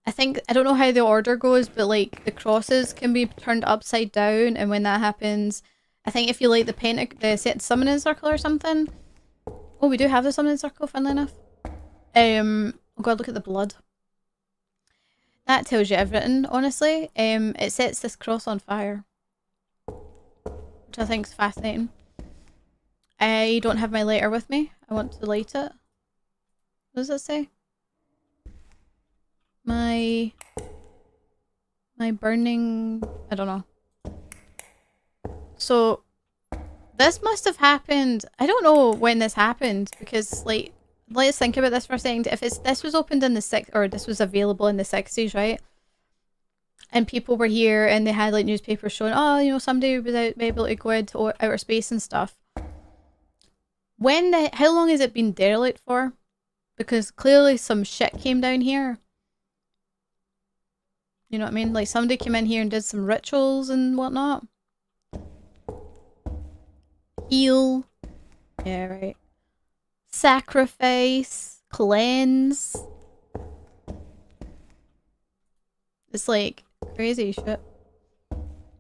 I don't know how the order goes, but like the crosses can be turned upside down, and when that happens, I think if you like the summoning circle or something. Oh, we do have the summoning circle, funnily enough. Oh god, look at the blood. That tells you everything, honestly. It sets this cross on fire, which I think is fascinating. I don't have my lighter with me. I want to light it. What does it say? My burning... I don't know. So, this must have happened... I don't know when this happened, because, like, let's think about this for a second. If this was opened in the 60s, or this was available in the 60s, right? And people were here, and they had, like, newspapers showing, oh, you know, somebody was able to go into outer space and stuff. How long has it been derelict for? Because clearly some shit came down here. You know what I mean? Like somebody came in here and did some rituals and whatnot. Heal. Yeah, right. Sacrifice. Cleanse. It's like crazy shit.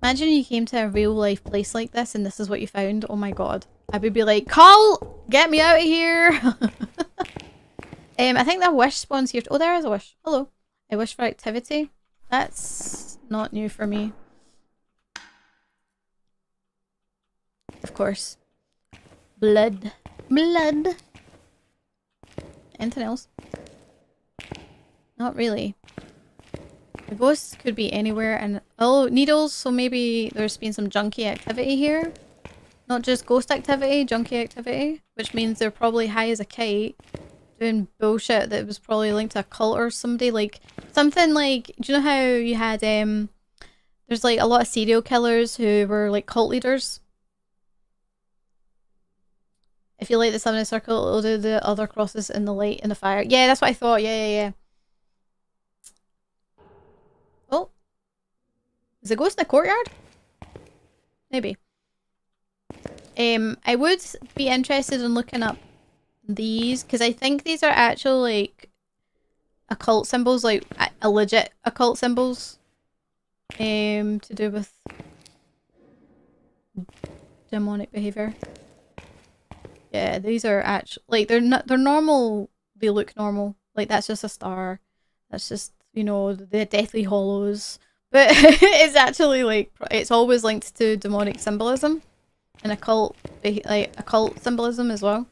Imagine you came to a real life place like this and this is what you found. Oh my god. I would be like, Carl, get me out of here. I think that wish spawns here. Oh, there is a wish. Hello. I wish for activity. That's not new for me. Of course. Blood. Blood. Anything else? Not really. The ghosts could be anywhere and... Oh, needles, so maybe there's been some junky activity here. Not just ghost activity, junky activity. Which means they're probably high as a kite. Doing bullshit that was probably linked to a cult or somebody. Like, something like... Do you know how you had, there's like a lot of serial killers who were like cult leaders? If you light the sun in a circle, it'll do the other crosses in the light in the fire. Yeah, that's what I thought. Yeah. Oh. Is a ghost in the courtyard? Maybe. I would be interested in looking up these, because I think these are actual, like, occult symbols, like, a legit occult symbols. To do with demonic behavior. Yeah, these are actually, like, they're normal, they look normal. Like, that's just a star. That's just, you know, the Deathly Hollows. But it's actually, like, it's always linked to demonic symbolism. And occult, like, occult symbolism as well.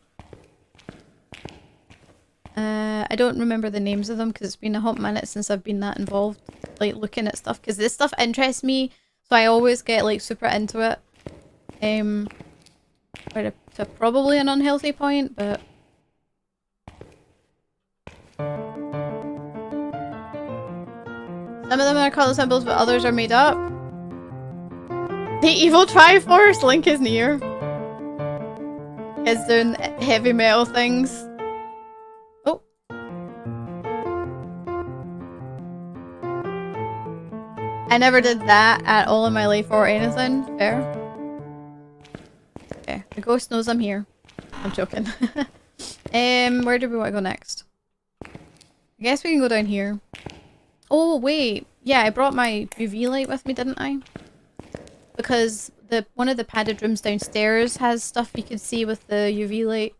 I don't remember the names of them because it's been a hot minute since I've been that involved, like, looking at stuff. Because this stuff interests me, so I always get, like, super into it. To probably an unhealthy point, but... Some of them are colour symbols, but others are made up. The evil Triforce! Link is near. Is doing heavy metal things. Oh. I never did that at all in my life or anything. Fair. Okay, the ghost knows I'm here. I'm joking. Where do we want to go next? I guess we can go down here. Oh, wait. Yeah, I brought my UV light with me, didn't I? Because one of the padded rooms downstairs has stuff you can see with the UV light.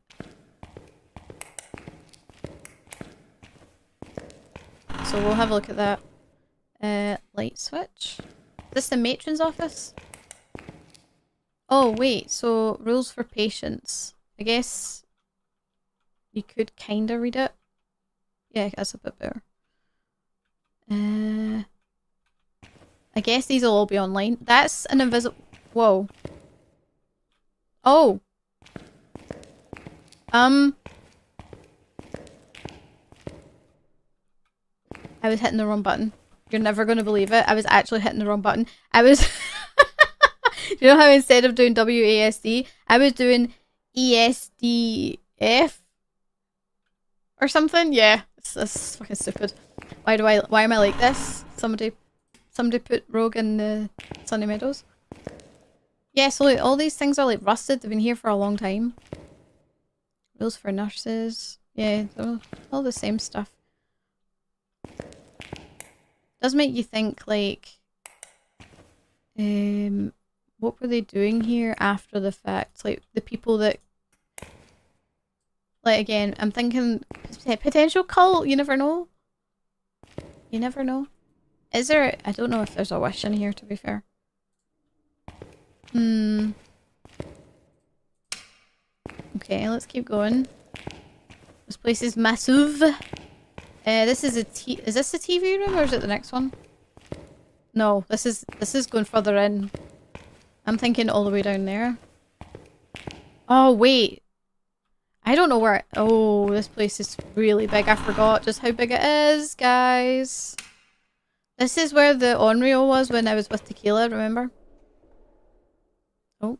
So we'll have a look at that. Light switch. Is this the matron's office? Oh, wait. So, rules for patients. I guess you could kind of read it. Yeah, that's a bit better. I guess these will all be online. That's an invisible... Whoa. Oh. I was hitting the wrong button. You're never going to believe it. I was actually hitting the wrong button. I was... You know how instead of doing WASD, I was doing ESDF? Or something? Yeah. It's fucking stupid. Why am I like this? Somebody put Rogue in the Sunny Meadows. Yeah, so like, all these things are like rusted. They've been here for a long time. Rules for nurses. Yeah, all the same stuff. Does make you think like, what were they doing here after the fact? Like the people that, like again, I'm thinking potential cult. You never know. You never know. Is there? I don't know if there's a wish in here. To be fair. Okay, let's keep going. This place is massive. This is is this the TV room or is it the next one? No, this is going further in. I'm thinking all the way down there. Oh wait. I don't know where oh, this place is really big. I forgot just how big it is, guys. This is where the Onryo was when I was with Tequila, remember? Oh.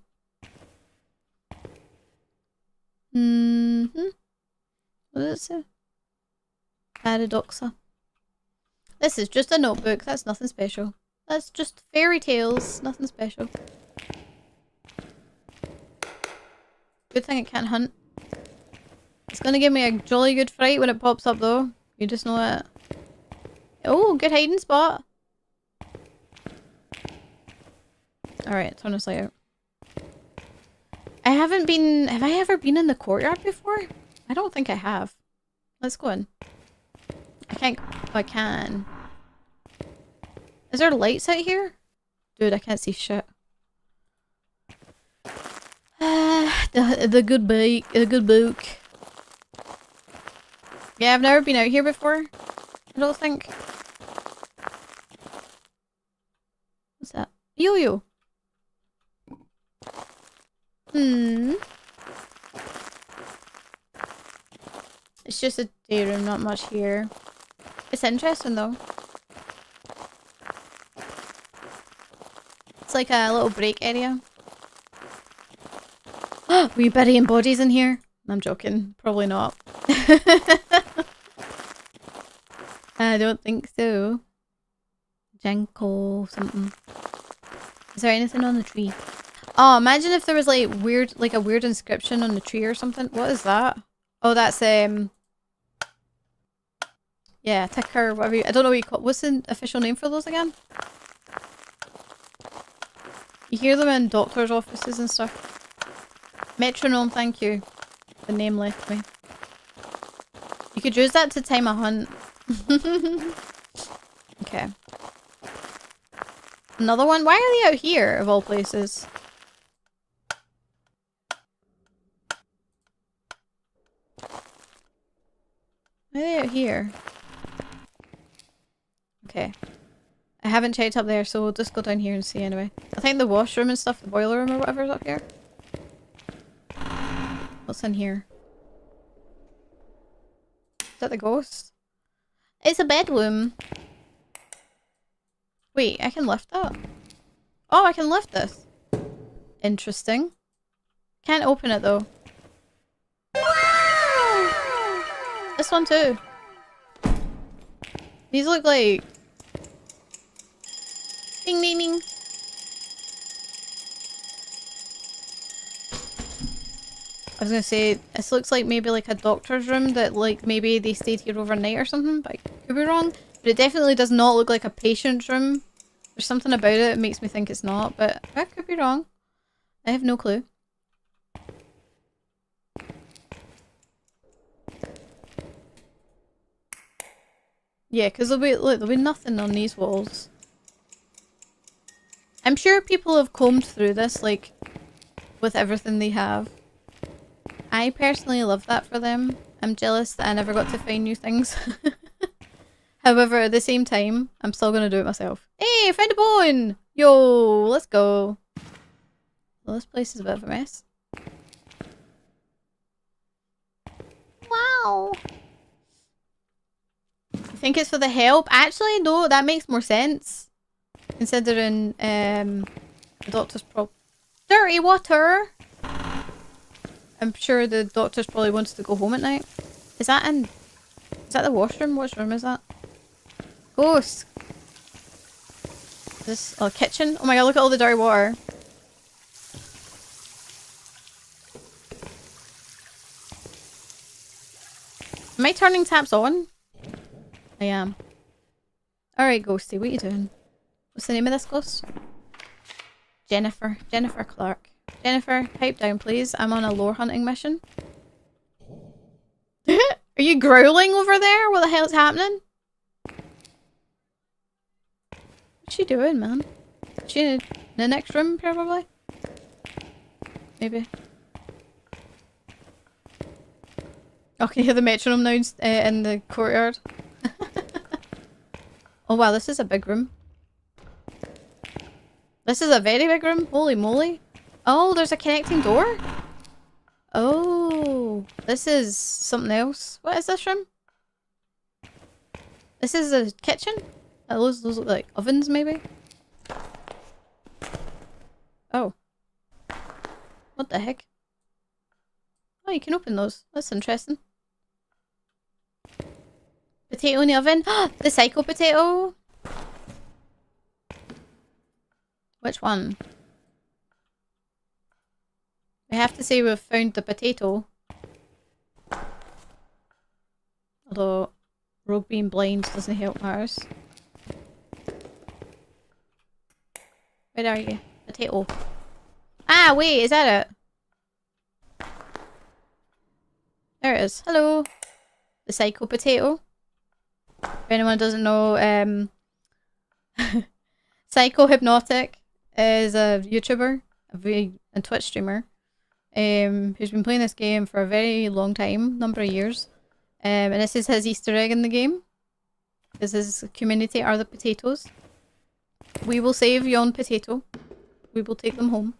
What does it say? Paradoxa. This is just a notebook. That's nothing special. That's just fairy tales. Nothing special. Good thing it can't hunt. It's gonna give me a jolly good fright when it pops up though. You just know it. Oh, good hiding spot. Alright, turn this light out. I haven't been... Have I ever been in the courtyard before? I don't think I have. Let's go in. I can't... Oh, I can. Is there lights out here? Dude, I can't see shit. The good bike. The good book. Yeah, I've never been out here before. I don't think. What's that? Yo-yo. It's just a day room, not much here. It's interesting though. It's like a little break area. Were you burying bodies in here? I'm joking. Probably not. I don't think so. Janko something. Is there anything on the tree? Oh, imagine if there was like a weird inscription on the tree or something. What is that? Oh, that's yeah, ticker, whatever I don't know what you call. What's the official name for those again? You hear them in doctors' offices and stuff. Metronome, thank you. The name left me. You could use that to time a hunt. Okay. Another one? Why are they out here, of all places? Why are they out here? Okay. I haven't checked up there, so we'll just go down here and see anyway. I think the washroom and stuff, the boiler room or whatever is up here. What's in here? Is that the ghost? It's a bedroom. Wait, I can lift that? Oh, I can lift this. Interesting. Can't open it though. This one too. These look like... Ding ding ding. I was gonna say, this looks like maybe like a doctor's room that like maybe they stayed here overnight or something, but I could be wrong. But it definitely does not look like a patient's room. There's something about it that makes me think it's not, but I could be wrong. I have no clue. Yeah, because there'll be nothing on these walls. I'm sure people have combed through this, like, with everything they have. I personally love that for them. I'm jealous that I never got to find new things. However, at the same time, I'm still gonna do it myself. Hey, found a bone! Yo, let's go. Well, this place is a bit of a mess. Wow. You think it's for the help? Actually, no, that makes more sense. Considering, the doctor's dirty water! I'm sure the doctor's probably wants to go home at night. Is that the washroom? Which room is that? Ghost! This, kitchen? Oh my god, look at all the dirty water. Am I turning taps on? I am. Alright, Ghosty, what are you doing? What's the name of this ghost? Jennifer. Jennifer Clark. Jennifer, pipe down please. I'm on a lore hunting mission. Are you growling over there? What the hell is happening? What's she doing, man? Is she in the next room, probably? Maybe. Okay, hear the metronome now in the courtyard. Oh wow, this is a big room. This is a very big room. Holy moly. Oh, there's a connecting door? Oh, this is something else. What is this room? This is a kitchen? Those look like ovens, maybe? Oh. What the heck? Oh, you can open those. That's interesting. Potato in the oven? The psycho potato! Which one? We have to say we've found the potato. Although Rogue being blind doesn't help matters. Where are you? Potato. Ah, wait, is that it? There it is. Hello. The psycho potato. If anyone doesn't know, Psycho Hypnotic is a YouTuber and Twitch streamer who's been playing this game for a very long time, number of years. And this is his Easter egg in the game. Because his community are the potatoes. We will save yon potato. We will take them home.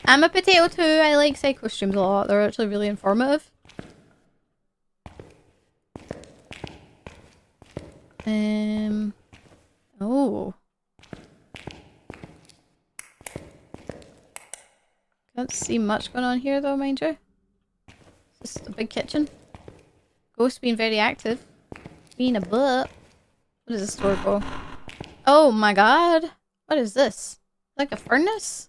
I'm a potato too. I like psycho streams a lot. They're actually really informative. Oh. Can't see much going on here though, mind you. It's just a big kitchen. Ghost being very active. Being a butt. What does this door go? Oh my god. What is this? Like a furnace?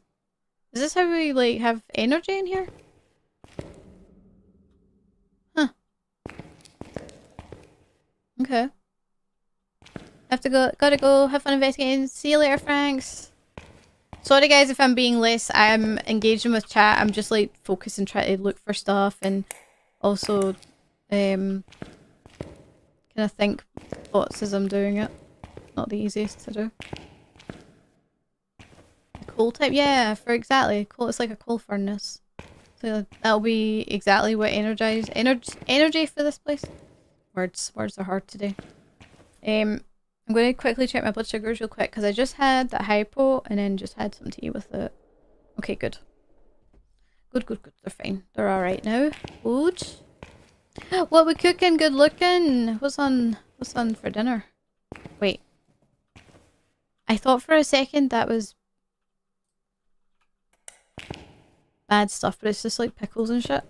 Is this how we like have energy in here? Huh. Okay. Gotta go, have fun investigating. See you later, Franks. Sorry guys if I'm being less, I'm engaging with chat, I'm just like focusing, trying to look for stuff and also kind of think thoughts as I'm doing it. Not the easiest to do. Coal type? Yeah, for exactly. Coal, it's like a coal furnace. So that'll be exactly what energy for this place. Words are hard today. I'm going to quickly check my blood sugars real quick because I just had that hypo and then just had some tea with it. Okay, good. Good. They're fine. They're alright now. Good. What we cooking? Good looking. What's on for dinner? Wait. I thought for a second that was bad stuff, but it's just like pickles and shit.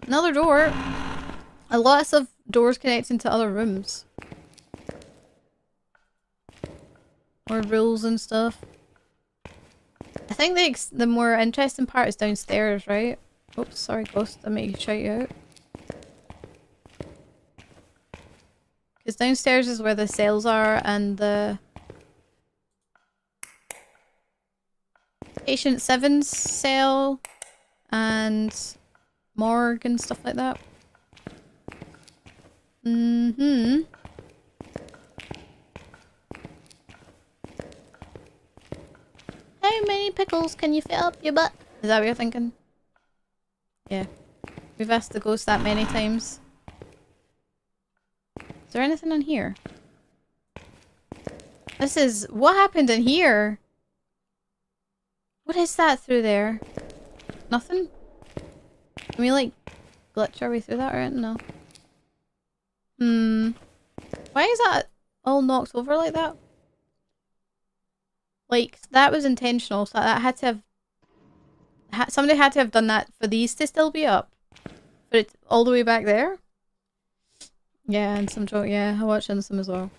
Another door. A lot of doors connecting to other rooms. Or rules and stuff. I think the more interesting part is downstairs, right? Oops, sorry, Ghost. I made you shout you out. Because downstairs is where the cells are and the Patient 7's cell and morgue and stuff like that. How many pickles can you fit up your butt? Is that what you're thinking? Yeah. We've asked the ghost that many times. Is there anything in here? This is... What happened in here? What is that through there? Nothing? Can we like glitch our way through that or anything? No. Why is that all knocked over like that? Like, that was intentional, so that had to have... somebody had to have done that for these to still be up. But it's all the way back there? Yeah, and some joke. Yeah, I watched some as well.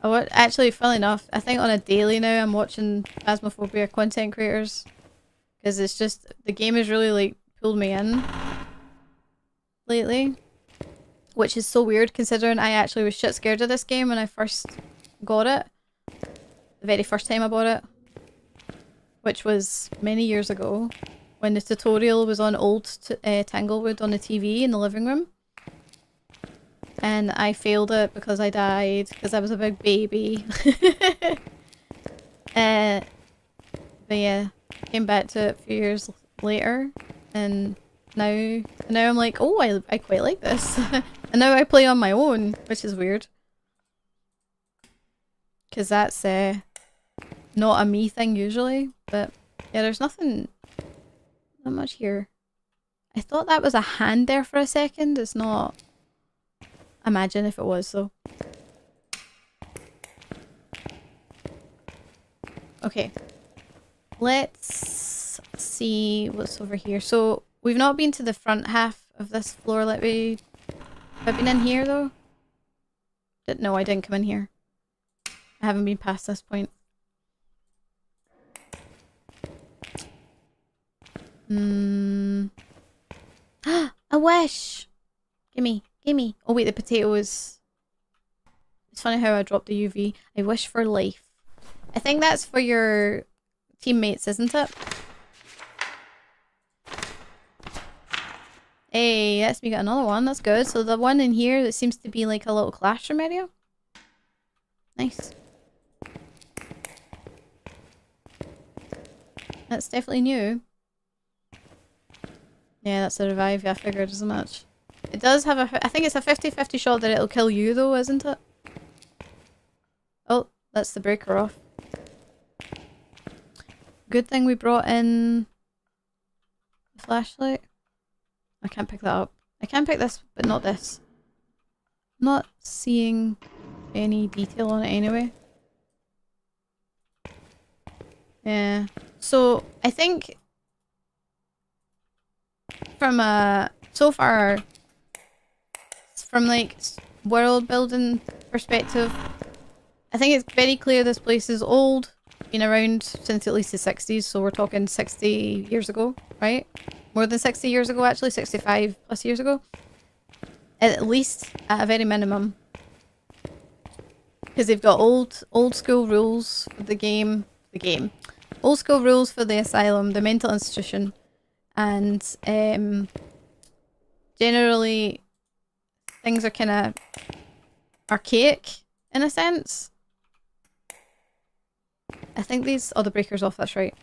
Actually, funnily enough, I think on a daily now I'm watching Phasmophobia content creators. Because it's just... The game has really, like, pulled me in. Lately. Which is so weird considering I actually was shit scared of this game when I first got it. The very first time I bought it. Which was many years ago. When the tutorial was on old Tanglewood on the TV in the living room. And I failed it because I died. Because I was a big baby. But yeah. Came back to it a few years later. And now I'm like, oh, I quite like this. And now I play on my own, which is weird. Because that's not a me thing usually. But yeah, there's nothing... Not much here. I thought that was a hand there for a second. It's not. Imagine if it was though. Okay. Let's see what's over here. So we've not been to the front half of this floor. Let me Have I been in here though? No, I didn't come in here. I haven't been past this point. A wish! Gimme, gimme. Oh wait, the potato is... It's funny how I dropped the UV. I wish for life. I think that's for your teammates, isn't it? Hey, that's me got another one. That's good. So the one in here that seems to be like a little classroom area. Nice. That's definitely new. Yeah, that's a revive. Yeah, I figured as much. It does have a... I think it's a 50-50 shot that it'll kill you though, isn't it? Oh, that's the breaker off. Good thing we brought in the flashlight. I can't pick that up. I can pick this, but not this. Not seeing any detail on it anyway. Yeah. So, I think from so far, from like world building perspective, I think it's very clear this place is old. Been around since at least the 60s, so we're talking 60 years ago, right? More than 60 years ago actually, 65 plus years ago. At least, at a very minimum. Because they've got old school rules for the game. Old school rules for the asylum, the mental institution. And generally things are kind of archaic in a sense. I think these... Oh, the breaker's off, that's right.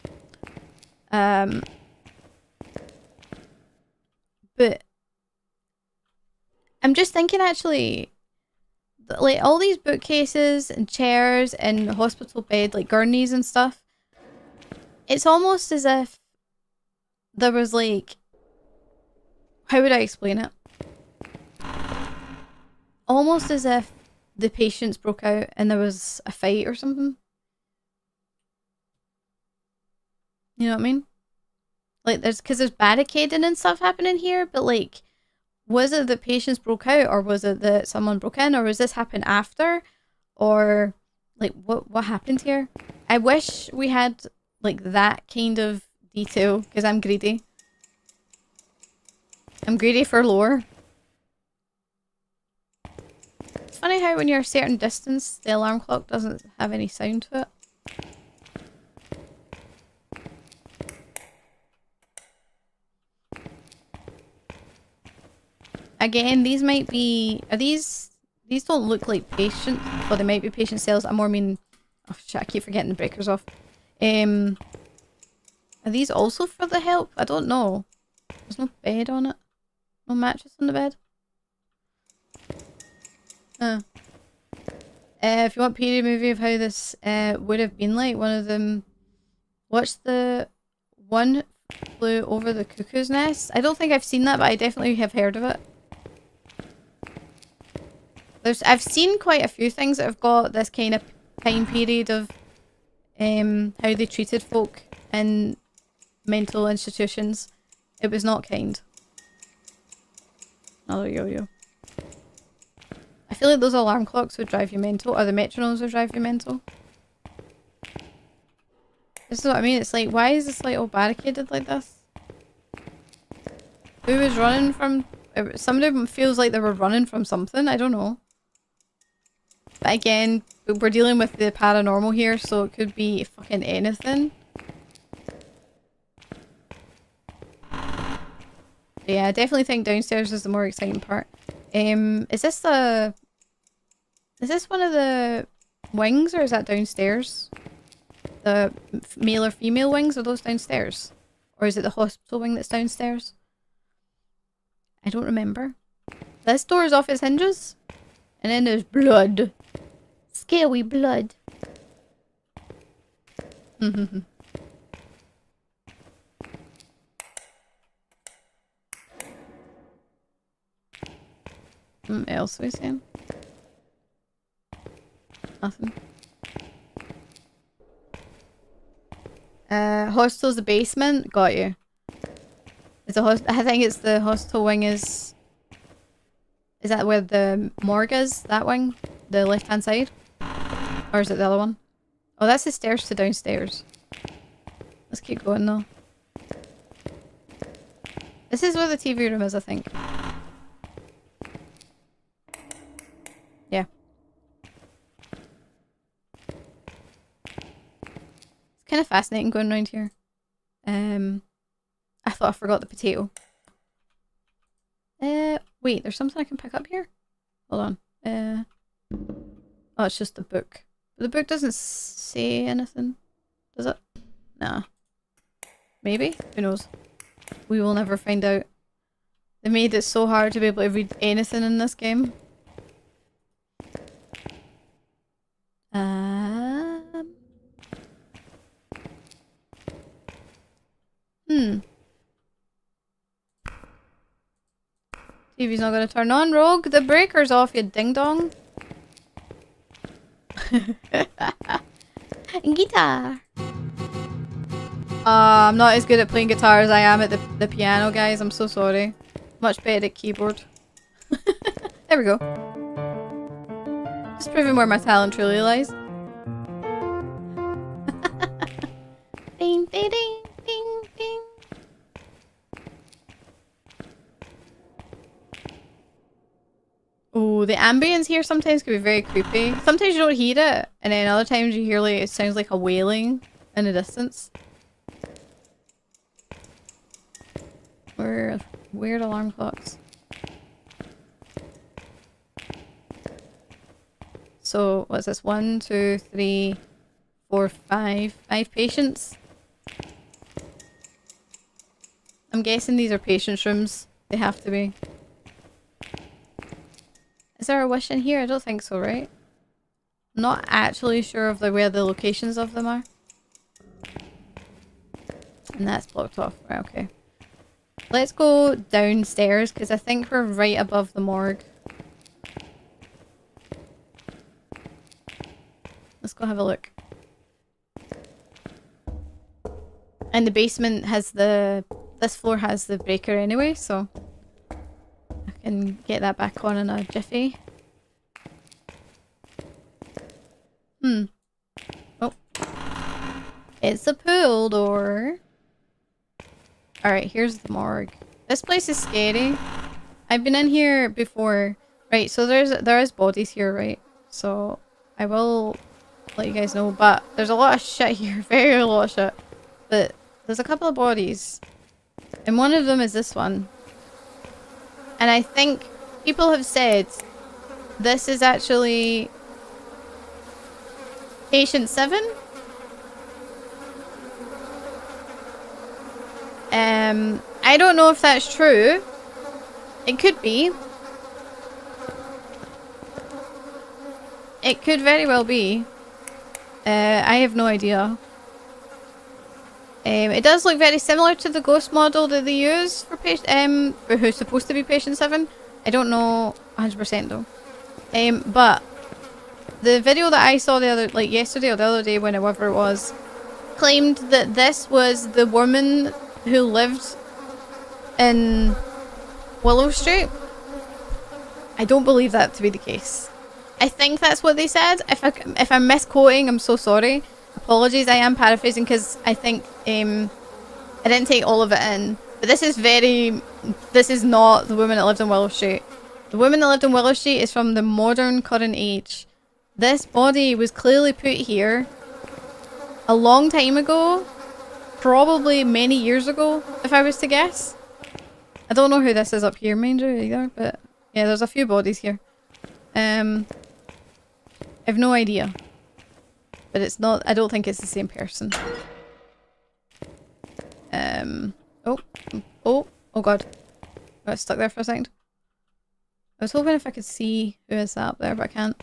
But I'm just thinking actually, like all these bookcases and chairs and hospital bed, like gurneys and stuff, it's almost as if there was like... How would I explain it? Almost as if the patients broke out and there was a fight or something. You know what I mean? Like, because there's barricading and stuff happening here, but like, was it that patients broke out, or was it that someone broke in, or was this happen after? Or, like, what happened here? I wish we had, like, that kind of detail, because I'm greedy. I'm greedy for lore. It's funny how when you're a certain distance, the alarm clock doesn't have any sound to it. Again, these might be... Are these... These don't look like patient... Well, they might be patient cells. I more mean... Oh shit, I keep forgetting the breakers off. Are these also for the help? I don't know. There's no bed on it. No mattress on the bed. If you want a period movie of how this would have been like, one of them... Watch the One Flew Over the Cuckoo's Nest. I don't think I've seen that, but I definitely have heard of it. I've seen quite a few things that have got this kind of time period of how they treated folk in mental institutions. It was not kind. Another yo-yo. I feel like those alarm clocks would drive you mental, or the metronomes would drive you mental. This is what I mean, it's like, why is this like all barricaded like this? Who was running from... Somebody feels like they were running from something, I don't know. But again, we're dealing with the paranormal here, so it could be fucking anything. Yeah, I definitely think downstairs is the more exciting part. Is this the... Is this one of the wings, or is that downstairs? The male or female wings, are those downstairs? Or is it the hospital wing that's downstairs? I don't remember. This door is off its hinges. And then there's blood. Scary blood. What else are we saying? Nothing. Hostel's the basement. Got you. It's a I think it's the hostel wing is Is that where the morgue is? That wing? The left-hand side? Or is it the other one? Oh, that's the stairs to downstairs. Let's keep going though. This is where the TV room is, I think. Yeah. It's kind of fascinating going around here. I thought I forgot the potato. Wait, there's something I can pick up here? Hold on. Oh, it's just the book. The book doesn't say anything, does it? Nah. Maybe? Who knows? We will never find out. They made it so hard to be able to read anything in this game. TV's not gonna turn on, Rogue. The breaker's off, you ding dong. Guitar. I'm not as good at playing guitar as I am at the piano, guys. I'm so sorry. Much better at keyboard. There we go. Just proving where my talent truly lies. Ding, ding, ding, ding, ding. Oh, the ambience here sometimes can be very creepy. Sometimes you don't hear it, and then other times you hear like it sounds like a wailing in the distance. Weird alarm clocks. So what's this? 1, 2, 3, 4, 5. 5 patients. I'm guessing these are patients' rooms. They have to be. Is there a wish in here? I don't think so, right? I'm not actually sure of where the locations of them are. And that's blocked off. Right, okay. Let's go downstairs because I think we're right above the morgue. Let's go have a look. And the basement has this floor has the breaker anyway, so I can get that back on in a jiffy. Oh. It's a pool door. Alright, here's the morgue. This place is scary. I've been in here before. Right, so there is bodies here, right? So I will let you guys know, but there's a lot of shit here. Very a lot of shit. But there's a couple of bodies. And one of them is this one. And I think people have said this is actually patient 7. I don't know if that's true. It could be. It could very well be. I have no idea. It does look very similar to the ghost model that they use for who's supposed to be patient 7. I don't know 100% though. But the video that I saw yesterday or the other day, whenever it was, claimed that this was the woman who lived in Willow Street. I don't believe that to be the case. I think that's what they said. If I'm misquoting, I'm so sorry. Apologies, I am paraphrasing because I think I didn't take all of it in. But this is not the woman that lived in Willow Street. The woman that lived in Willow Street is from the modern current age. This body was clearly put here a long time ago. Probably many years ago, if I was to guess. I don't know who this is up here, mind you, either, but yeah, there's a few bodies here. I have no idea. But it's not, I don't think it's the same person. Oh god. I got stuck there for a second. I was hoping if I could see who is that up there, but I can't.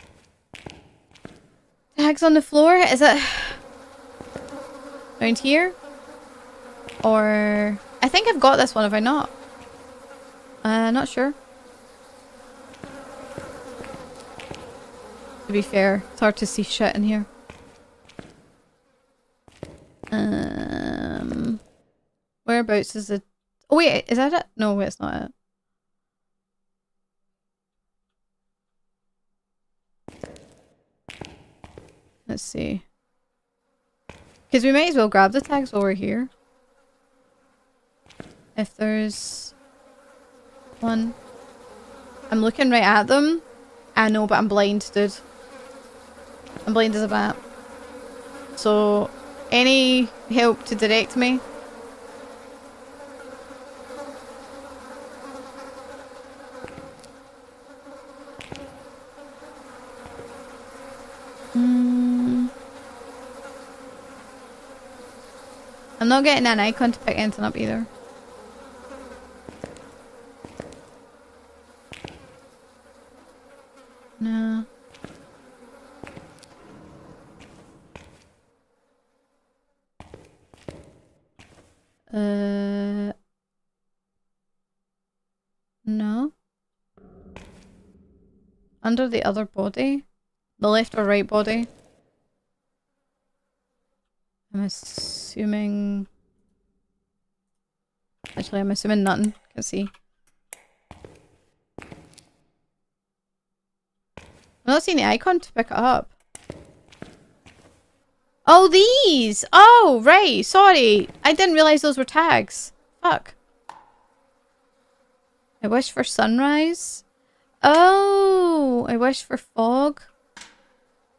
Tags on the floor? Is it around here? Or I think I've got this one, have I not? Not sure. To be fair, it's hard to see shit in here. Whereabouts is it? Oh wait, is that it? No, wait, it's not it. Let's see. Because we might as well grab the tags while we're here. If there's one. I'm looking right at them. I know, but I'm blind, dude. I'm blind as a bat. So, any help to direct me? I'm not getting an icon to pick anything up either. No. No. Under the other body? The left or right body? I'm assuming... Actually, I'm assuming nothing. Can't see. I'm not seeing the icon to pick it up. Oh, these! Oh, right. Sorry. I didn't realize those were tags. Fuck. I wish for sunrise. Oh, I wish for fog.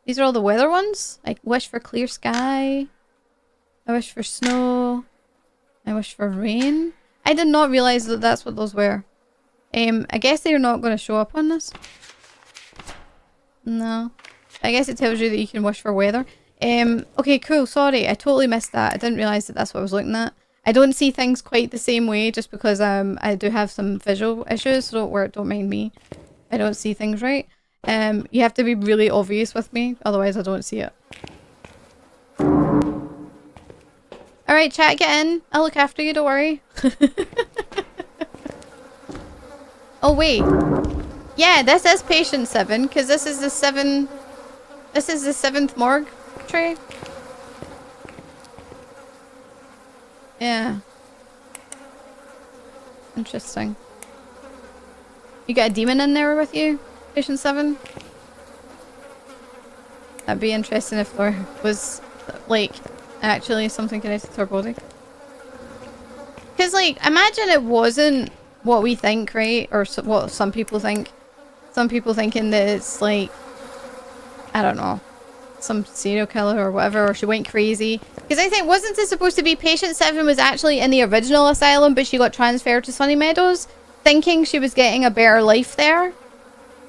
These are all the weather ones. I wish for clear sky. I wish for snow. I wish for rain. I did not realize that that's what those were. I guess they're not going to show up on this. No. I guess it tells you that you can wish for weather. Okay, cool. Sorry, I totally missed that. I didn't realize that that's what I was looking at. I don't see things quite the same way just because I do have some visual issues, so don't mind me. I don't see things right. You have to be really obvious with me, otherwise I don't see it. Alright, chat, get in. I'll look after you, don't worry. Oh, wait. Yeah, this is patient 7, because this is the 7... This is the 7th morgue tray. Yeah. Interesting. You got a demon in there with you? Patient 7? That'd be interesting if there was, like, actually something connected to her body. Because, like, imagine it wasn't what we think, right? Or what some people think. Some people thinking that it's, like, I don't know, some serial killer or whatever, or she went crazy. Because I think, wasn't it supposed to be Patient 7 was actually in the original asylum, but she got transferred to Sunny Meadows, thinking she was getting a better life there,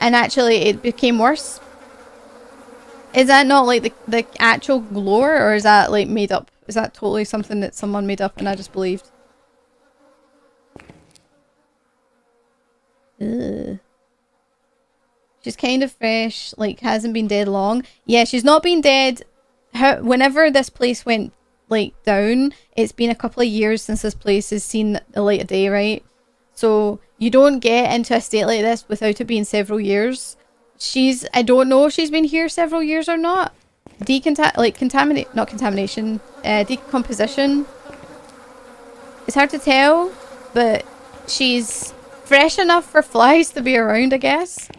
and actually it became worse? Is that not like the actual lore, or is that like made up? Is that totally something that someone made up and I just believed? Ugh. She's kind of fresh, like hasn't been dead long. Yeah, she's not been dead. Whenever this place went like down, it's been a couple of years since this place has seen the light of day, right? So you don't get into a state like this without it being several years. I don't know if she's been here several years or not. Not contamination, decomposition. It's hard to tell, but she's fresh enough for flies to be around, I guess.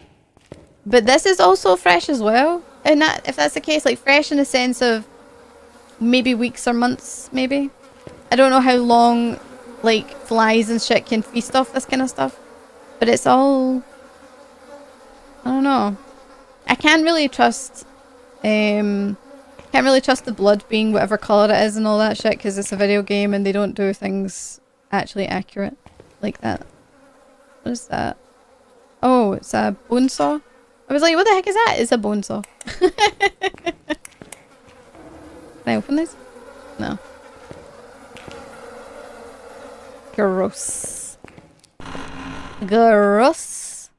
But this is also fresh as well. And if that's the case, like fresh in the sense of maybe weeks or months, maybe. I don't know how long like flies and shit can feast off this kind of stuff. But it's all... I don't know. I can't really trust... can't really trust the blood being whatever colour it is and all that shit because it's a video game and they don't do things actually accurate like that. What is that? Oh, it's a bone saw? I was like, what the heck is that? It's a bone saw. Can I open this? No. Gross. Gross.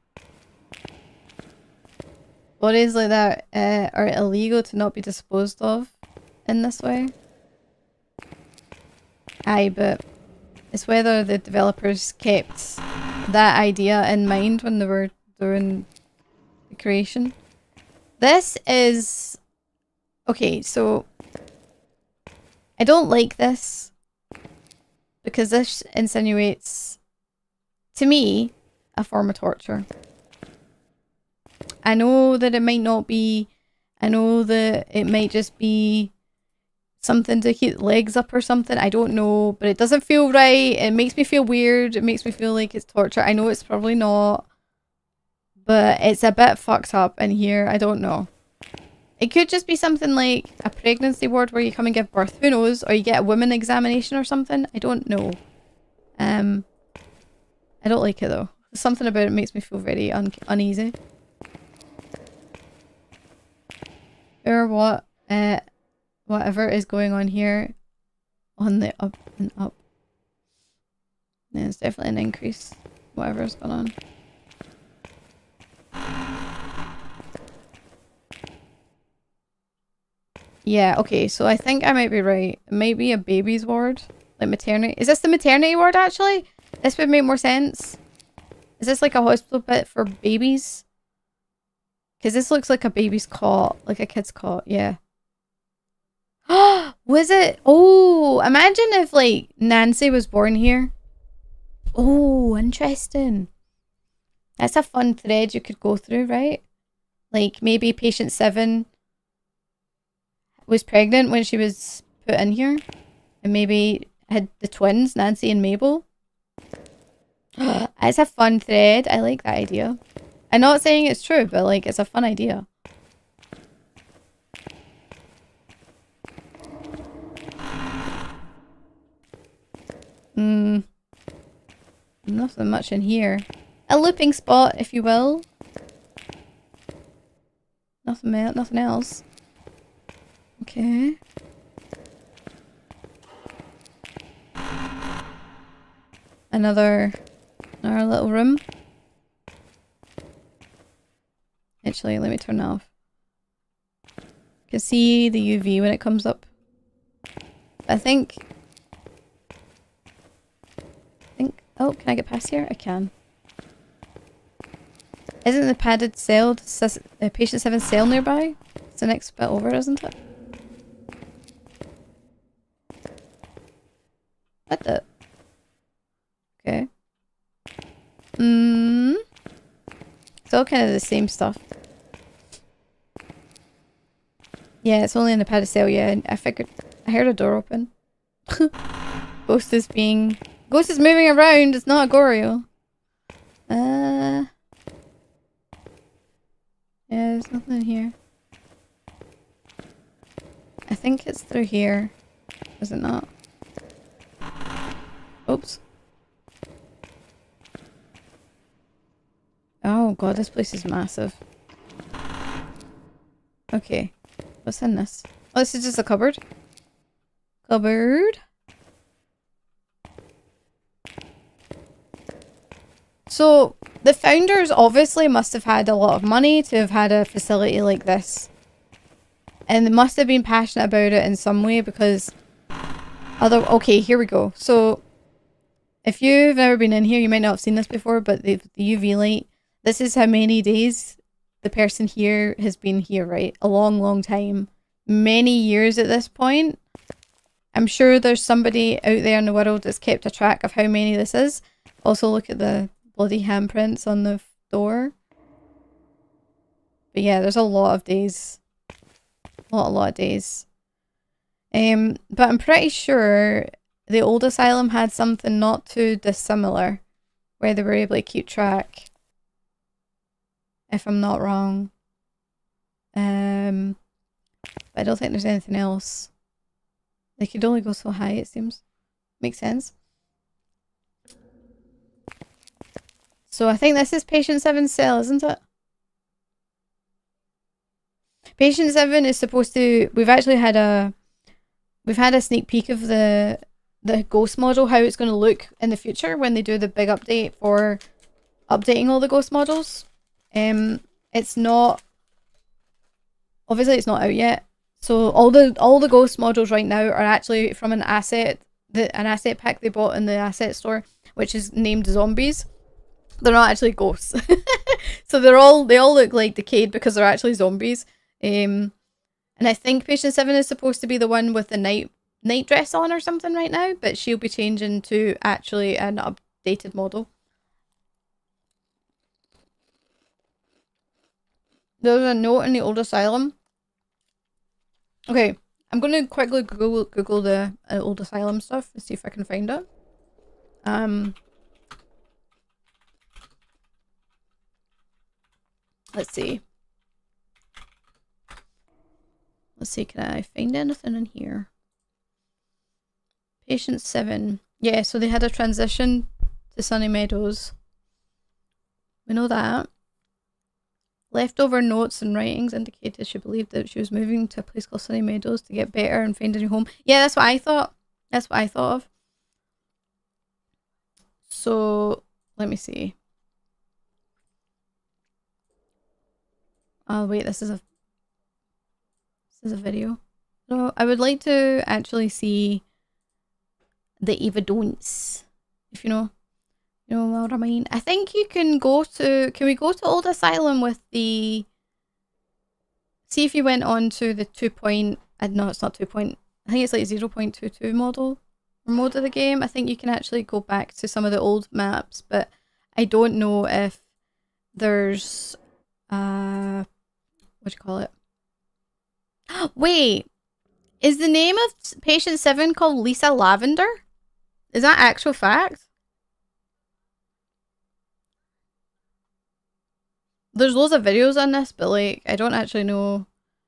Bodies like that are illegal to not be disposed of in this way. Aye, but it's whether the developers kept that idea in mind when they were doing the creation. This is... Okay, so... I don't like this because this insinuates, to me, a form of torture. I know that it might not be I know that it might just be something to keep legs up or something. I don't know, but it doesn't feel right. It makes me feel weird. It makes me feel like it's torture. I know it's probably not, but it's a bit fucked up in here. I don't know. It could just be something like a pregnancy ward where you come and give birth. Who knows? Or you get a women examination or something. I don't know. I don't like it though. Something about it makes me feel very uneasy. Or what? Whatever is going on here on the up and up. Yeah, it's definitely an increase. Whatever's going on. Yeah, okay, so I think I might be right. It might be a baby's ward. Like maternity. Is this the maternity ward actually? This would make more sense. Is this like a hospital bit for babies? Because this looks like a baby's cot. Like a kid's cot, yeah. Was it? Oh, imagine if like Nancy was born here. Oh, interesting. That's a fun thread you could go through, right? Like maybe patient 7 was pregnant when she was put in here. And maybe had the twins, Nancy and Mabel. It's a fun thread. I like that idea. I'm not saying it's true, but like it's a fun idea. Nothing much in here. A looping spot, if you will. Nothing else. Okay. Another little room. Actually, let me turn it off. You can see the UV when it comes up. I think... Oh, can I get past here? I can. Isn't the padded cell, patient 7 cell nearby? It's the next bit over, isn't it? What the? Okay. It's all kind of the same stuff. Yeah, it's only in the padded cell, yeah. I figured... I heard a door open. Ghost is moving around, it's not a Goryo. Yeah, there's nothing in here. I think it's through here. Is it not? Oops. Oh god, this place is massive. Okay. What's in this? Oh, this is just a cupboard. Cupboard. So, the founders obviously must have had a lot of money to have had a facility like this. And they must have been passionate about it in some way because... Okay, here we go. So, if you've never been in here, you might not have seen this before, but the UV light, this is how many days the person here has been here, right? A long, long time. Many years at this point. I'm sure there's somebody out there in the world that's kept a track of how many this is. Also, look at the bloody handprints on the door. But yeah, there's a lot of days. A lot of days. But I'm pretty sure the old asylum had something not too dissimilar, where they were able to keep track. If I'm not wrong. But I don't think there's anything else. They could only go so high, it seems. Makes sense. So I think this is patient 7's cell, isn't it? Patient 7 is supposed to... We've had a sneak peek of the ghost model, how it's going to look in the future when they do the big update for updating all the ghost models. It's not... Obviously, it's not out yet. So all the ghost models right now are actually from an asset pack they bought in the asset store, which is named zombies. They're not actually ghosts. So they all look like decayed because they're actually zombies. And I think patient 7 is supposed to be the one with the night dress on or something right now, but she'll be changing to actually an updated model. There's a note in the old asylum Okay, I'm gonna quickly Google the old asylum stuff and see if I can find it. Let's see. Let's see, can I find anything in here? Patient 7. Yeah, so they had a transition to Sunny Meadows. We know that. Leftover notes and writings indicated she believed that she was moving to a place called Sunny Meadows to get better and find a new home. Yeah, that's what I thought. That's what I thought of. So, let me see. Oh, wait, this is a video. So, I would like to actually see the Eva Don'ts, if you know. You know what I mean? I think you can go to... Can we go to Old Asylum with the... See if you went on to the 2 point... no, it's not 2 point... I think it's like 0.22 model. Or mode of the game. I think you can actually go back to some of the old maps, but I don't know if there's... what do you call it? Wait! Is the name of Patient 7 called Lisa Lavender? Is that actual fact? There's loads of videos on this, but like, I don't actually know.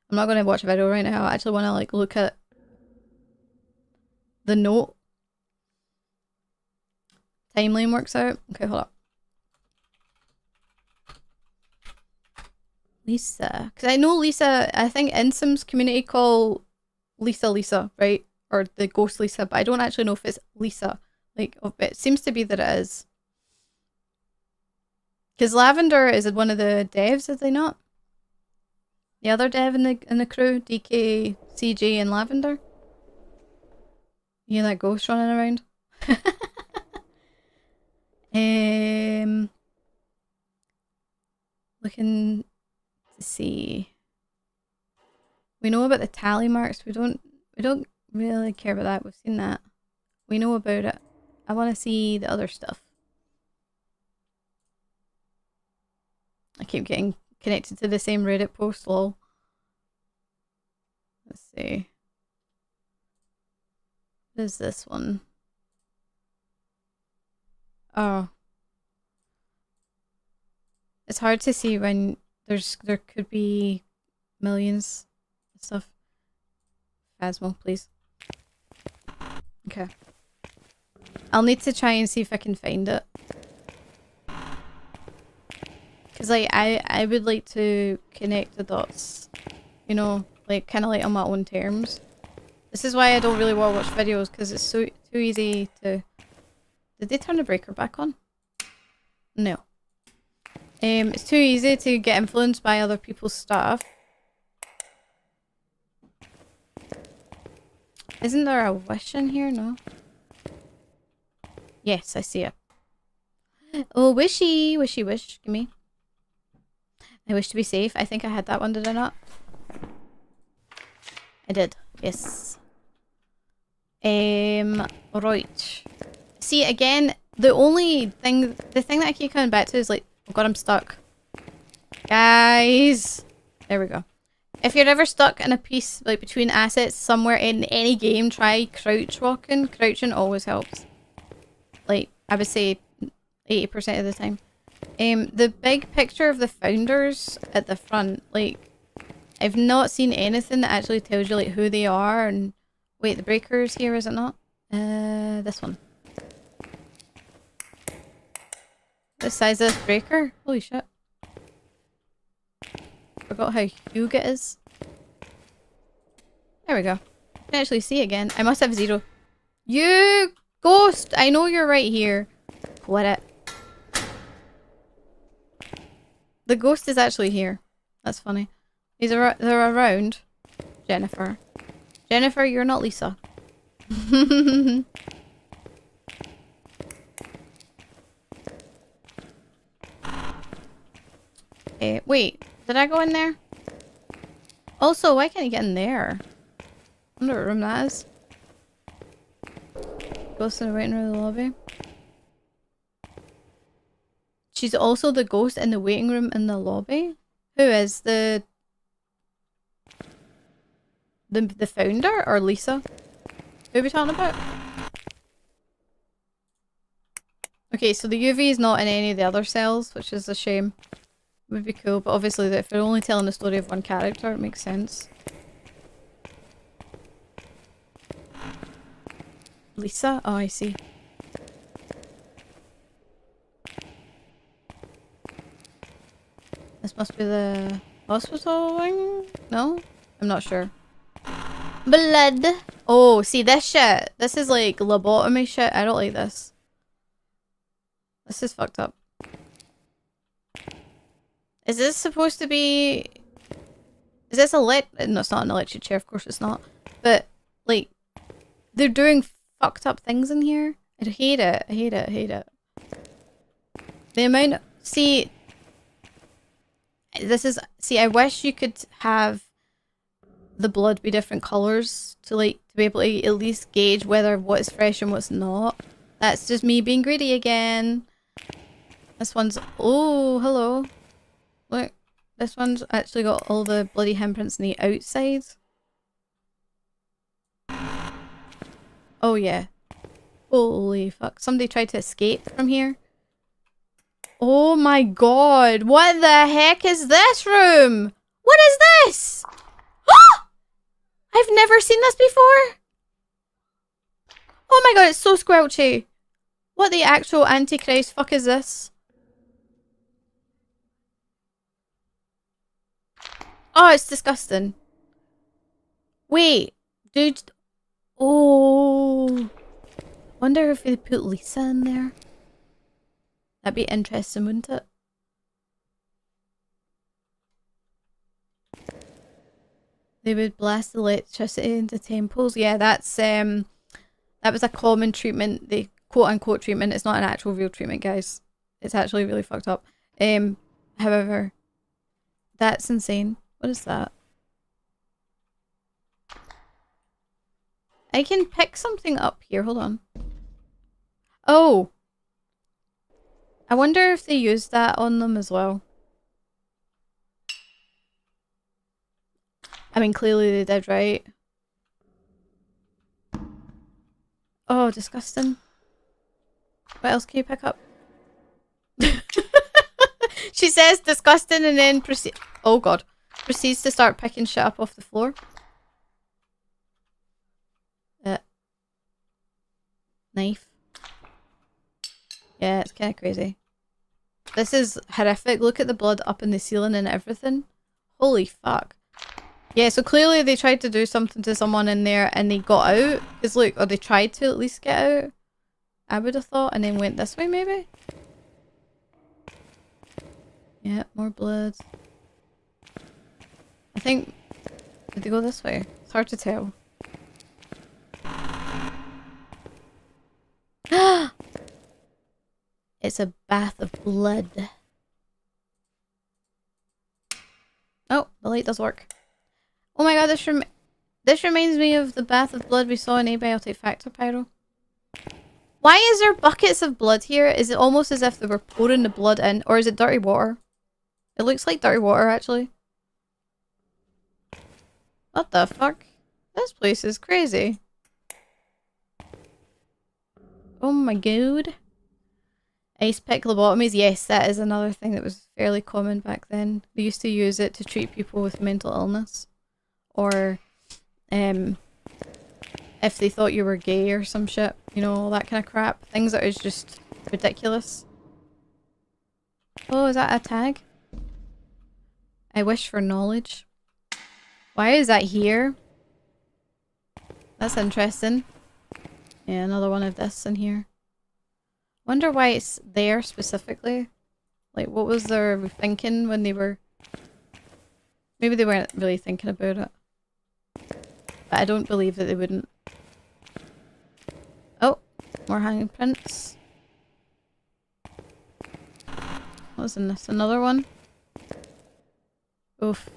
I'm not going to watch a video right now. I actually want to like look at the note. Timeline works out. Okay, hold up. Lisa. Because I know Lisa, I think Insim's community call Lisa, right? Or the ghost Lisa, but I don't actually know if it's Lisa. Like, it seems to be that it is. Because Lavender is one of the devs, is they not? The other dev in the crew, DK, CJ, and Lavender. You know that ghost running around? Looking to see. We know about the tally marks. We don't really care about that. We've seen that. We know about it. I want to see the other stuff. I keep getting connected to the same Reddit post, lol. Let's see. What is this one? Oh. It's hard to see when there could be millions of stuff. Phasmo, please. Okay. I'll need to try and see if I can find it. Because like I would like to connect the dots, you know, like kind of like on my own terms. This is why I don't really want to watch videos, because it's so too easy to... Did they turn the breaker back on? No. It's too easy to get influenced by other people's stuff. Isn't there a wish in here? No. Yes, I see it. Oh, wishy, wishy, wish. Give me. I wish to be safe. I think I had that one, did I not? I did. Yes. Right. See, again, the thing that I keep coming back to is like, oh god, I'm stuck. Guys! There we go. If you're ever stuck in a piece, like between assets somewhere in any game, try crouch walking. Crouching always helps. Like, I would say 80% of the time. The big picture of the founders at the front, like, I've not seen anything that actually tells you like who they are and... Wait, the breaker's here, is it not? This one. The size of this breaker? Holy shit. Forgot how huge it is. There we go. I can actually see again. I must have 0. You ghost! I know you're right here. What it? The ghost is actually here. That's funny. They're around. Jennifer. Jennifer, you're not Lisa. Wait. Did I go in there? Also, why can't I get in there? I wonder what room that is. Ghost in the waiting room of the lobby. She's also the ghost in the waiting room in the lobby? Who is the The founder or Lisa? Who are we talking about? Okay, so the UV is not in any of the other cells, which is a shame. Would be cool, but obviously if they're only telling the story of one character, it makes sense. Lisa? Oh, I see. This must be the hospital wing? No? I'm not sure. Blood! Oh, see this shit. This is like lobotomy shit. I don't like this. This is fucked up. Is this supposed to be... Is this no, it's not an electric chair, of course it's not. But, like, they're doing fucked up things in here. I hate it. I hate it. I hate it. The amount of... See... This is... See, I wish you could have the blood be different colours to, like, to be able to at least gauge whether what is fresh and what's not. That's just me being greedy again. This one's... Oh, hello. Look. This one's actually got all the bloody handprints on the outside. Oh yeah. Holy fuck. Somebody tried to escape from here. Oh my god. What the heck is this room? What is this? I've never seen this before. Oh my god, it's so squelchy. What the actual Antichrist fuck is this? Oh, it's disgusting. Wait, dude. Oh. Wonder if they put Lisa in there. That'd be interesting, wouldn't it? They would blast electricity into temples. Yeah, that's that was a common treatment. The quote unquote treatment. It's not an actual real treatment, guys. It's actually really fucked up. However, that's insane. What is that? I can pick something up here. Hold on. Oh. I wonder if they used that on them as well. I mean, clearly they did, right? Oh, disgusting. What else can you pick up? She says disgusting and then proceed. Oh god. Proceeds to start picking shit up off the floor. Knife. Yeah, it's kind of crazy. This is horrific. Look at the blood up in the ceiling and everything. Holy fuck. Yeah, so clearly they tried to do something to someone in there and they got out. Because look, or they tried to at least get out. I would have thought, and then went this way maybe? Yeah, more blood. I think... Did they go this way? It's hard to tell. It's a bath of blood. Oh, the light does work. Oh my god, this reminds me of the bath of blood we saw in Abiotic Factor Pyro. Why is there buckets of blood here? Is it almost as if they were pouring the blood in? Or is it dirty water? It looks like dirty water, actually. What the fuck? This place is crazy. Oh my god. Ice pick lobotomies. Yes, that is another thing that was fairly common back then. They used to use it to treat people with mental illness. Or, if they thought you were gay or some shit. You know, all that kind of crap. Things that is just ridiculous. Oh, is that a tag? I wish for knowledge. Why is that here? That's interesting. Yeah, another one of this in here. Wonder why it's there specifically. Like, what was their thinking when they were... Maybe they weren't really thinking about it. But I don't believe that they wouldn't. Oh, more hanging prints. What was in this? Another one? Oof.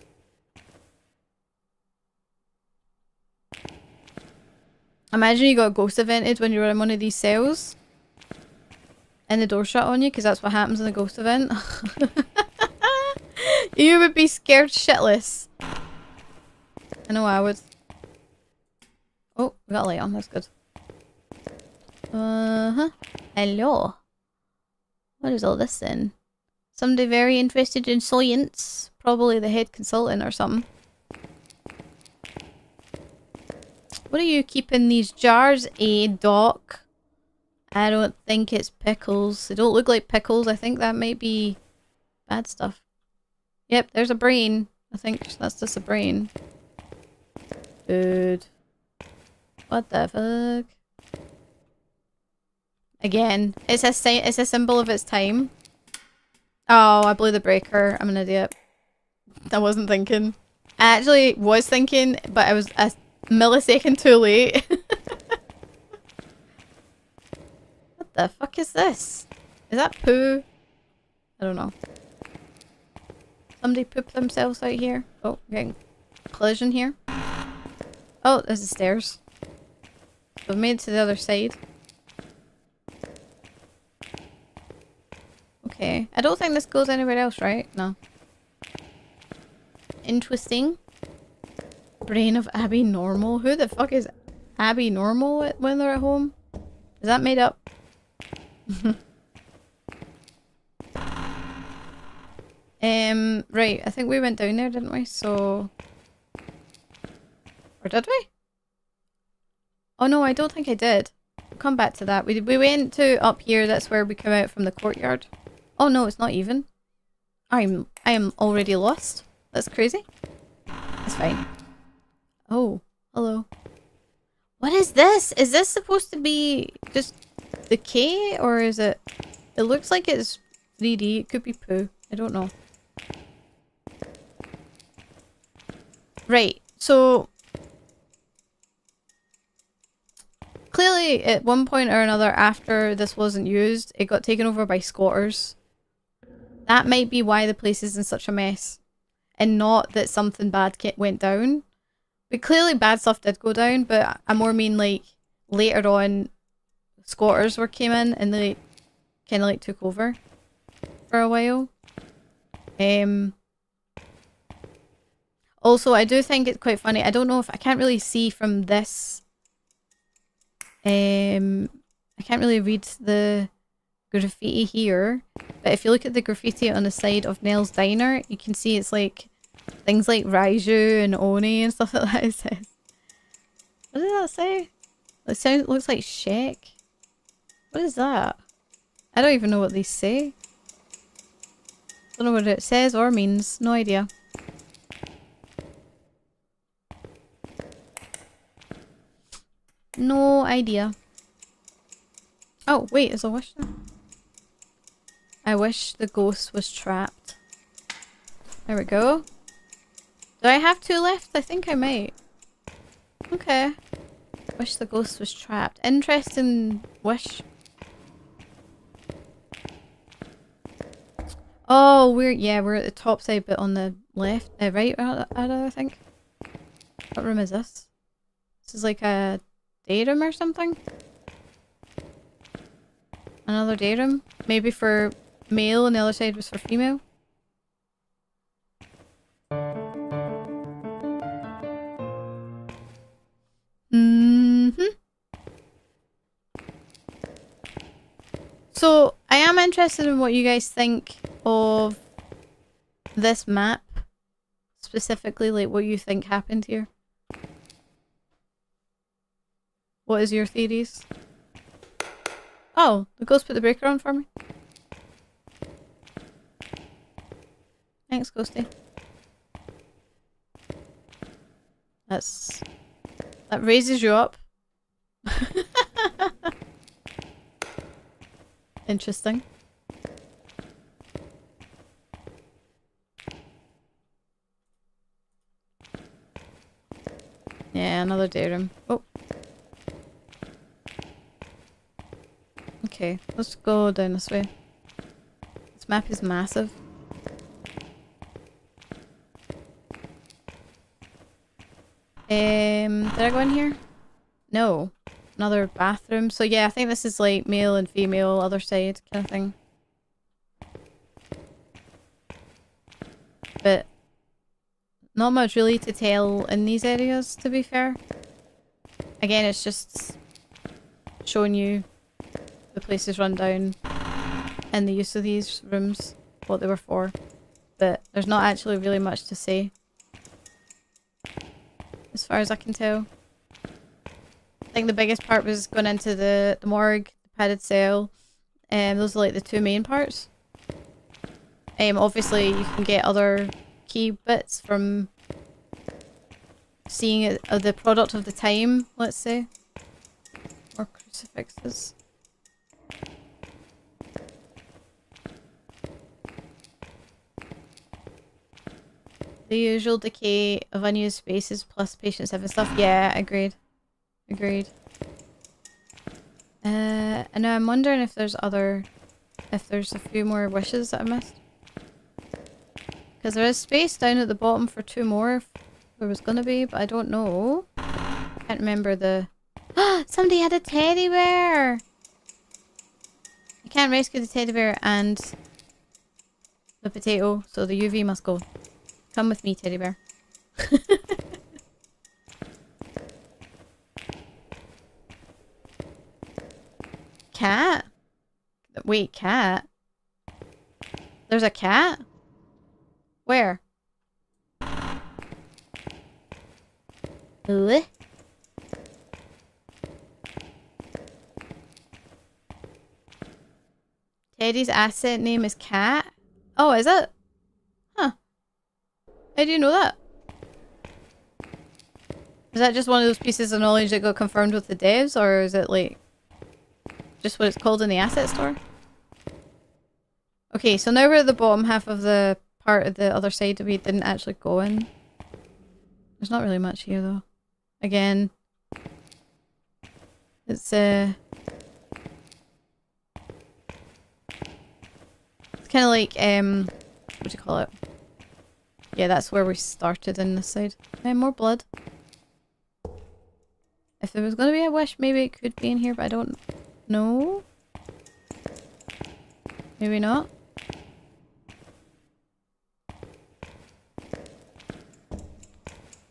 Imagine you got ghost evented when you were in one of these cells. And the door shut on you, because that's what happens in the ghost event. You would be scared shitless. I know I would. Oh, we got a light on. That's good. Uh-huh. Hello. What is all this then? Somebody very interested in science. Probably the head consultant or something. What do you keep in these jars, Doc? I don't think it's pickles. They don't look like pickles. I think that might be bad stuff. Yep, there's a brain. I think that's just a brain. Dude. What the fuck? Again, it's a symbol of its time. Oh, I blew the breaker. I'm an idiot. I wasn't thinking. I actually was thinking, but I was a millisecond too late. What the fuck is this? Is that poo? I don't know. Somebody pooped themselves out here. Oh, getting collision here. Oh, there's the stairs. We've made it to the other side. Okay. I don't think this goes anywhere else, right? No. Interesting. Brain of Abby Normal. Who the fuck is Abby Normal when they're at home? Is that made up? Right. I think we went down there, didn't we? So... Or did we? Oh no, I don't think I did. We'll come back to that. We went to up here. That's where we come out from the courtyard. Oh no, it's not even. I am already lost. That's crazy. That's fine. Oh, hello. What is this? Is this supposed to be just decay or is it... It looks like it's 3D. It could be poo. I don't know. Right, so... Clearly, at one point or another after this wasn't used, it got taken over by squatters. That might be why the place is in such a mess. And not that something bad went down. But clearly bad stuff did go down, but I more mean like later on squatters came in and they kind of like took over for a while. Also, I do think it's quite funny. I don't know if I can't really see from this. I can't really read the graffiti here, but if you look at the graffiti on the side of Nell's Diner, you can see it's like things like Raiju and Oni and stuff like that. It says. What does that say? It looks like Shek. What is that? I don't even know what these say. Don't know what it says or means. No idea. No idea. Oh, wait, is a wish there? I wish the ghost was trapped. There we go. Do I have 2 left? I think I might. Okay. Wish the ghost was trapped. Interesting wish. Oh, we're at the top side, but on the left, right, I think. What room is this? This is like a day room or something? Another day room? Maybe for male and the other side was for female? So, I am interested in what you guys think of this map. Specifically, like what you think happened here. What is your theories? Oh, the ghost put the breaker on for me. Thanks, Ghosty. That raises you up. Interesting. Yeah, another day room. Oh. Okay, let's go down this way. This map is massive. Did I go in here? No. Another bathroom. So yeah, I think this is like male and female, other side kind of thing. But not much really to tell in these areas, to be fair. Again, it's just showing you the places run down and the use of these rooms, what they were for. But there's not actually really much to say, as far as I can tell. I think the biggest part was going into the morgue, the padded cell, and those are like the two main parts. Obviously you can get other key bits from seeing it, the product of the time, let's say. More crucifixes. The usual decay of unused spaces plus patients having stuff. Yeah, agreed. Agreed. And now I'm wondering if there's a few more wishes that I missed. Because there is space down at the bottom for 2 more if there was gonna be, but I don't know. Can't remember the... Somebody had a teddy bear! You can't rescue the teddy bear and the potato, so the UV must go. Come with me, teddy bear. Cat? Wait, cat? There's a cat? Where? Ooh. Teddy's asset name is Cat? Oh, is it? Huh. How do you know that? Is that just one of those pieces of knowledge that got confirmed with the devs, or is it like just what it's called in the asset store? Okay, so now we're at the bottom half of the part of the other side that we didn't actually go in. There's not really much here though. Again, it's kind of like what do you call it? Yeah, that's where we started in this side. More blood. If there was gonna be a wish, maybe it could be in here, but I don't know. Maybe not.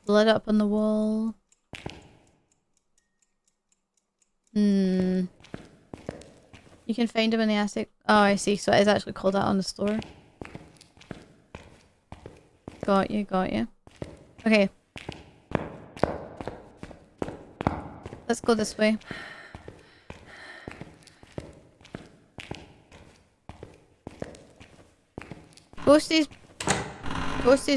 Blood up on the wall. You can find them in the attic. Oh, I see. So it is actually called out on the store. Got you, got you. Okay. Let's go this way. Ghosty's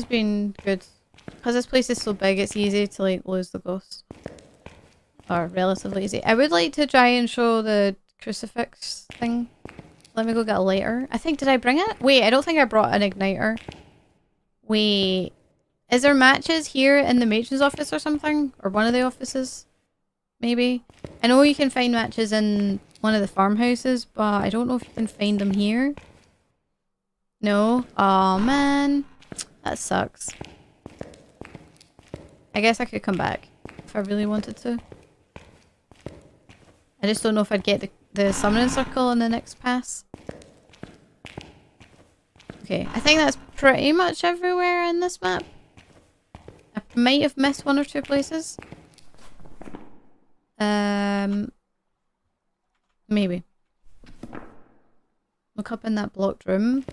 been good. Because this place is so big, it's easy to like lose the ghost. Or relatively easy. I would like to try and show the crucifix thing. Let me go get a lighter. I think, did I bring it? Wait, I don't think I brought an igniter. Wait. Is there matches here in the matron's office or something? Or one of the offices? Maybe? I know you can find matches in one of the farmhouses, but I don't know if you can find them here. No? Aw, man. That sucks. I guess I could come back if I really wanted to. I just don't know if I'd get the summoning circle in the next pass. Okay, I think that's pretty much everywhere in this map. I might have missed 1 or 2 places. Maybe. Look up in that blocked room.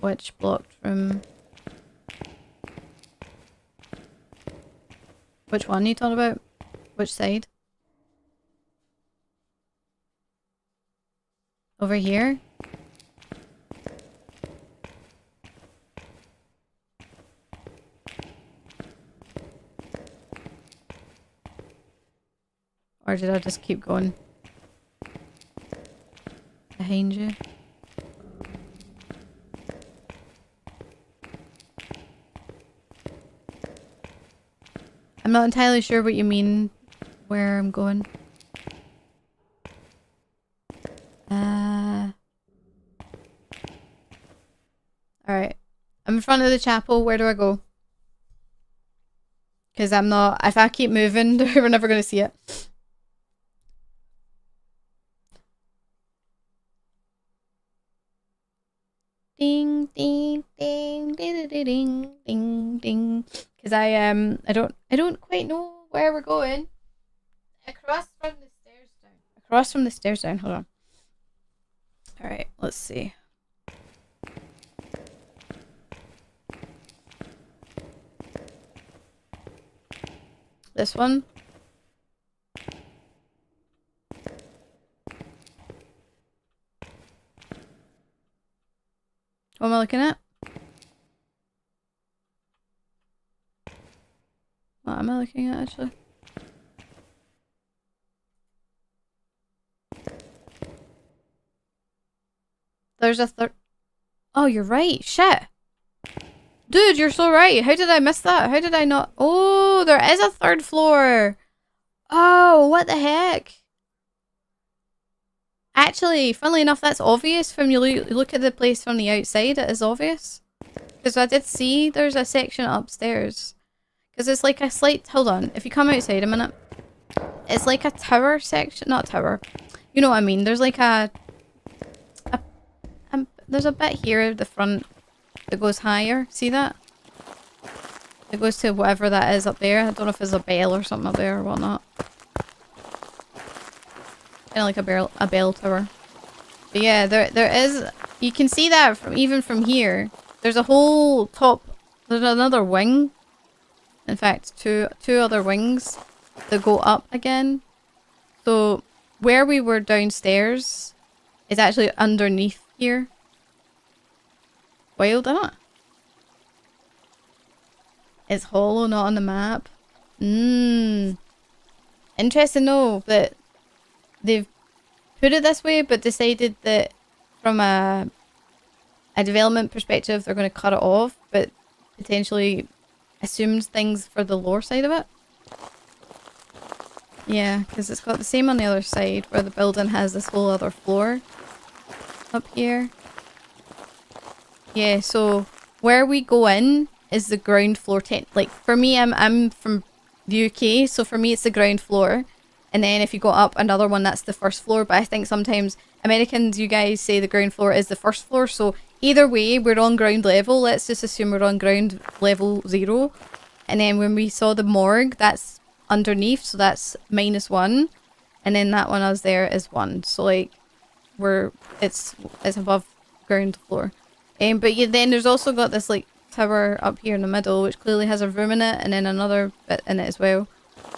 Which blocked room? Which one are you talking about? Which side? Over here? Or did I just keep going? Behind you? I'm not entirely sure what you mean where I'm going. Alright. I'm in front of the chapel. Where do I go? Because I'm not... If I keep moving, we're never going to see it. Ding, ding, ding, ding, ding, ding, ding, ding. Because I don't quite know where we're going. Across from the stairs down. Across from the stairs down. Hold on. All right. Let's see. This one. What am I looking at? What am I looking at actually? There's a third. Oh, you're right. Shit. Dude, you're so right. How did I miss that? How did I not? Oh, there is a third floor. Oh, what the heck? Actually, funnily enough, that's obvious when you look at the place from the outside. It is obvious. Because I did see there's a section upstairs. Because it's like a slight... Hold on. If you come outside a minute. It's like a tower section. Not tower. You know what I mean. There's like there's a bit here at the front that goes higher. See that? It goes to whatever that is up there. I don't know if there's a bell or something up there or whatnot. Kind of like a bell tower. But yeah, there is... You can see that from even from here. There's a whole top... There's another wing. In fact, two other wings that go up again. So where we were downstairs is actually underneath here. Wild, isn't it? It's hollow, not on the map. Interesting though that they've put it this way, but decided that from a development perspective, they're going to cut it off, but potentially assumes things for the lore side of it. Yeah, because it's got the same on the other side, where the building has this whole other floor up here. Yeah, so where we go in is the ground floor. Like for me, I'm from the UK, so for me it's the ground floor. And then if you go up another one, that's the first floor. But I think sometimes Americans, you guys say the ground floor is the first floor. So either way, we're on ground level. Let's just assume we're on ground level 0. And then when we saw the morgue, that's underneath. So that's -1. And then that one I was there is 1. So like it's above ground floor. But yeah, then there's also got this like tower up here in the middle, which clearly has a room in it, and then another bit in it as well.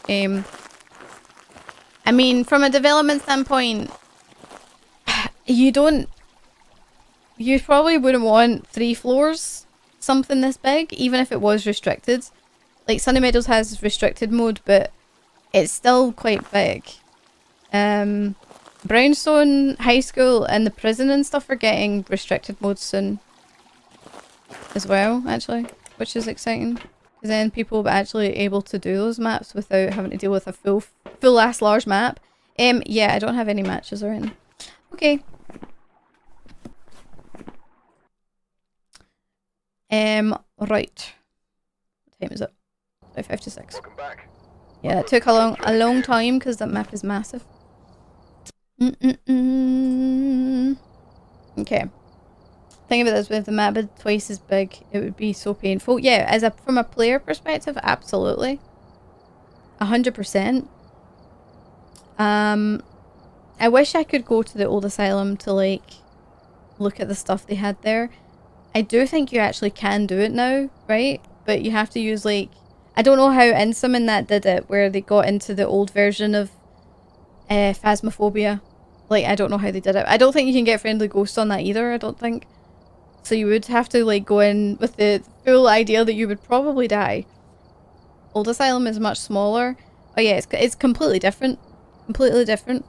I mean, from a development standpoint, you probably wouldn't want 3 floors, something this big, even if it was restricted. Like Sunny Meadows has restricted mode, but it's still quite big. Brownstone High School and the prison and stuff are getting restricted mode soon as well, actually, which is exciting. Because then people will be actually able to do those maps without having to deal with a full-ass large map. Yeah, I don't have any matches or anything. Okay. Right. What time is it? 5:56. Welcome back. Yeah, that took a long time because that map is massive. Okay. Think of it this way, if the map had twice as big, it would be so painful. Yeah, from a player perspective, absolutely. 100%. I wish I could go to the old asylum to like look at the stuff they had there. I do think you actually can do it now, right? But you have to use like, I don't know how Insum and that did it, where they got into the old version of Phasmophobia. Like, I don't know how they did it. I don't think you can get Friendly Ghost on that either, I don't think. So you would have to like go in with the full idea that you would probably die. Old Asylum is much smaller. Oh yeah, it's completely different. Completely different.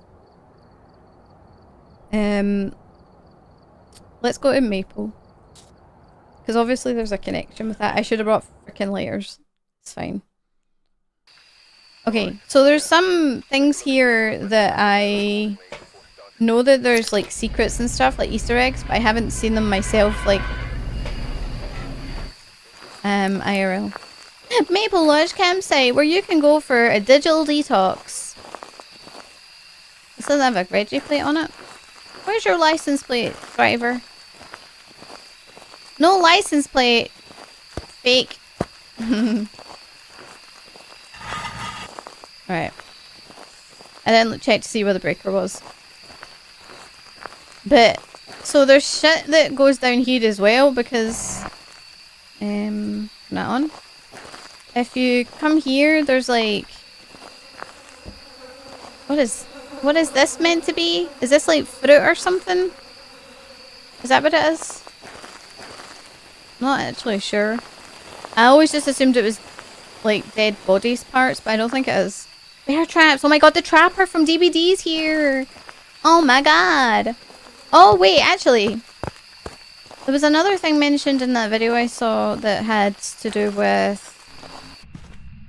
Let's go to Maple. Because obviously there's a connection with that. I should have brought freaking layers. It's fine. Okay, so there's some things here that I know that there's like secrets and stuff, like Easter eggs, but I haven't seen them myself, like IRL. Maple Lodge campsite where you can go for a digital detox. This doesn't have a Reggie plate on it. Where's your license plate, driver? No license plate. Fake. Alright. I didn't check to see where the breaker was. But, so there's shit that goes down here as well because... turn that on. If you come here, there's like... What is this meant to be? Is this like fruit or something? Is that what it is? I'm not actually sure. I always just assumed it was like dead bodies parts, but I don't think it is. Bear traps! Oh my god, the trapper from DVD's here! Oh my god! Oh wait, actually. There was another thing mentioned in that video I saw that had to do with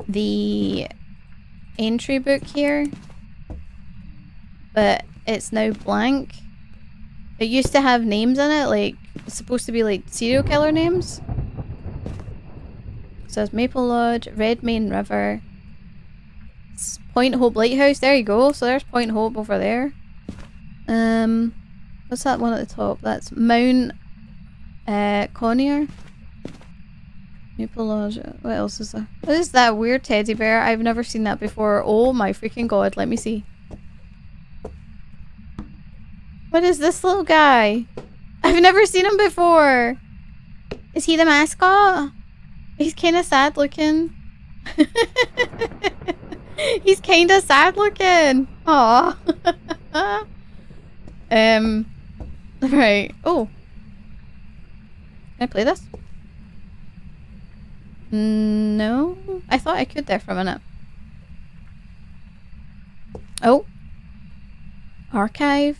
the entry book here. But it's now blank. It used to have names in it, like, it's supposed to be like serial killer names. It says Maple Lodge, Red Main River, Point Hope Lighthouse, there you go, so there's Point Hope over there. What's that one at the top? That's Mount Connier. Maple Lodge, what else is there? What is that weird teddy bear? I've never seen that before. Oh my freaking god, let me see. What is this little guy? I've never seen him before. Is he the mascot? He's kind of sad looking. He's kind of sad looking. Aw. Right. Oh. Can I play this? No. I thought I could there for a minute. Oh. Archive.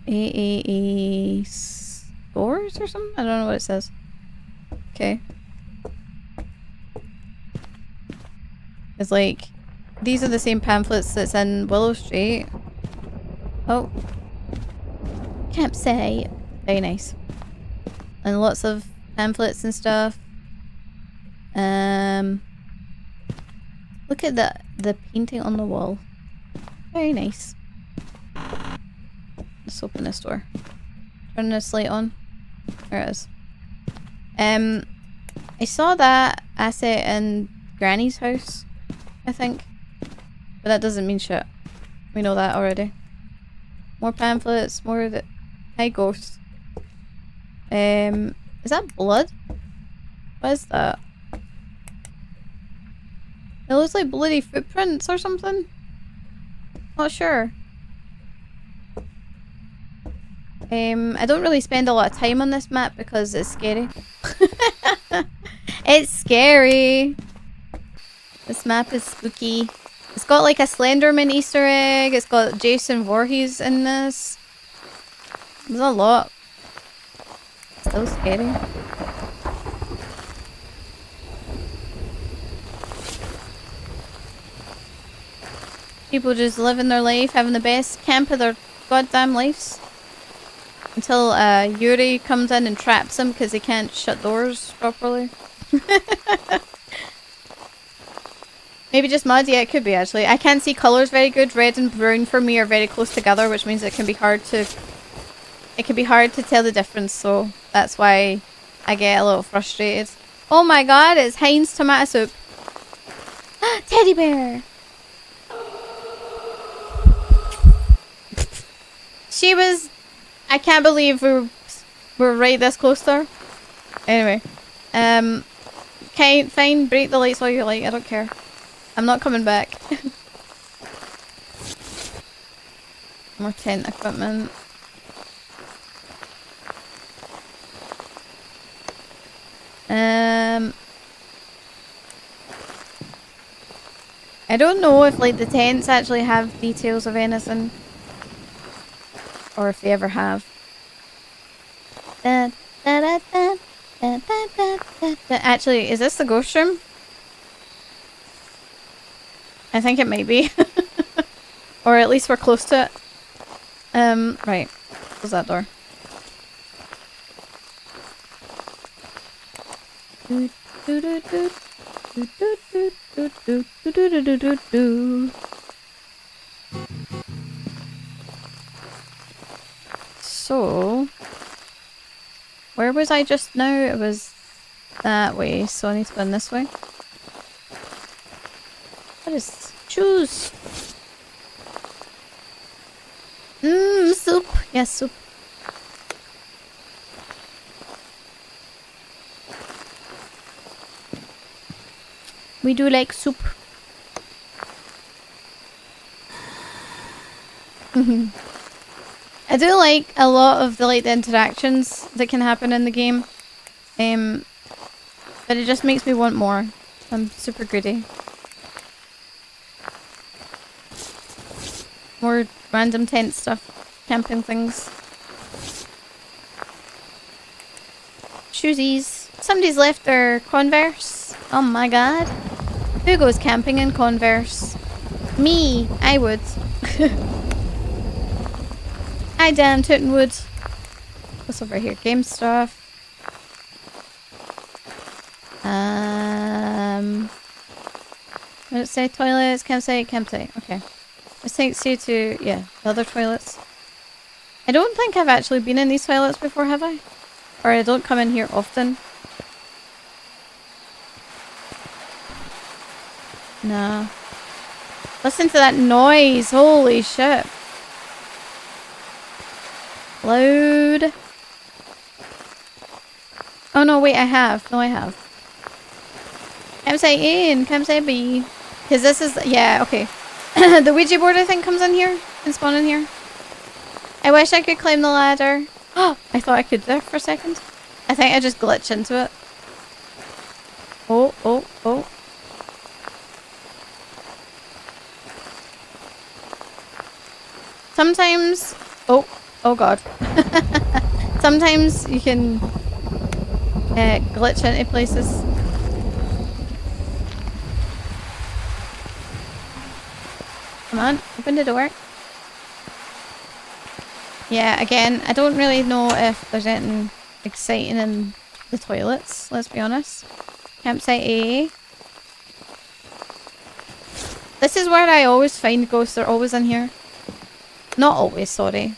A stores or something? I don't know what it says. Okay. It's like, these are the same pamphlets that's in Willow Street. Oh. Can't say. Very nice. And lots of pamphlets and stuff. Look at the painting on the wall. Very nice. Let's open this door. Turn this light on. There it is. I saw that asset in Granny's house, I think. But that doesn't mean shit. We know that already. More pamphlets, more of the... Hi, ghosts. Is that blood? What is that? It looks like bloody footprints or something. Not sure. I don't really spend a lot of time on this map because it's scary. It's scary. This map is spooky. It's got like a Slenderman Easter egg. It's got Jason Voorhees in this. There's a lot. Still scary. People just living their life, having the best camp of their goddamn lives. Until Yuri comes in and traps them because they can't shut doors properly. Maybe just mud? Yeah, it could be actually. I can't see colours very good. Red and brown for me are very close together, which means it can be hard to... It can be hard to tell the difference, so that's why I get a little frustrated. Oh my god, it's Heinz tomato soup. Teddy bear! She was... I can't believe we're right this close to her. Anyway. Fine, break the lights while you like, I don't care. I'm not coming back. More tent equipment. I don't know if like the tents actually have details of anything. Or if they ever have. Actually, is this the ghost room? I think it might be. Or at least we're close to it. Right. Close that door. So, where was I just now? It was that way, so I need to go in this way. What is choose? Soup. Yes, soup. We do like soup. I do like a lot of the the interactions that can happen in the game. But it just makes me want more. I'm super greedy. More random tent stuff. Camping things. Shoesies. Somebody's left their Converse. Oh my god. Who goes camping in Converse? Me. I would. I damn tootin' would. What's over here? Game stuff. What did it say? Toilets, campsite, campsite. Okay. This takes you to, yeah, the other toilets. I don't think I've actually been in these toilets before, have I? Or I don't come in here often. No. Listen to that noise. Holy shit. Load. Oh no, wait, I have. No, I have. Campsite A and campsite B. Because this is, yeah, okay. The Ouija board, I think, comes in here. Can spawn in here. I wish I could climb the ladder. Oh, I thought I could there for a second. I think I just glitched into it. Oh, oh, oh. Sometimes... Oh, oh god. Sometimes you can glitch into places. Come on, open the door. Yeah, again, I don't really know if there's anything exciting in the toilets, let's be honest. Campsite A. This is where I always find ghosts, they're always in here. Not always, sorry.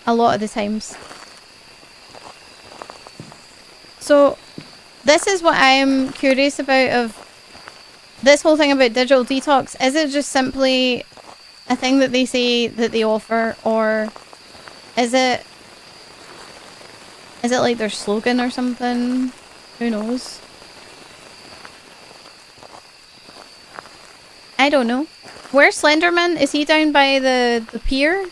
A lot of the times. So, this is what I'm curious about of this whole thing about digital detox. Is it just simply a thing that they say that they offer, or is it like their slogan or something? Who knows? I don't know. Where's Slenderman? Is he down by the pier?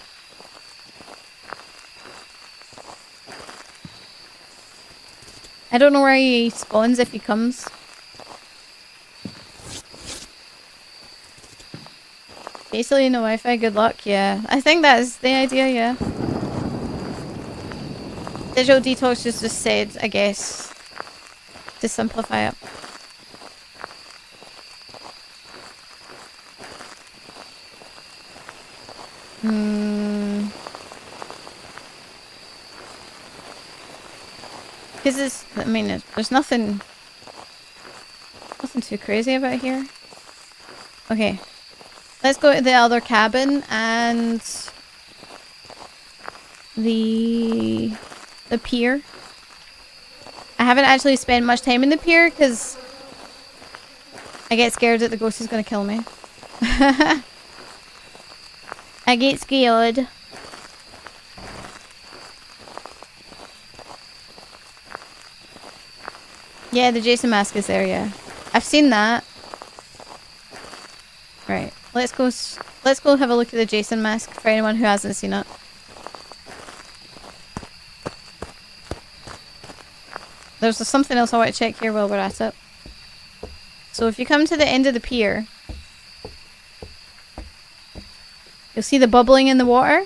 I don't know where he spawns if he comes. Basically no Wi-Fi, good luck, yeah. I think that is the idea, yeah. Digital detox is just said, I guess, to simplify it. Because it's, I mean, there's nothing too crazy about here. Okay. Let's go to the other cabin and the pier. I haven't actually spent much time in the pier because I get scared that the ghost is going to kill me. I get scared. Yeah, the Jason mask is there, yeah. I've seen that. Right. Let's go have a look at the Jason mask for anyone who hasn't seen it. There's something else I want to check here while we're at it. So if you come to the end of the pier, you'll see the bubbling in the water.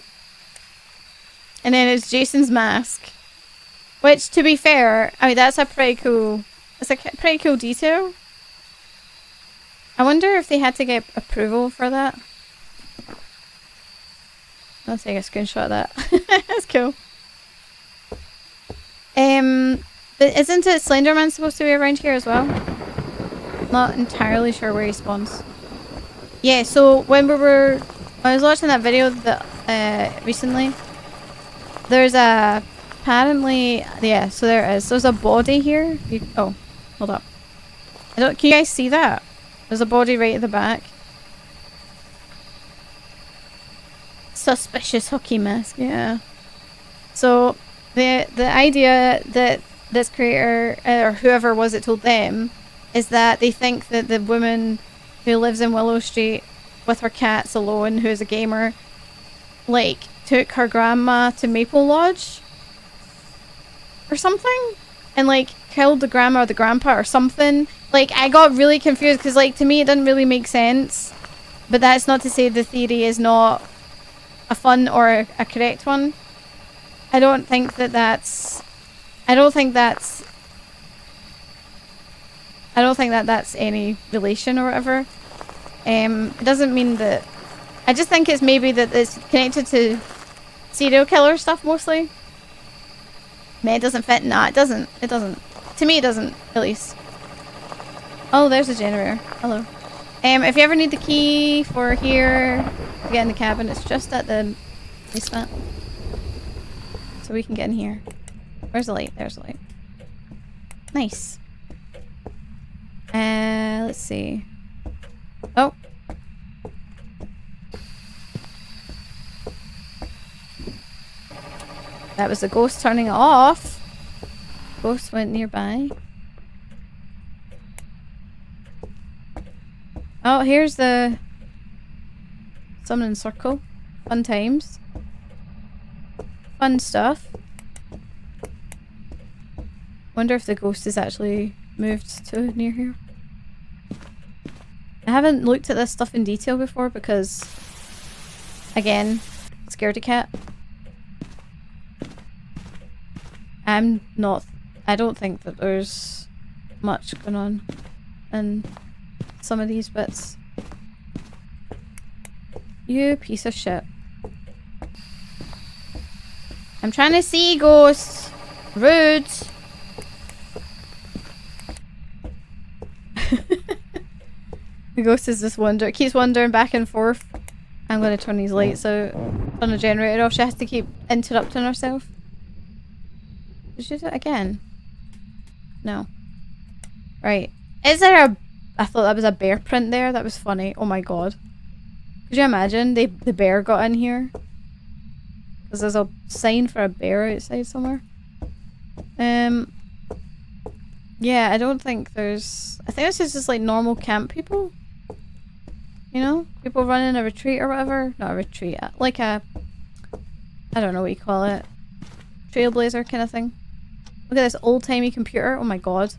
And then it's Jason's mask. Which, to be fair, I mean, that's a pretty cool... It's a pretty cool detail. I wonder if they had to get approval for that. I'll take a screenshot of that. That's cool. But isn't it Slenderman supposed to be around here as well? Not entirely sure where he spawns. Yeah, so when I was watching that video that recently, there's apparently, yeah, so there is. There's a body here. Oh, hold up. Can you guys see that? There's a body right at the back. Suspicious hockey mask, yeah. So the idea that this creator or whoever was it told them is that they think that the woman who lives in Willow Street with her cats alone, who is a gamer, like took her grandma to Maple Lodge or something, and like killed the grandma or the grandpa or something. Like, I got really confused because, like, to me it didn't really make sense. But that's not to say the theory is not a fun or a correct one. I don't think that that's any relation or whatever. It doesn't mean that. I just think it's maybe that it's connected to serial killer stuff mostly. Man, it doesn't fit. Nah, it doesn't. It doesn't. To me, it doesn't, at least. Oh, there's a generator. Hello. If you ever need the key for here to get in the cabin, it's just at the basement. So we can get in here. Where's the light? There's the light. Nice. Let's see. Oh. That was the ghost turning it off. Ghost went nearby. Oh, here's the summoning circle. Fun times. Fun stuff. Wonder if the ghost has actually moved to near here. I haven't looked at this stuff in detail before because, again, scaredy cat. I don't think that there's much going on in some of these bits. You piece of shit. I'm trying to see, ghosts. Rude. The ghost is just keeps wandering back and forth. I'm gonna turn these lights out. Turn the generator off. She has to keep interrupting herself. Did she do it again? No. Right. Is there a... I thought that was a bear print there. That was funny. Oh my god. Could you imagine the bear got in here? Because there's a sign for a bear outside somewhere. Yeah, I don't think there's... I think this is just like normal camp people. You know? People running a retreat or whatever. Not a retreat. Like a... I don't know what you call it. Trailblazer kind of thing. Look at this old-timey computer. Oh my god.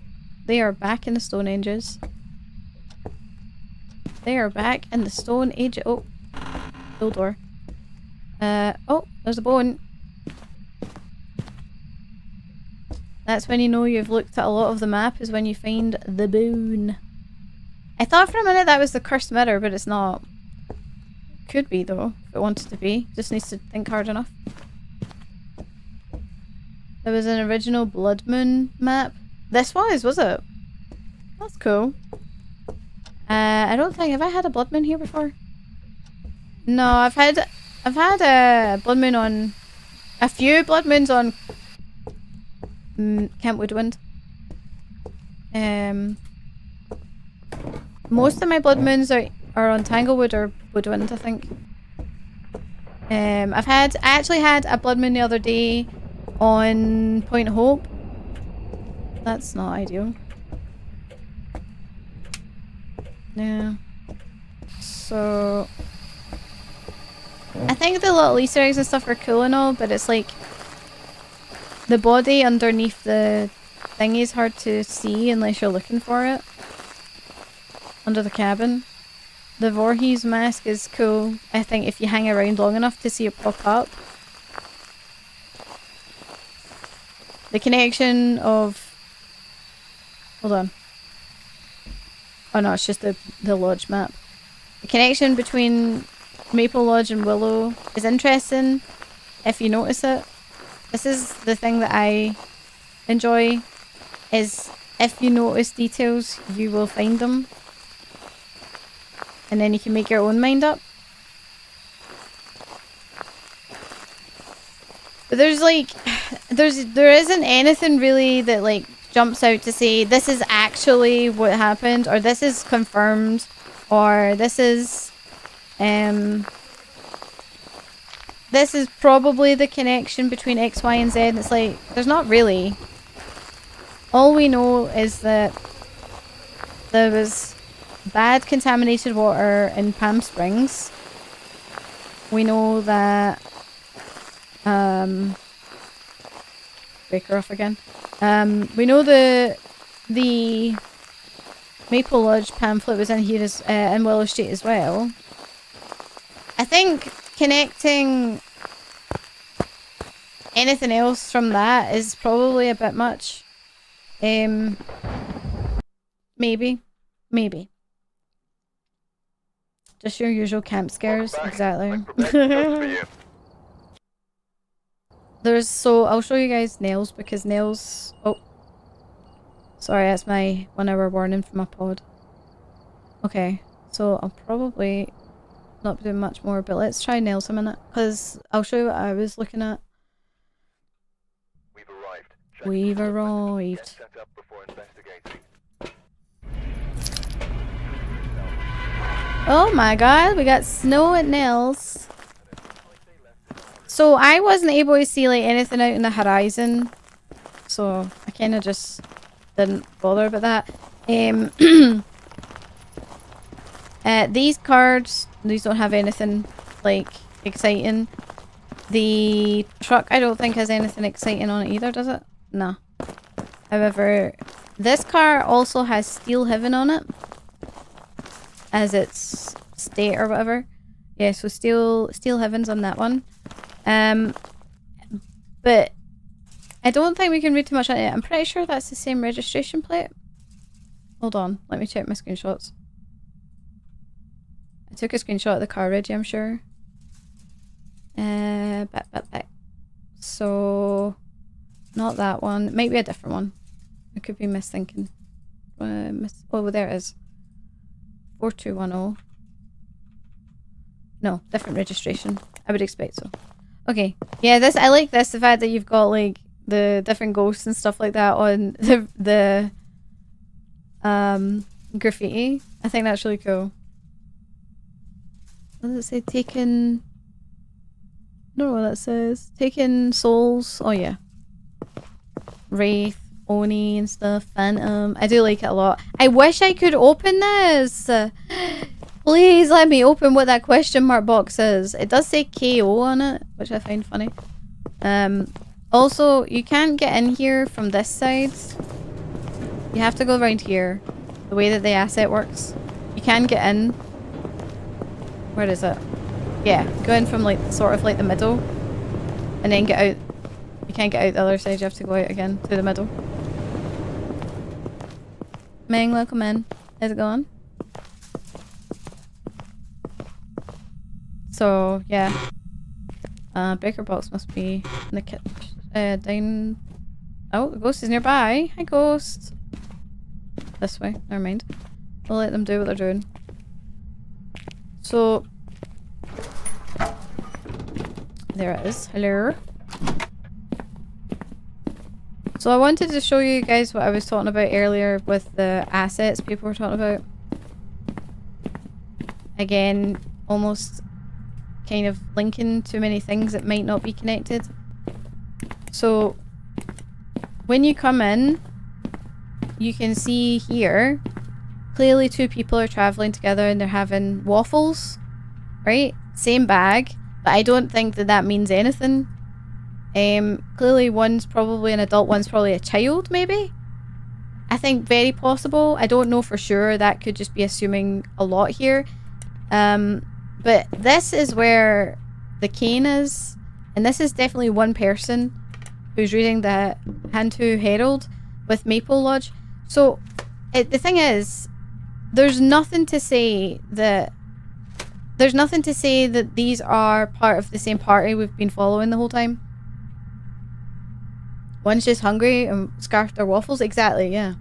They are back in the Stone Ages. They are back in the Stone Age. Oh. Full door. Oh, there's a bone. That's when you know you've looked at a lot of the map, is when you find the bone. I thought for a minute that was the cursed mirror, but it's not. Could be though, if it wanted to be. Just needs to think hard enough. There was an original Blood Moon map. This was it? That's cool. I don't think... Have I had a Blood Moon here before? No, I've had a Blood Moon on... A few Blood Moons on... Camp Woodwind. Most of my Blood Moons are on Tanglewood or Woodwind, I think. I actually had a Blood Moon the other day on Point Hope. That's not ideal. Yeah. So... I think the little Easter eggs and stuff are cool and all, but it's like... The body underneath the thingy is hard to see unless you're looking for it. Under the cabin. The Voorhees mask is cool, I think, if you hang around long enough to see it pop up. The connection of... Hold on. Oh no, it's just the lodge map. The connection between Maple Lodge and Willow is interesting if you notice it. This is the thing that I enjoy, is if you notice details, you will find them. And then you can make your own mind up. But there's like, there isn't anything really that like jumps out to say this is actually what happened, or this is confirmed, or this is this is probably the connection between X, Y, and Z. And it's like, there's not really. All we know is that there was bad contaminated water in Palm Springs. We know that break her off again. We know the Maple Lodge pamphlet was in here as in Willow Street as well. I think connecting anything else from that is probably a bit much. Maybe. Just your usual camp scares, exactly. So I'll show you guys nails because nails. Oh, sorry, that's my 1 hour warning from my pod. Okay, so I'll probably not be doing much more, but let's try nails a minute because I'll show you what I was looking at. We've arrived. Oh my god, we got snow at nails. So I wasn't able to see like anything out in the horizon, so I kind of just didn't bother about that. These cards, these don't have anything like exciting. The truck I don't think has anything exciting on it either, does it? No. However, this car also has Steel Heaven on it as its state or whatever. Yeah, so Steel Heaven's on that one. But I don't think we can read too much on it. I'm pretty sure that's the same registration plate. Hold on, let me check my screenshots. I took a screenshot of the car regi, I'm sure. Back. So, not that one. It might be a different one. I could be misthinking. Oh, there it is. 4210. No, different registration. I would expect so. Okay. Yeah, this I like this. The fact that you've got like the different ghosts and stuff like that on the graffiti. I think that's really cool. What does it say? Taken. I don't know what that says. Taken souls. Oh yeah. Wraith, Oni and stuff. Phantom. I do like it a lot. I wish I could open this. Please let me open what that question mark box is. It does say KO on it, which I find funny. Also, you can't get in here from this side. You have to go around here. The way that the asset works. You can get in. Where is it? Yeah, go in from like sort of like the middle. And then get out. You can't get out the other side, you have to go out again through the middle. Meng, welcome in. How's it going? So, yeah. Breaker box must be in the kitchen. Down. Oh, the ghost is nearby. Hi, ghost. This way. Never mind. We'll let them do what they're doing. So. There it is. Hello. So I wanted to show you guys what I was talking about earlier with the assets people were talking about. Again, almost kind of linking too many things that might not be connected. So when you come in, you can see here, clearly two people are traveling together and they're having waffles, right? Same bag, but I don't think that that means anything. Clearly one's probably an adult, one's probably a child, maybe? I think very possible. I don't know for sure. That could just be assuming a lot here. But this is where the cane is. And this is definitely one person who's reading the Hantu Herald with Maple Lodge. So, the thing is, there's nothing to say that these are part of the same party we've been following the whole time. One's just hungry and scarfed their waffles. Exactly, yeah.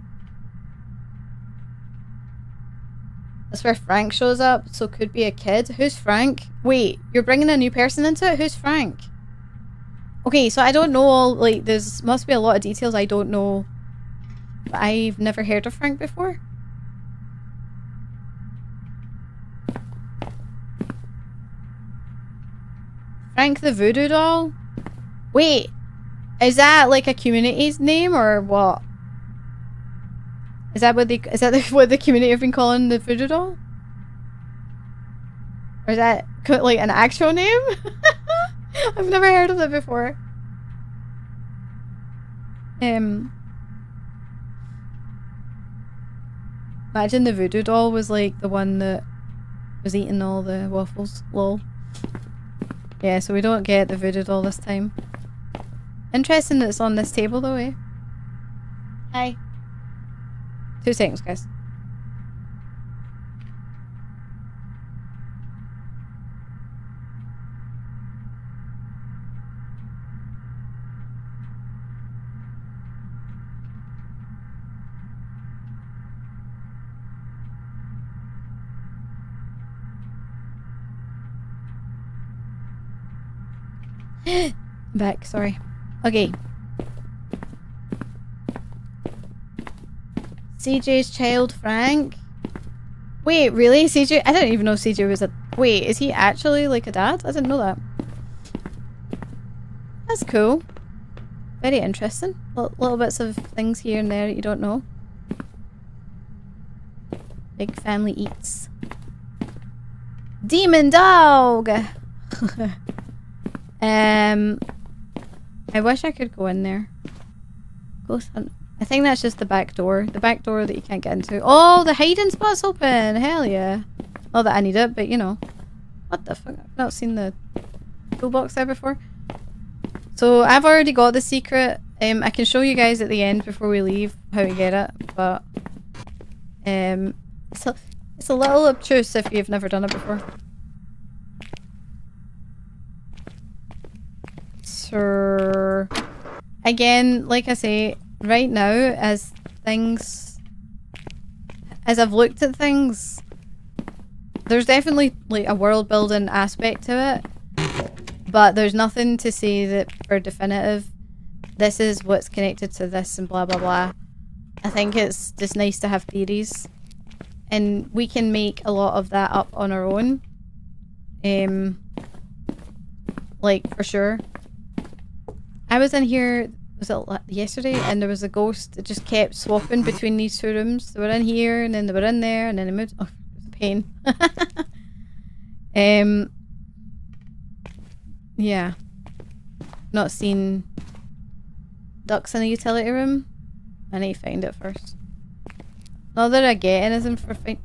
That's where Frank shows up, so could be a kid. Who's Frank? Wait, you're bringing a new person into it? Who's Frank? Okay, so I don't know all, like, there's must be a lot of details I don't know. But I've never heard of Frank before. Frank the Voodoo Doll? Wait, is that like a community's name or what? Is that what what the community have been calling the Voodoo Doll? Or is that like an actual name? I've never heard of it before. Imagine the Voodoo Doll was like the one that was eating all the waffles. Lol. Yeah, so we don't get the Voodoo Doll this time. Interesting that it's on this table though, eh? Hi. 2 seconds, guys. Back, sorry. Okay. CJ's child, Frank. Wait, really? CJ? I didn't even know CJ was a... Wait, is he actually like a dad? I didn't know that. That's cool. Very interesting. Little bits of things here and there that you don't know. Big family eats. Demon dog! I wish I could go in there. Ghost hunt. I think that's just the back door. The back door that you can't get into. Oh, the hiding spot's open! Hell yeah. Not that I need it, but you know. What the fuck? I've not seen the toolbox there before. So I've already got the secret. I can show you guys at the end before we leave how to get it, but it's a little obtuse if you've never done it before. So again, like I say, right now as I've looked at things, there's definitely like a world building aspect to it, but there's nothing to say that for definitive this is what's connected to this and blah blah blah. I think it's just nice to have theories, and we can make a lot of that up on our own, like for sure. I was in here, was it yesterday, and there was a ghost that just kept swapping between these 2 rooms. They were in here, and then they were in there, and then they moved. Oh, it's a pain. Yeah. Not seen ducks in a utility room. I need to find it first. Not that I get anything for finding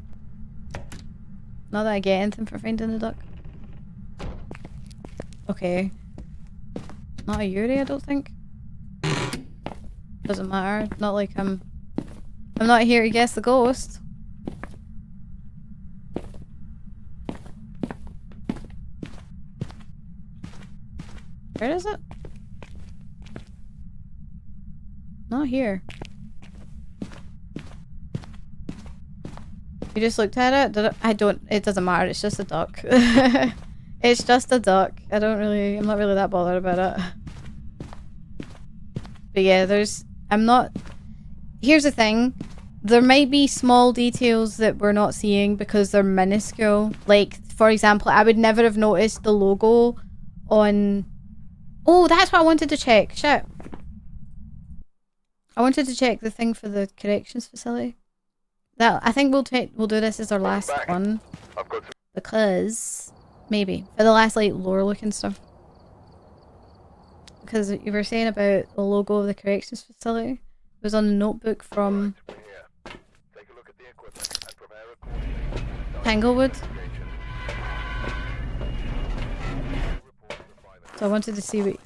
the duck. Okay. Not a Yuri, I don't think. Doesn't matter. Not like I'm not here to guess the ghost. Where is it? Not here. You just looked at it? It doesn't matter, it's just a duck. It's just a duck. I'm not really that bothered about it. But yeah, here's the thing. There might be small details that we're not seeing because they're minuscule. Like, for example, I would never have noticed the logo on... Oh, that's what I wanted to check. Shit. I wanted to check the thing for the corrections facility. I think we'll do this as our last one. Because... Maybe. For the last, like, lore looking stuff. Because you were saying about the logo of the corrections facility. It was on the notebook from... Tanglewood. So I wanted to see what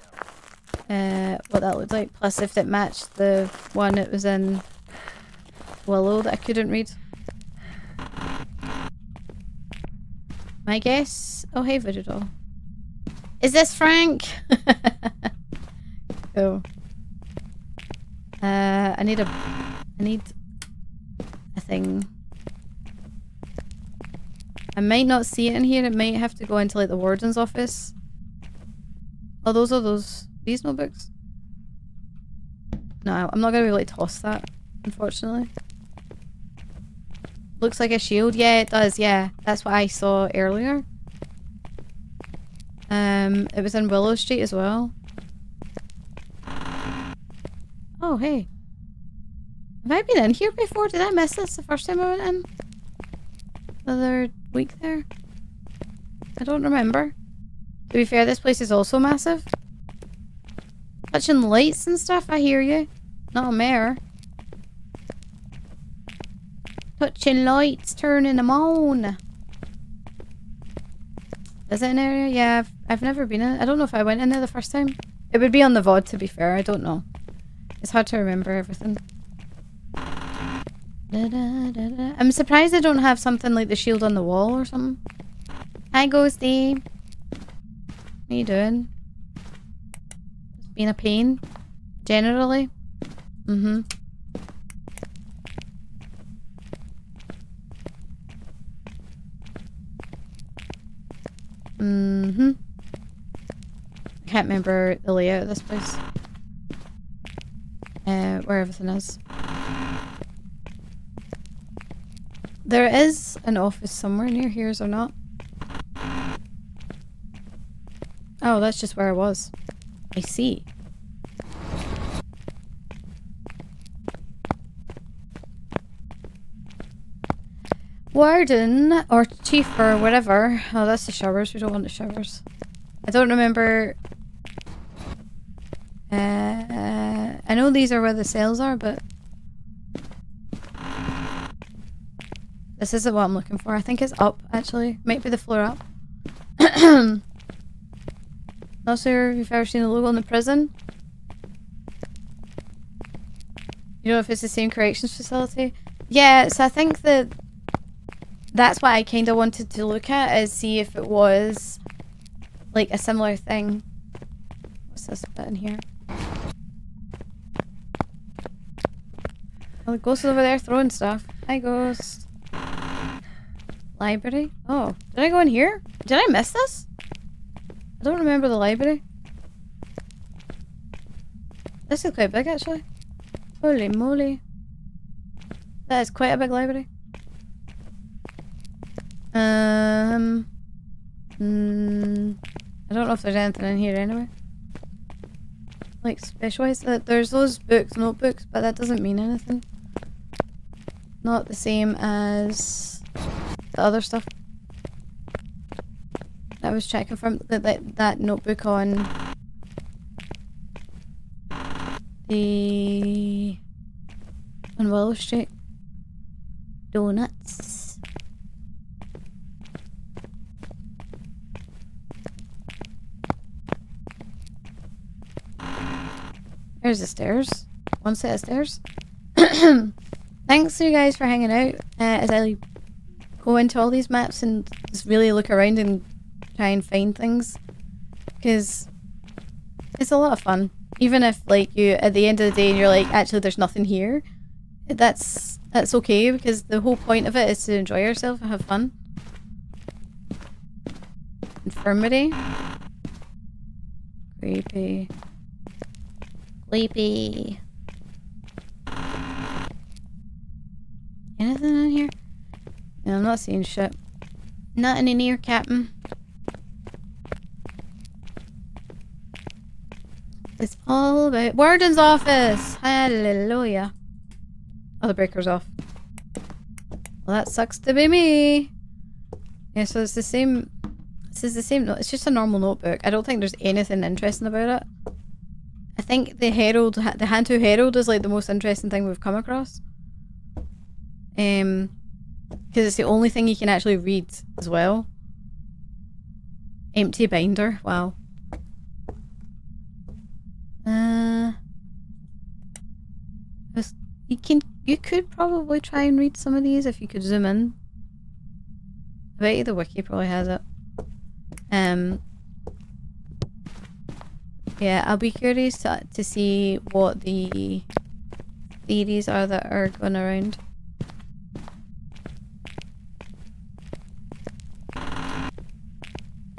that looked like. Plus if it matched the one it was in Willow that I couldn't read. My guess... Oh, hey, Voodoo Doll. Is this Frank? Oh. I need a thing. I might not see it in here. It might have to go into, like, the warden's office. Oh, these notebooks? No, I'm not gonna be able to toss that, unfortunately. Looks like a shield. Yeah, it does. Yeah, that's what I saw earlier. It was in Willow Street as well. Oh, hey. Have I been in here before? Did I miss this the first time I went in? The other week there? I don't remember. To be fair, this place is also massive. Touching lights and stuff, I hear you. Not a mare. Touching lights, turning them on. Is it an area? Yeah, I've never been in it. I don't know if I went in there the first time. It would be on the VOD, to be fair. I don't know. It's hard to remember everything. I'm surprised they don't have something like the shield on the wall or something. Hi, Ghosty. What are you doing? Just being a pain? Generally? Mm-hmm. Mm-hmm. I can't remember the layout of this place. Where everything is. There is an office somewhere near here, is there not? Oh, that's just where I was. I see. Warden, or chief, or whatever. Oh, that's the showers. We don't want the showers. I don't remember. I know these are where the cells are, but this isn't what I'm looking for. I think it's up, actually. Might be the floor up. Not sure if you've ever seen the logo in the prison. You know if it's the same corrections facility? Yeah, so I think that's what I kind of wanted to look at, is see if it was like a similar thing. What's this bit in here? Oh, the ghost is over there throwing stuff. Hi, ghost. Library? Oh, did I go in here? Did I miss this? I don't remember the library. This is quite big, actually. Holy moly. That is quite a big library. I don't know if there's anything in here anyway. Like specialized. There's those books, notebooks, but that doesn't mean anything. Not the same as the other stuff. I was checking from that notebook on Willow Street. Donuts. There's the stairs. One set of stairs. Thanks to you guys for hanging out as I go into all these maps and just really look around and try and find things. Because it's a lot of fun. Even if like you at the end of the day you're like, actually there's nothing here. That's okay, because the whole point of it is to enjoy yourself and have fun. Infirmary. Creepy. Sleepy. Anything in here? No, I'm not seeing shit. Nothing in here, Captain. It's all about Warden's office. Hallelujah. Oh, the breaker's off. Well, that sucks to be me. Yeah, so it's the same. This is the same note. It's just a normal notebook. I don't think there's anything interesting about it. I think the Herald, the Hantu Herald is like the most interesting thing we've come across. Because it's the only thing you can actually read as well. Empty binder. Wow. You could probably try and read some of these if you could zoom in. I bet you the wiki probably has it. Yeah, I'll be curious to see what the theories are that are going around.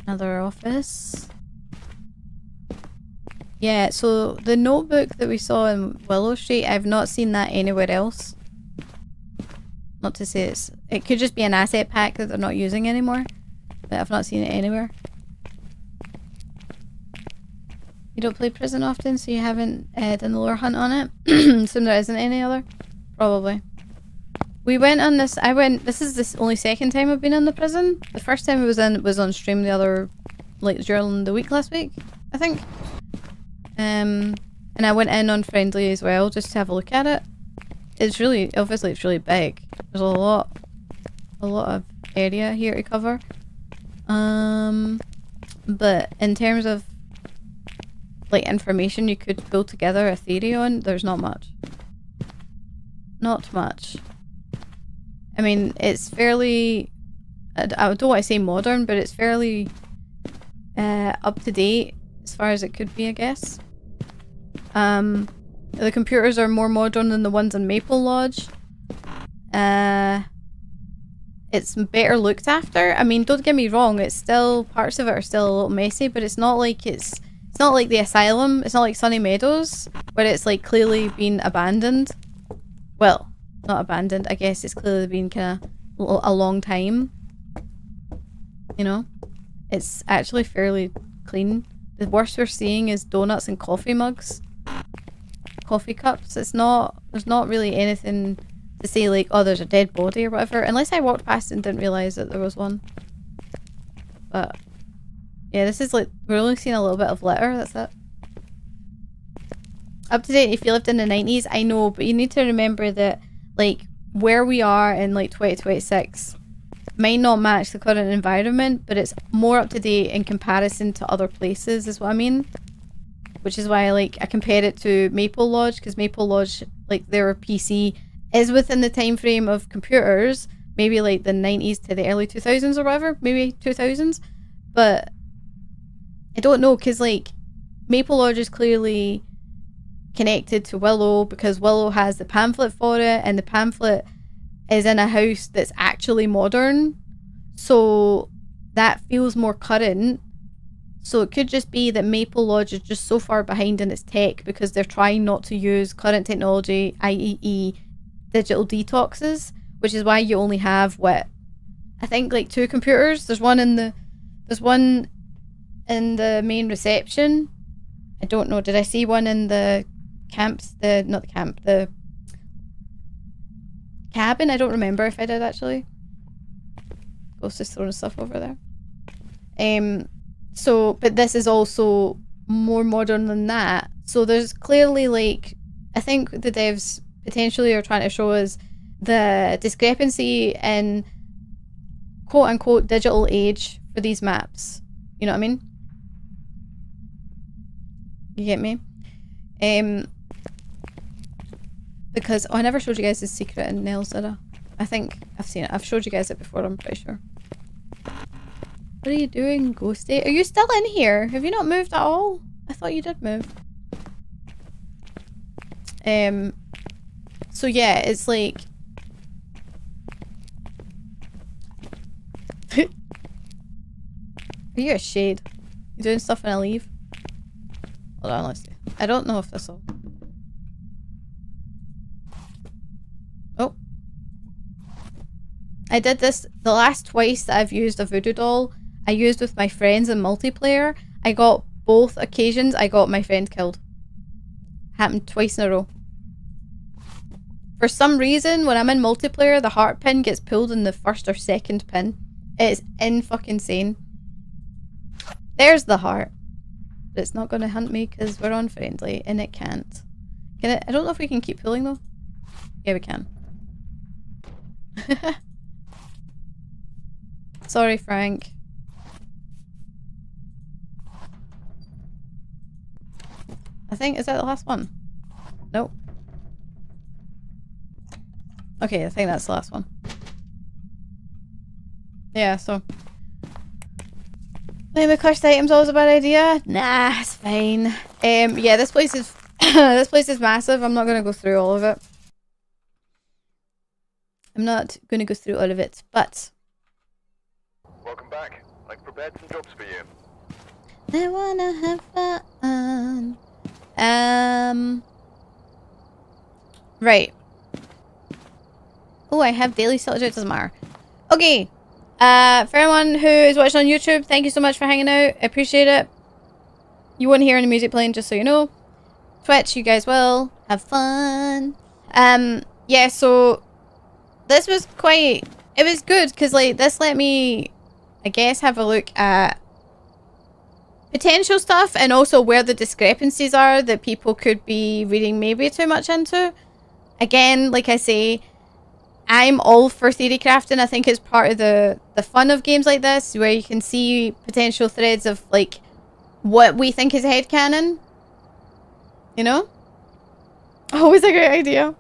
Another office. Yeah, so the notebook that we saw in Willow Street, I've not seen that anywhere else. Not to say it could just be an asset pack that they're not using anymore, but I've not seen it anywhere. You don't play prison often, so you haven't done the lore hunt on it. So there isn't any other? Probably. We went on this, this is the only second time I've been in the prison. The first time I was in was on stream the other, like during the week last week, I think. And I went in on friendly as well, just to have a look at it. It's really, obviously it's really big. There's a lot of area here to cover. But in terms of like information you could pull together a theory on, there's not much. Not much. I mean, it's fairly, I don't want to say modern, but it's fairly up to date as far as it could be, I guess. The computers are more modern than the ones in Maple Lodge. It's better looked after. I mean, don't get me wrong, it's still, parts of it are still a little messy, but it's not like it's not like the asylum, it's not like Sunny Meadows, where it's like clearly been abandoned. Well, not abandoned, I guess it's clearly been kind of a long time. You know? It's actually fairly clean. The worst we're seeing is donuts and coffee mugs. Coffee cups. There's not really anything to say like, oh, there's a dead body or whatever. Unless I walked past and didn't realise that there was one. But yeah, this is like, we're only seeing a little bit of litter, that's it. Up to date if you lived in the 90s, I know, but you need to remember that like where we are in like 2026 might not match the current environment, but it's more up to date in comparison to other places, is what I mean. Which is why like I compare it to Maple Lodge, because Maple Lodge, like their PC is within the time frame of computers, maybe like the 90s to the early 2000s or whatever, maybe 2000s, but I don't know, because like Maple Lodge is clearly connected to Willow because Willow has the pamphlet for it, and the pamphlet is in a house that's actually modern, so that feels more current. So it could just be that Maple Lodge is just so far behind in its tech because they're trying not to use current technology, i.e. digital detoxes, which is why you only have, what, I think like 2 computers. There's one in the main reception. I don't know, did I see one in the camps? Not the camp, the cabin? I don't remember if I did actually. Ghost is throwing stuff over there. So, but this is also more modern than that. So there's clearly like, I think the devs potentially are trying to show us the discrepancy in quote unquote digital age for these maps. You know what I mean? You get me? Because, oh, I never showed you guys the secret in Nails, did I? I think I've seen it. I've showed you guys it before, I'm pretty sure. What are you doing, Ghosty? Are you still in here? Have you not moved at all? I thought you did move. So yeah, it's like... Are you a shade? You doing stuff when I leave? Hold on, let's see. I don't know if this'll... Oh. I did this the last twice that I've used a voodoo doll. I used with my friends in multiplayer. I got both occasions, I got my friend killed. Happened twice in a row. For some reason, when I'm in multiplayer, the heart pin gets pulled in the first or second pin. It's in-fucking-sane. There's the heart. But it's not going to hunt me because we're on friendly and it can't. Can it? I don't know if we can keep pulling though. Yeah, we can. Sorry, Frank. I think, is that the last one? Nope. Okay, I think that's the last one. Yeah, so. Maybe cursed items always a bad idea? Nah, it's fine. Yeah, this place is this place is massive. I'm not gonna go through all of it. I'm not gonna go through all of it, but Welcome back. I've prepared some jobs for you. I wanna have fun. Right. Oh, I have daily solitude, it doesn't matter. Okay. For everyone who is watching on YouTube, thank you so much for hanging out. I appreciate it. You won't hear any music playing, just so you know. Twitch, you guys will. Have fun. Yeah, so this was quite... It was good, because, like, this let me, I guess, have a look at potential stuff and also where the discrepancies are that people could be reading maybe too much into. Again, like I say, I'm all for theory crafting. I think it's part of the fun of games like this, where you can see potential threads of, like, what we think is headcanon. You know? Always a great idea.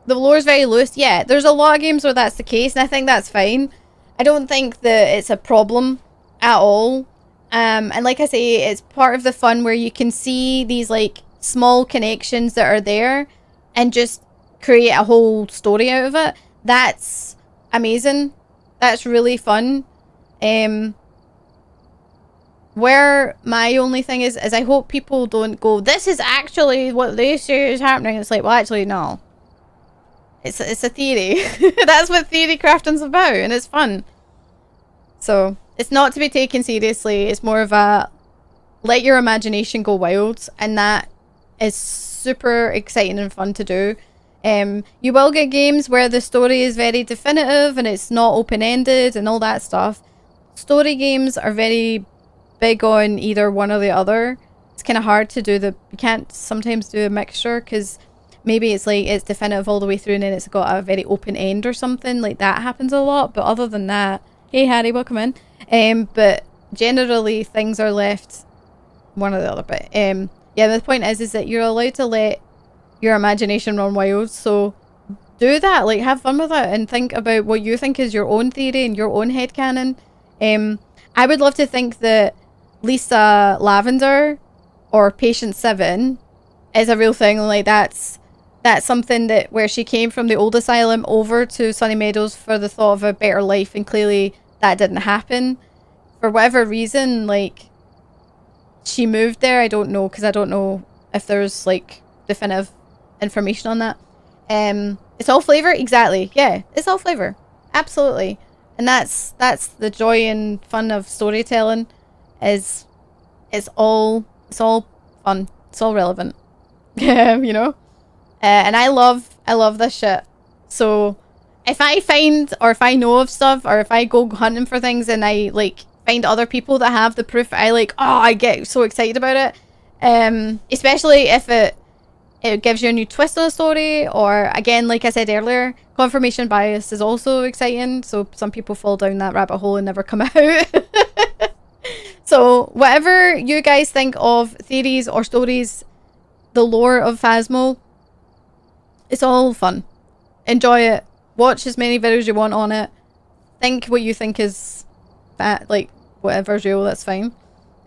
The lore is very loose. Yeah, there's a lot of games where that's the case, and I think that's fine. I don't think that it's a problem at all. And like I say, it's part of the fun where you can see these, like, small connections that are there and just create a whole story out of it. That's amazing. That's really fun. Where my only thing is I hope people don't go, this is actually what they say is happening. It's like, well, actually, no. It's a theory. That's what theory crafting's about, and it's fun. So, it's not to be taken seriously. It's more of a let your imagination go wild, and that is super exciting and fun to do. You will get games where the story is very definitive and it's not open-ended and all that stuff. Story games are very big on either one or the other. It's kind of hard to do you can't sometimes do a mixture, because maybe it's like it's definitive all the way through and then it's got a very open end or something. Like, that happens a lot, but other than that, hey Harry, welcome in. But generally things are left one or the other. But yeah, the point is that you're allowed to let your imagination run wild, so do that. Like, have fun with it and think about what you think is your own theory and your own headcanon. I would love to think that Lisa Lavender or Patient 7 is a real thing. Like, that's something that where she came from the old asylum over to Sunny Meadows for the thought of a better life, and clearly that didn't happen for whatever reason. Like, she moved there. I don't know, because I don't know if there's, like, definitive information on that. It's all flavor. Exactly. Yeah, it's all flavor. Absolutely. And that's the joy and fun of storytelling. Is it's all fun. It's all relevant. You know. And I love this shit. So if I find, or if I know of stuff, or if I go hunting for things and I, like, find other people that have the proof, I get so excited about it. Especially if it gives you a new twist on a story, or, again, like I said earlier, confirmation bias is also exciting, so some people fall down that rabbit hole and never come out. So whatever you guys think of theories or stories, the lore of Phasmo, it's all fun. Enjoy it. Watch as many videos you want on it. Think what you think is that, like, whatever's real, that's fine.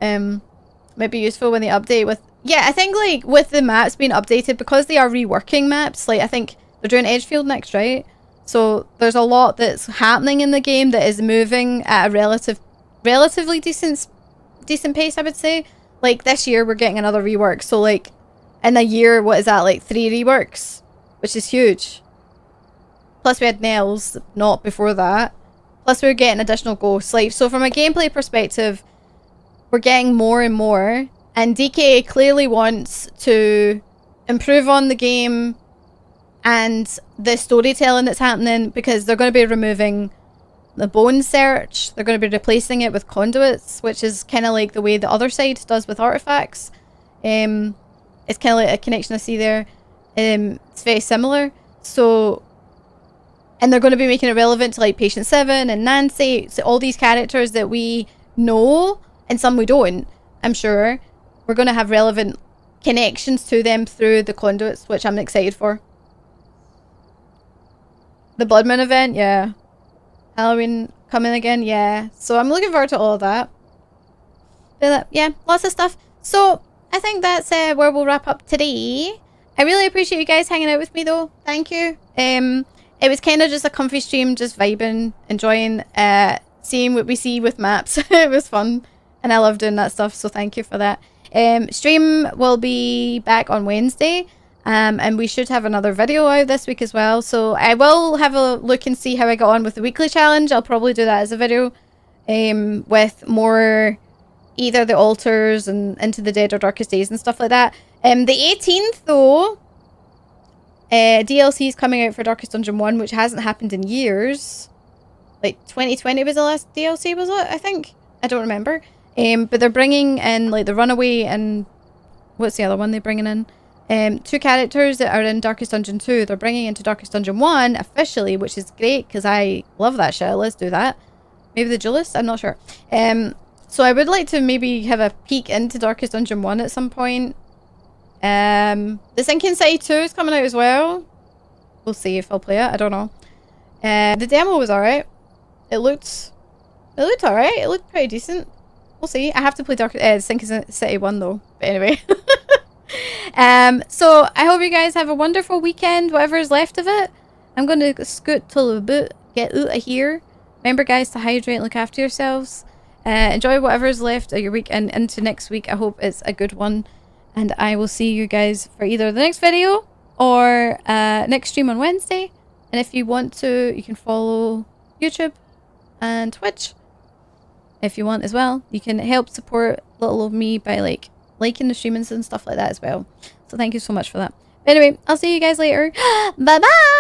Might be useful when they update with... Yeah, I think, like, with the maps being updated, because they are reworking maps, like, I think they're doing Edgefield next, right? So there's a lot that's happening in the game that is moving at a relatively decent pace, I would say. Like, this year we're getting another rework, so, like, in a year, what is that, like 3 reworks? Which is huge. Plus we had Nels, not before that. Plus we're getting additional ghosts. Like, so from a gameplay perspective, we're getting more and more. And DK clearly wants to improve on the game and the storytelling that's happening, because they're going to be removing the bone search. They're going to be replacing it with conduits, which is kind of like the way the other side does with artifacts. It's kind of like a connection I see there. It's very similar. So, and they're going to be making it relevant to, like, Patient 7 and Nancy. So all these characters that we know, and some we don't, I'm sure. We're going to have relevant connections to them through the conduits, which I'm excited for. The Blood Moon event, yeah. Halloween coming again, yeah. So I'm looking forward to all of that. But, yeah, lots of stuff. So I think that's where we'll wrap up today. I really appreciate you guys hanging out with me, though. Thank you. It was kind of just a comfy stream, just vibing, enjoying, seeing what we see with maps. It was fun, and I love doing that stuff, so thank you for that. Stream will be back on Wednesday, and we should have another video out this week as well. So I will have a look and see how I got on with the weekly challenge. I'll probably do that as a video, with more either the altars and Into the Dead or Darkest Days and stuff like that. The 18th though, DLC is coming out for Darkest Dungeon 1, which hasn't happened in years. Like 2020 was the last DLC, was it? I think. I don't remember. But they're bringing in like the Runaway and what's the other one they're bringing in? 2 characters that are in Darkest Dungeon 2. They're bringing into Darkest Dungeon 1 officially, which is great because I love that shit. Let's do that. Maybe the Duelist? I'm not sure. So I would like to maybe have a peek into Darkest Dungeon 1 at some point. The Sinking City 2 is coming out as well. We'll see if I'll play it. I don't know. The demo was alright. It looked alright. It looked pretty decent. We'll see. I have to play Sinking City 1 though. But anyway. So I hope you guys have a wonderful weekend, whatever is left of it. I'm going to scoot to the boot, get out of here. Remember guys to hydrate and look after yourselves. Enjoy whatever is left of your week and into next week. I hope it's a good one. And I will see you guys for either the next video or next stream on Wednesday. And if you want to, you can follow YouTube and Twitch if you want as well. You can help support little old me by liking the streamings and stuff like that as well. So thank you so much for that. Anyway, I'll see you guys later. Bye bye.